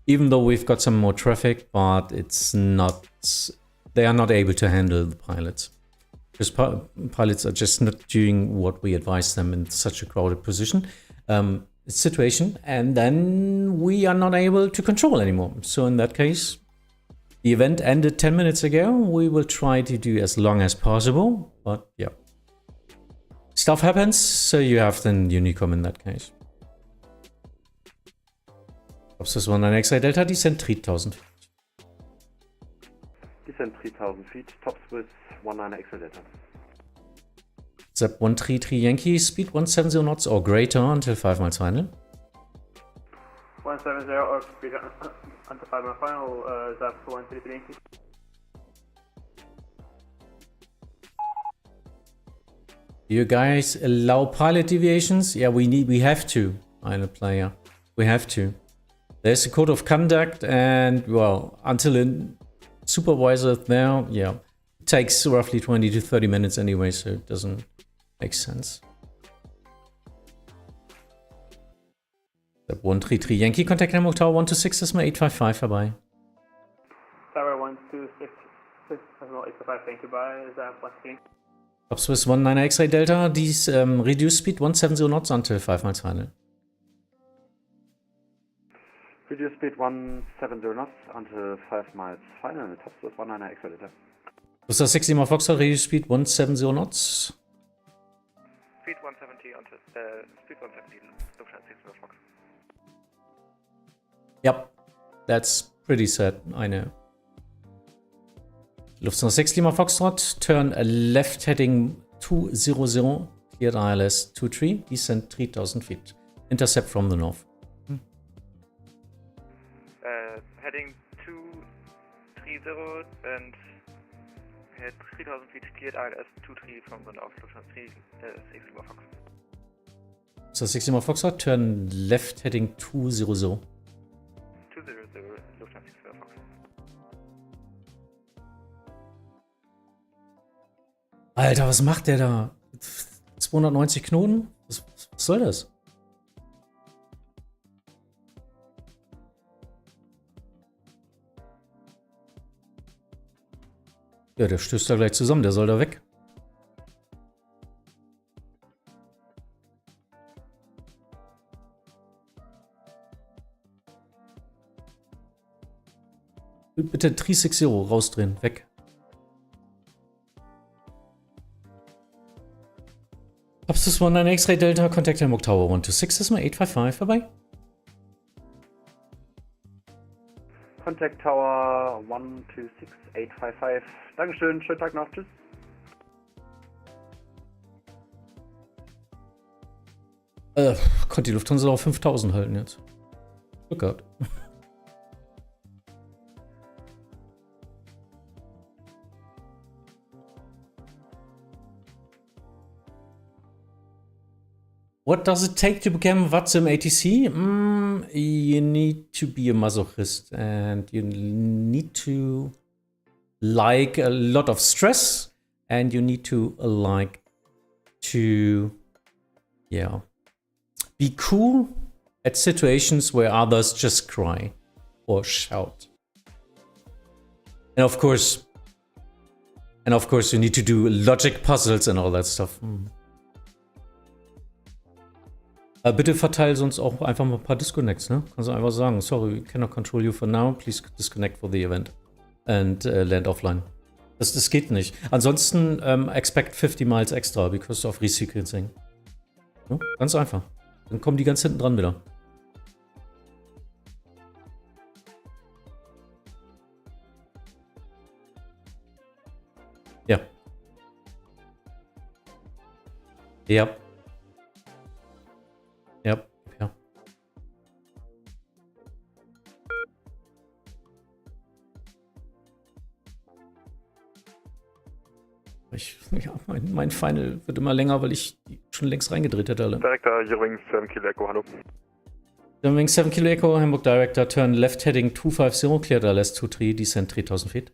Even though we've got some more traffic, but it's not, they are not able to handle the pilots. Because pilots are just not doing what we advise them in such a crowded situation, and then we are not able to control anymore. So in that case, the event ended 10 minutes ago. We will try to do as long as possible, but yeah. Stuff happens, so you have the Unicom in that case. This 19 X-ray Delta, descent 3000 feet. Descent 3000 feet, top Swiss 19 X-ray Delta. Zap 133 Yankee, speed 170 knots or greater until 5 miles final. 170 or speed until 5 miles final, Zap 133 Yankee. You guys allow pilot deviations? Yeah, we have to, pilot player. We have to. There's a code of conduct, and well, until a supervisor there, yeah, it takes roughly 20 to 30 minutes anyway, so it doesn't make sense. 133 Yankee, contact Hamburg Tower 126, Decimal 855, vorbei. Tower 126, Decimal 855, thank you, bye, Zap 133. Top Swiss 19 X-ray Delta, these reduce speed 170 knots until 5 miles final. Video speed 170 knots until 5 miles final and tops with 19 extra liter. Lufthansa 60 Lima Foxtrot, radio speed 170 knots. Speed 170 until speed 170. Lufthansa 60 Lima Fox. Yep, that's pretty sad, I know. Lufthansa 6 Lima Foxtrot, turn left heading 200, cleared ILS 23, descent 3000 feet. Intercept from the north. Heading 230 and head 3000 feet, cleared ILS 23 from the north, Lufthansa 6 Lima Fox. So 6 Lima Foxtrot, turn left heading 200. 200, Lufthansa 6 Lima Fox. Alter, was macht der da? 290 Knoten? Was soll das? Ja, der stößt da gleich zusammen, der soll da weg. Bitte 360 rausdrehen, weg. Upstairs 19 X-Ray Delta, contact Hamburg Tower 126, this is my 855, bye bye. Contact Tower 126855. Dankeschön, schönen Tag noch, tschüss. Konnte die Lufthansa auf 5000 halten jetzt. Glück gehabt. What does it take to become Vatsim ATC? You need to be a masochist and you need to like a lot of stress and you need to like to, yeah, be cool at situations where others just cry or shout. And of course you need to do logic puzzles and all that stuff. Bitte verteil sonst auch einfach mal ein paar Disconnects, ne? Kannst du einfach sagen, sorry, we cannot control you for now, please disconnect for the event and land offline. Das geht nicht. Ansonsten expect 50 miles extra because of resequencing. Ja, ganz einfach. Dann kommen die ganz hinten dran wieder. Ja. Ja. Ja, ja. Ja, mein Final wird immer länger, weil ich die schon längst reingedreht hätte alle. Director, Eurowings 7 Kilo Echo, hallo. Eurowings 7 Kilo Echo, Hamburg Director, turn left heading 250, cleared ILS 23, descent 3000 feet.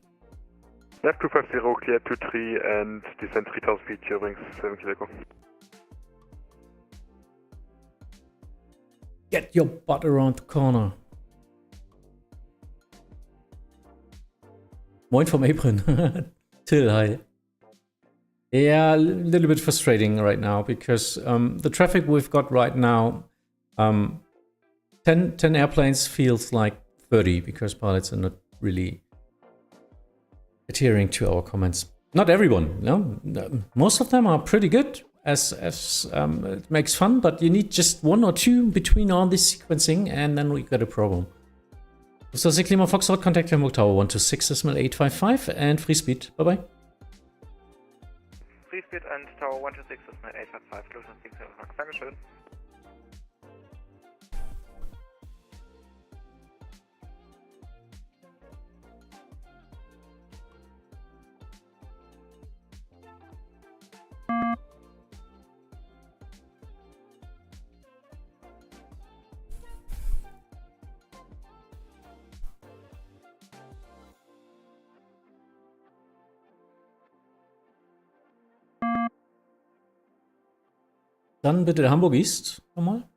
Left 250, clear 23 and descend 3000 feet, Eurowings 7 Kilo Echo. Get your butt around the corner. Moin vom Apron. Till, hi. Yeah, a little bit frustrating right now because the traffic we've got right now, 10 airplanes feels like 30 because pilots are not really adhering to our comments. Not everyone, no. Most of them are pretty good. As it makes fun, but you need just one or two between all this sequencing, and then we got a problem. So 6 Lima Foxtrot, contact Hamburg Tower 126.855 and free speed. Bye bye. Free speed and Tower 126.855, Lufthansa 6 Lima Fox. Dankeschön. Dann bitte der Hamburg East nochmal.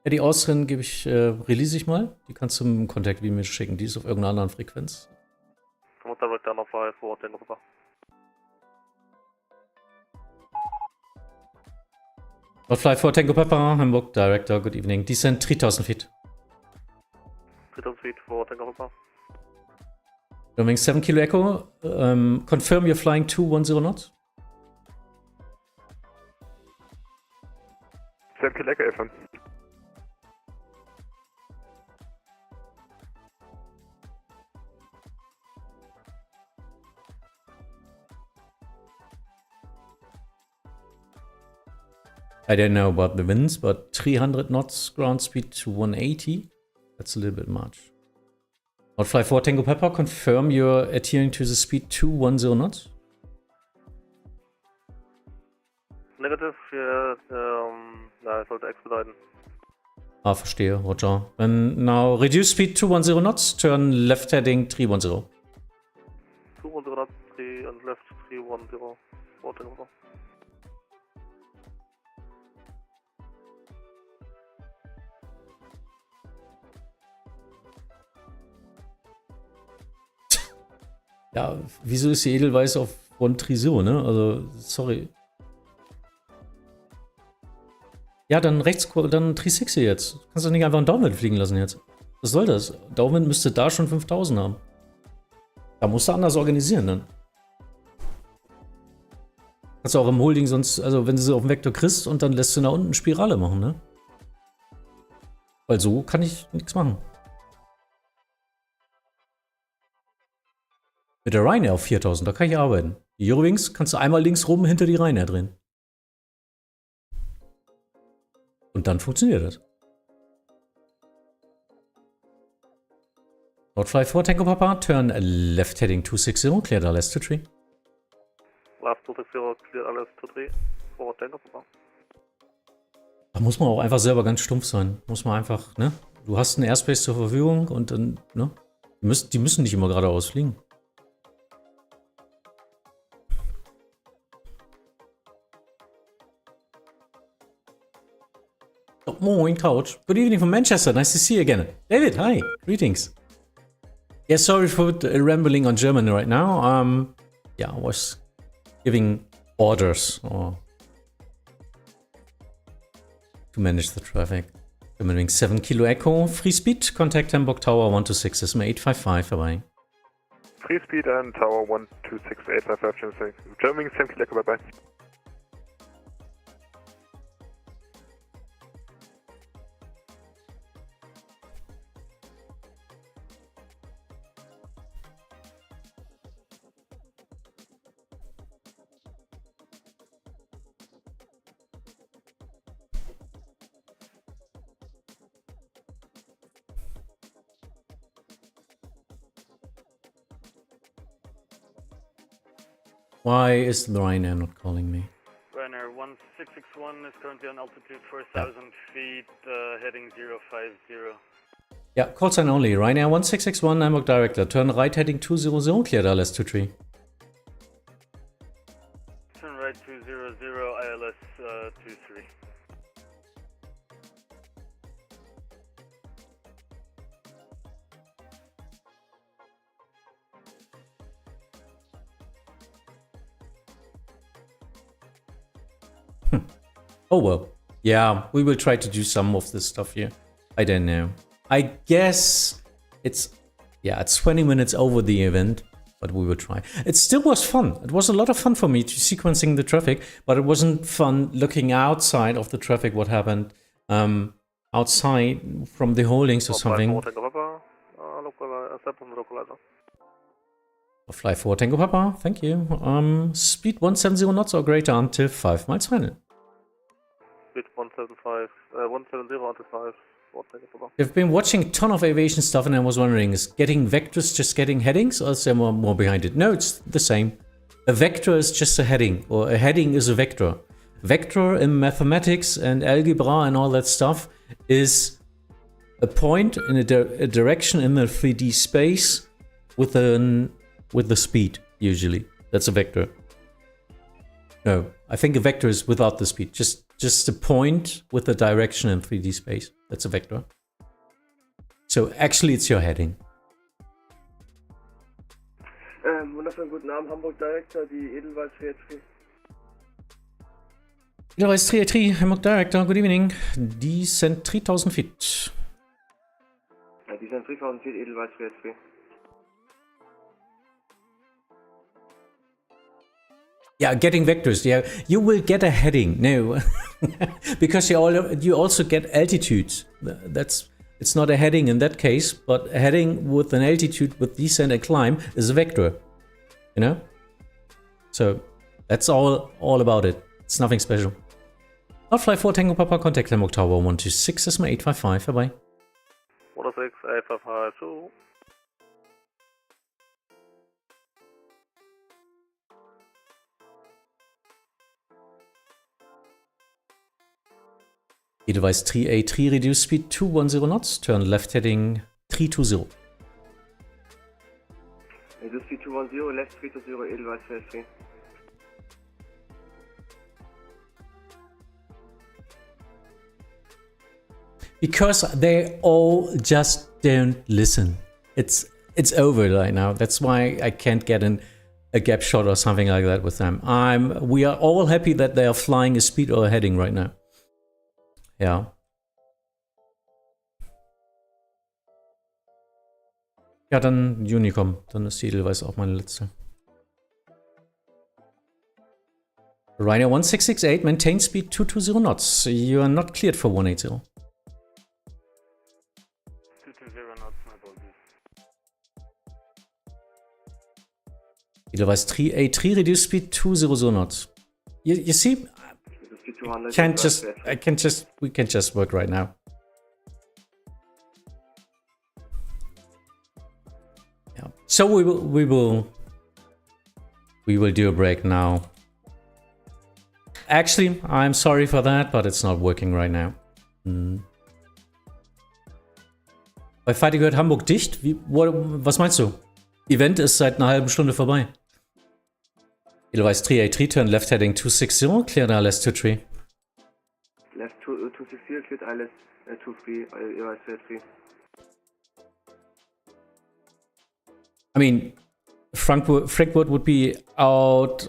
Ja, die Austrian gebe ich, release ich mal. Die kannst du im Contact wie mir schicken. Die ist auf irgendeiner anderen Frequenz. 25 Director number 5 for Tango Papa. Fly 4 Tango Papa, Hamburg Director, good evening. Descent 3000 feet. 3000 feet for Tango Papa. Doing 7 Kilo Echo. Confirm you're flying 210 knots. 7 Kilo Echo FM. I don't know about the winds, but 300 knots ground speed to 180. That's a little bit much. Fly 4 Tango Papa, confirm you're adhering to the speed 210 knots. Negative, ich sollte expediten. Ah, verstehe, Roger. Then now reduce speed 210 knots, turn left heading 310. 210 knots, 3 and left 310. For Tango Papa. Ja, wieso ist die Edelweiß auf 130, ne? Also, sorry. Ja, dann rechts, dann 360 jetzt. Kannst du nicht einfach einen Downwind fliegen lassen jetzt. Was soll das? Downwind müsste da schon 5000 haben. Da musst du anders organisieren dann. Kannst du auch im Holding sonst, also wenn du sie auf dem Vektor kriegst und dann lässt du nach unten Spirale machen, ne? Weil so kann ich nichts machen. Mit der Ryanair auf 4000, da kann ich arbeiten. Die Eurowings kannst du einmal links rum hinter die Ryanair drehen. Und dann funktioniert das. Nordfly 4 Tango Papa, turn left heading 260, clear LS 23. Left 260, clear LS 23 for Tango Papa. Da muss man auch einfach selber ganz stumpf sein. Muss man einfach, ne? Du hast einen Airspace zur Verfügung und dann, ne? Die müssen nicht immer geradeaus fliegen. Oh, morning, Couch. Good evening from Manchester. Nice to see you again. David, hi. Greetings. Yeah, sorry for rambling on German right now. Yeah, I was giving orders to manage the traffic. Germanwing 7 Kilo Echo. Free speed. Contact Hamburg Tower 126 SMA 855. Bye-bye. Free speed and Tower 126 855. Germanwing 7 Kilo Echo. Bye-bye. Why is the Ryanair not calling me? Ryanair 1661 is currently on altitude 4,000 feet, heading 050. Yeah, call sign only. Ryanair 1661, Hamburg Director. Turn right heading 200, clear ILS 23. Turn right 200, ILS 23. Oh well. Yeah, we will try to do some of this stuff here. I don't know. I guess it's 20 minutes over the event, but we will try. It still was fun. It was a lot of fun for me to sequencing the traffic, but it wasn't fun looking outside of the traffic, what happened outside from the holdings or something. Fly 4 Tango Papa, thank you. Speed 170 knots or greater until 5 miles final. Speed 170 until 5. I've been watching a ton of aviation stuff and I was wondering, is getting vectors just getting headings or is there more behind it? No, it's the same. A vector is just a heading, or a heading is a vector. Vector in mathematics and algebra and all that stuff is a point in a direction in the 3D space with the speed, usually. That's a vector. No, I think a vector is without the speed. Just a point with a direction in 3D space. That's a vector. So actually it's your heading. Wunderschönen guten Abend, Hamburg Director, die Edelweiss 383. Edelweiss 383, Hamburg Director, good evening. Descent 3000 feet. Descent 3000 feet, Edelweiss 383. Yeah, getting vectors. Yeah, you will get a heading. No, because you also get altitude. It's not a heading in that case, but a heading with an altitude with descent and climb is a vector. You know, so that's all about it. It's nothing special. Outfly 4 Tango Papa, contact Hamburg Tower 126 Cisma 855. Bye bye. 106 855 2. Edelweiss 3A3, reduce speed 210 knots, turn left heading 320. Reduce speed 210, left 320, Edelweiss 383. Because they all just don't listen. It's over right now. That's why I can't get a gap shot or something like that with them. We are all happy that they are flying a speed or a heading right now. Ja. Ja, dann Unicom. Dann ist die Edelweiss auch meine letzte. Ryanair 1668, maintain speed 220 knots. You are not cleared for 180. 220 knots, my apologies. Edelweiss 3A3, reduce speed 200 knots. You see? We can just work right now. Yeah. So we will do a break now. Actually, I'm sorry for that, but it's not working right now. Bei Fighter gehört Hamburg dicht? Was meinst du? Event ist seit einer halben Stunde vorbei. Edelweiss 3A3, turn left heading 260, clear ILS 23. Left 260, cleared ILS 23, Edelweiss 383. I mean, Frankfurt would be out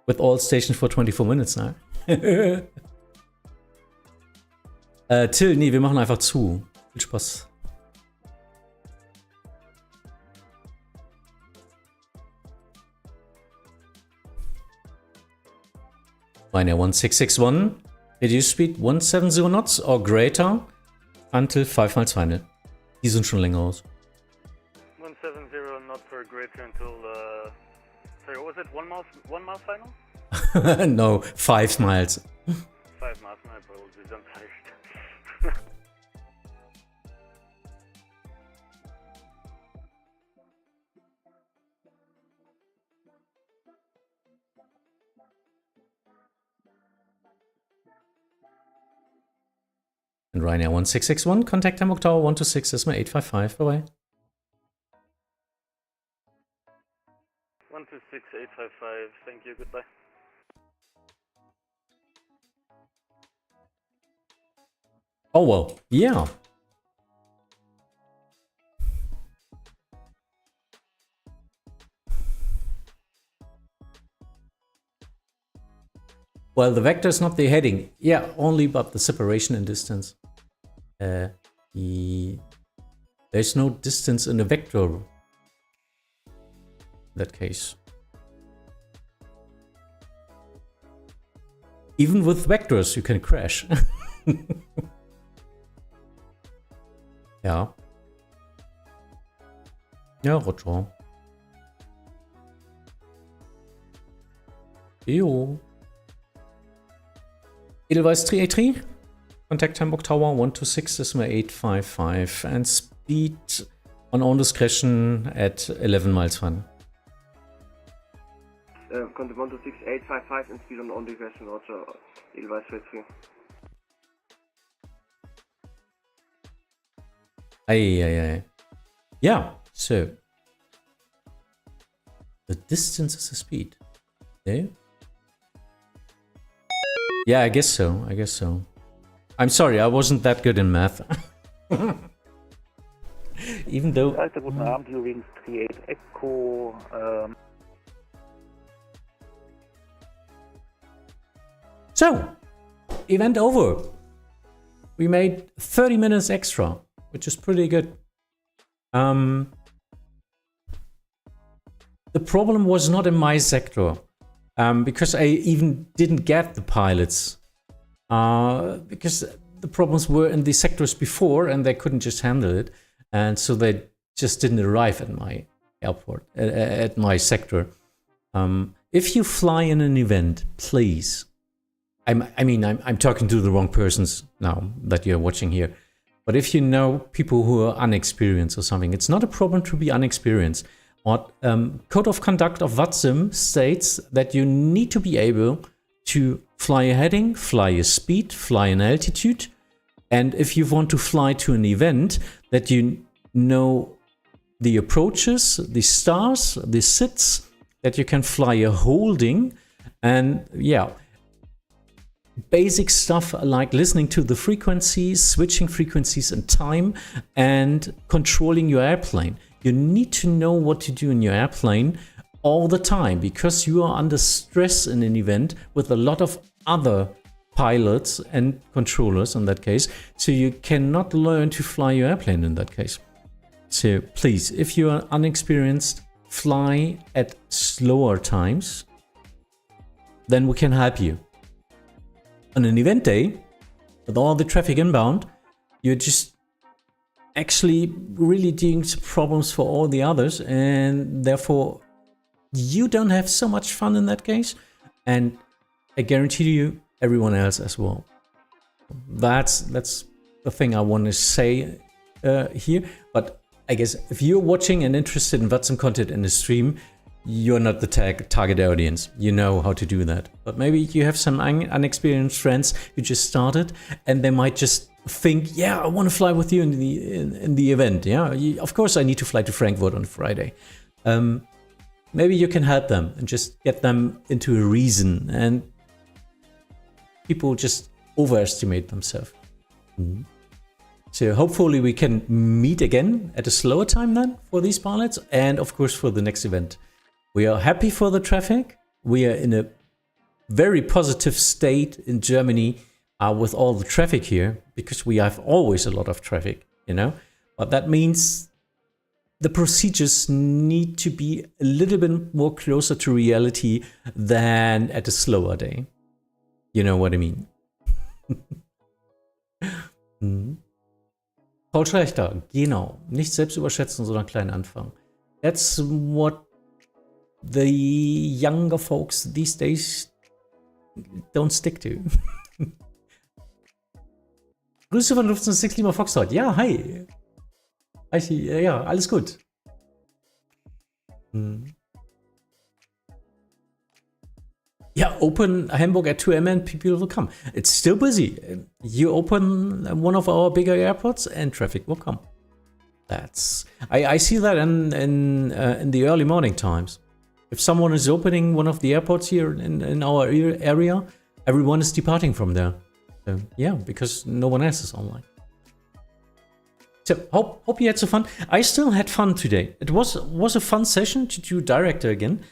with all stations for 24 minutes now. Till, nee, wir machen einfach zu. Viel Spaß. Ryanair 1661, reduce speed 170 knots or greater until 5x2. Die sind schon länger aus. 170 knots or greater until, sorry, what was it, 1 mile final? No, 5 miles. 5 miles, my apologies, I'm tired. And Ryanair 1661, contact Hamburg Tower 126 Cisma 855. Bye bye. 126 855, thank you, goodbye. Oh well, yeah. Well, the vector is not the heading. Yeah, only about the separation and distance. There's no distance in the vector. In that case. Even with vectors, you can crash. Ja. Ja, Roger. Jo. Edelweiss 383. Contact Hamburg Tower 126 Cisma 855 and speed on own discretion at 11 miles per hour. Contact 126 855 and speed on own discretion, Roger. Edelweiss 383. Aye. Yeah, so the distance is the speed. No? Yeah, I guess so. I'm sorry, I wasn't that good in math. Even though... Alter, guten Abend, Übrigens 38 Echo. So, event over. We made 30 minutes extra, which is pretty good. The problem was not in my sector, because I even didn't get the pilots. Because the problems were in the sectors before and they couldn't just handle it. And so they just didn't arrive at my airport, at my sector. If you fly in an event, please. I'm talking to the wrong persons now that you're watching here. But if you know people who are unexperienced or something, it's not a problem to be unexperienced. What Code of Conduct of Vatsim states that you need to be able to fly a heading, fly a speed, fly an altitude. And if you want to fly to an event, that you know the approaches, the stars, the sits, that you can fly a holding. And yeah, basic stuff like listening to the frequencies, switching frequencies and time, and controlling your airplane. You need to know what to do in your airplane all the time, because you are under stress in an event with a lot of other pilots and controllers in that case. So you cannot learn to fly your airplane in that case. So please, if you are unexperienced, fly at slower times, then we can help you. On an event day, with all the traffic inbound, you're just actually really doing some problems for all the others, and therefore you don't have so much fun in that case, and I guarantee you everyone else as well. That's the thing I want to say here. But I guess if you're watching and interested in Vatsim content in the stream, you're not the target audience. You know how to do that. But maybe you have some unexperienced friends who just started, and they might just think, yeah, I want to fly with you in the event. Yeah, of course I need to fly to Frankfurt on Friday. Maybe you can help them and just get them into a reason. And people just overestimate themselves. Mm-hmm. So hopefully we can meet again at a slower time then for these pilots, and of course for the next event. We are happy for the traffic. We are in a very positive state in Germany with all the traffic here, because we have always a lot of traffic, you know. But that means the procedures need to be a little bit more closer to reality than at a slower day. You know what I mean? Paul Schlechter, genau. Nicht selbst überschätzen, sondern klein anfangen. That's what the younger folks these days don't stick to. Grüße von 15.6 Lima Foxtrot. Ja, hi. Ja, alles gut. Yeah, open Hamburg at 2 a.m. and people will come. It's still busy. You open one of our bigger airports and traffic will come. That's I see that in the early morning times. If someone is opening one of the airports here in our area, everyone is departing from there. So, yeah, because no one else is online. So hope you had some fun. I still had fun today. It was a fun session to do director again.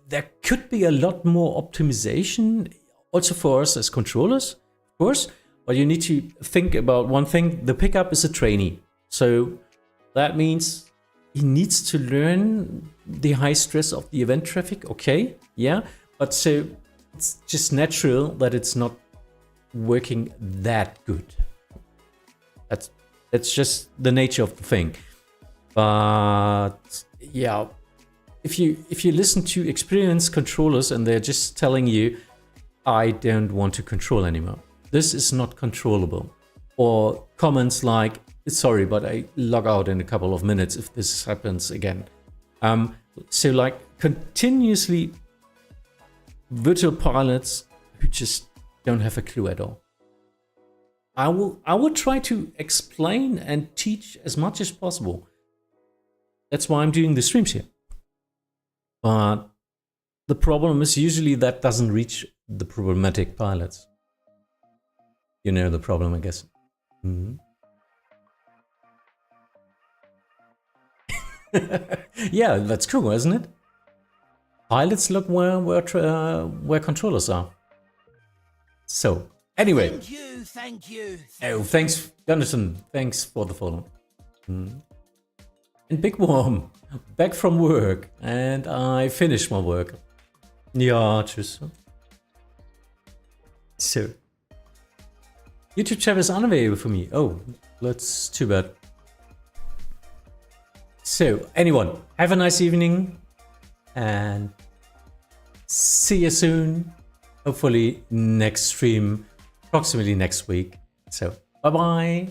There could be a lot more optimization also for us as controllers, of course. But you need to think about one thing. The pickup is a trainee. So that means he needs to learn the high stress of the event traffic. Okay, yeah. But so it's just natural that it's not working that good. That's just the nature of the thing. But yeah, if you listen to experienced controllers and they're just telling you, I don't want to control anymore. This is not controllable. Or comments like, sorry, but I log out in a couple of minutes if this happens again. So like continuously virtual pilots who just don't have a clue at all. I will try to explain and teach as much as possible. That's why I'm doing the streams here. But the problem is usually that doesn't reach the problematic pilots. You know the problem, I guess. Yeah, that's true, isn't it? Pilots look where controllers are. So, anyway. Thank you. Oh, thanks, Jonathan. Thanks for the follow. And Big Worm, back from work. And I finished my work. Ja, tschüss. So. YouTube chat is unavailable for me. Oh, that's too bad. So, anyone, have a nice evening. And see you soon. Hopefully next stream, approximately next week. So, bye-bye.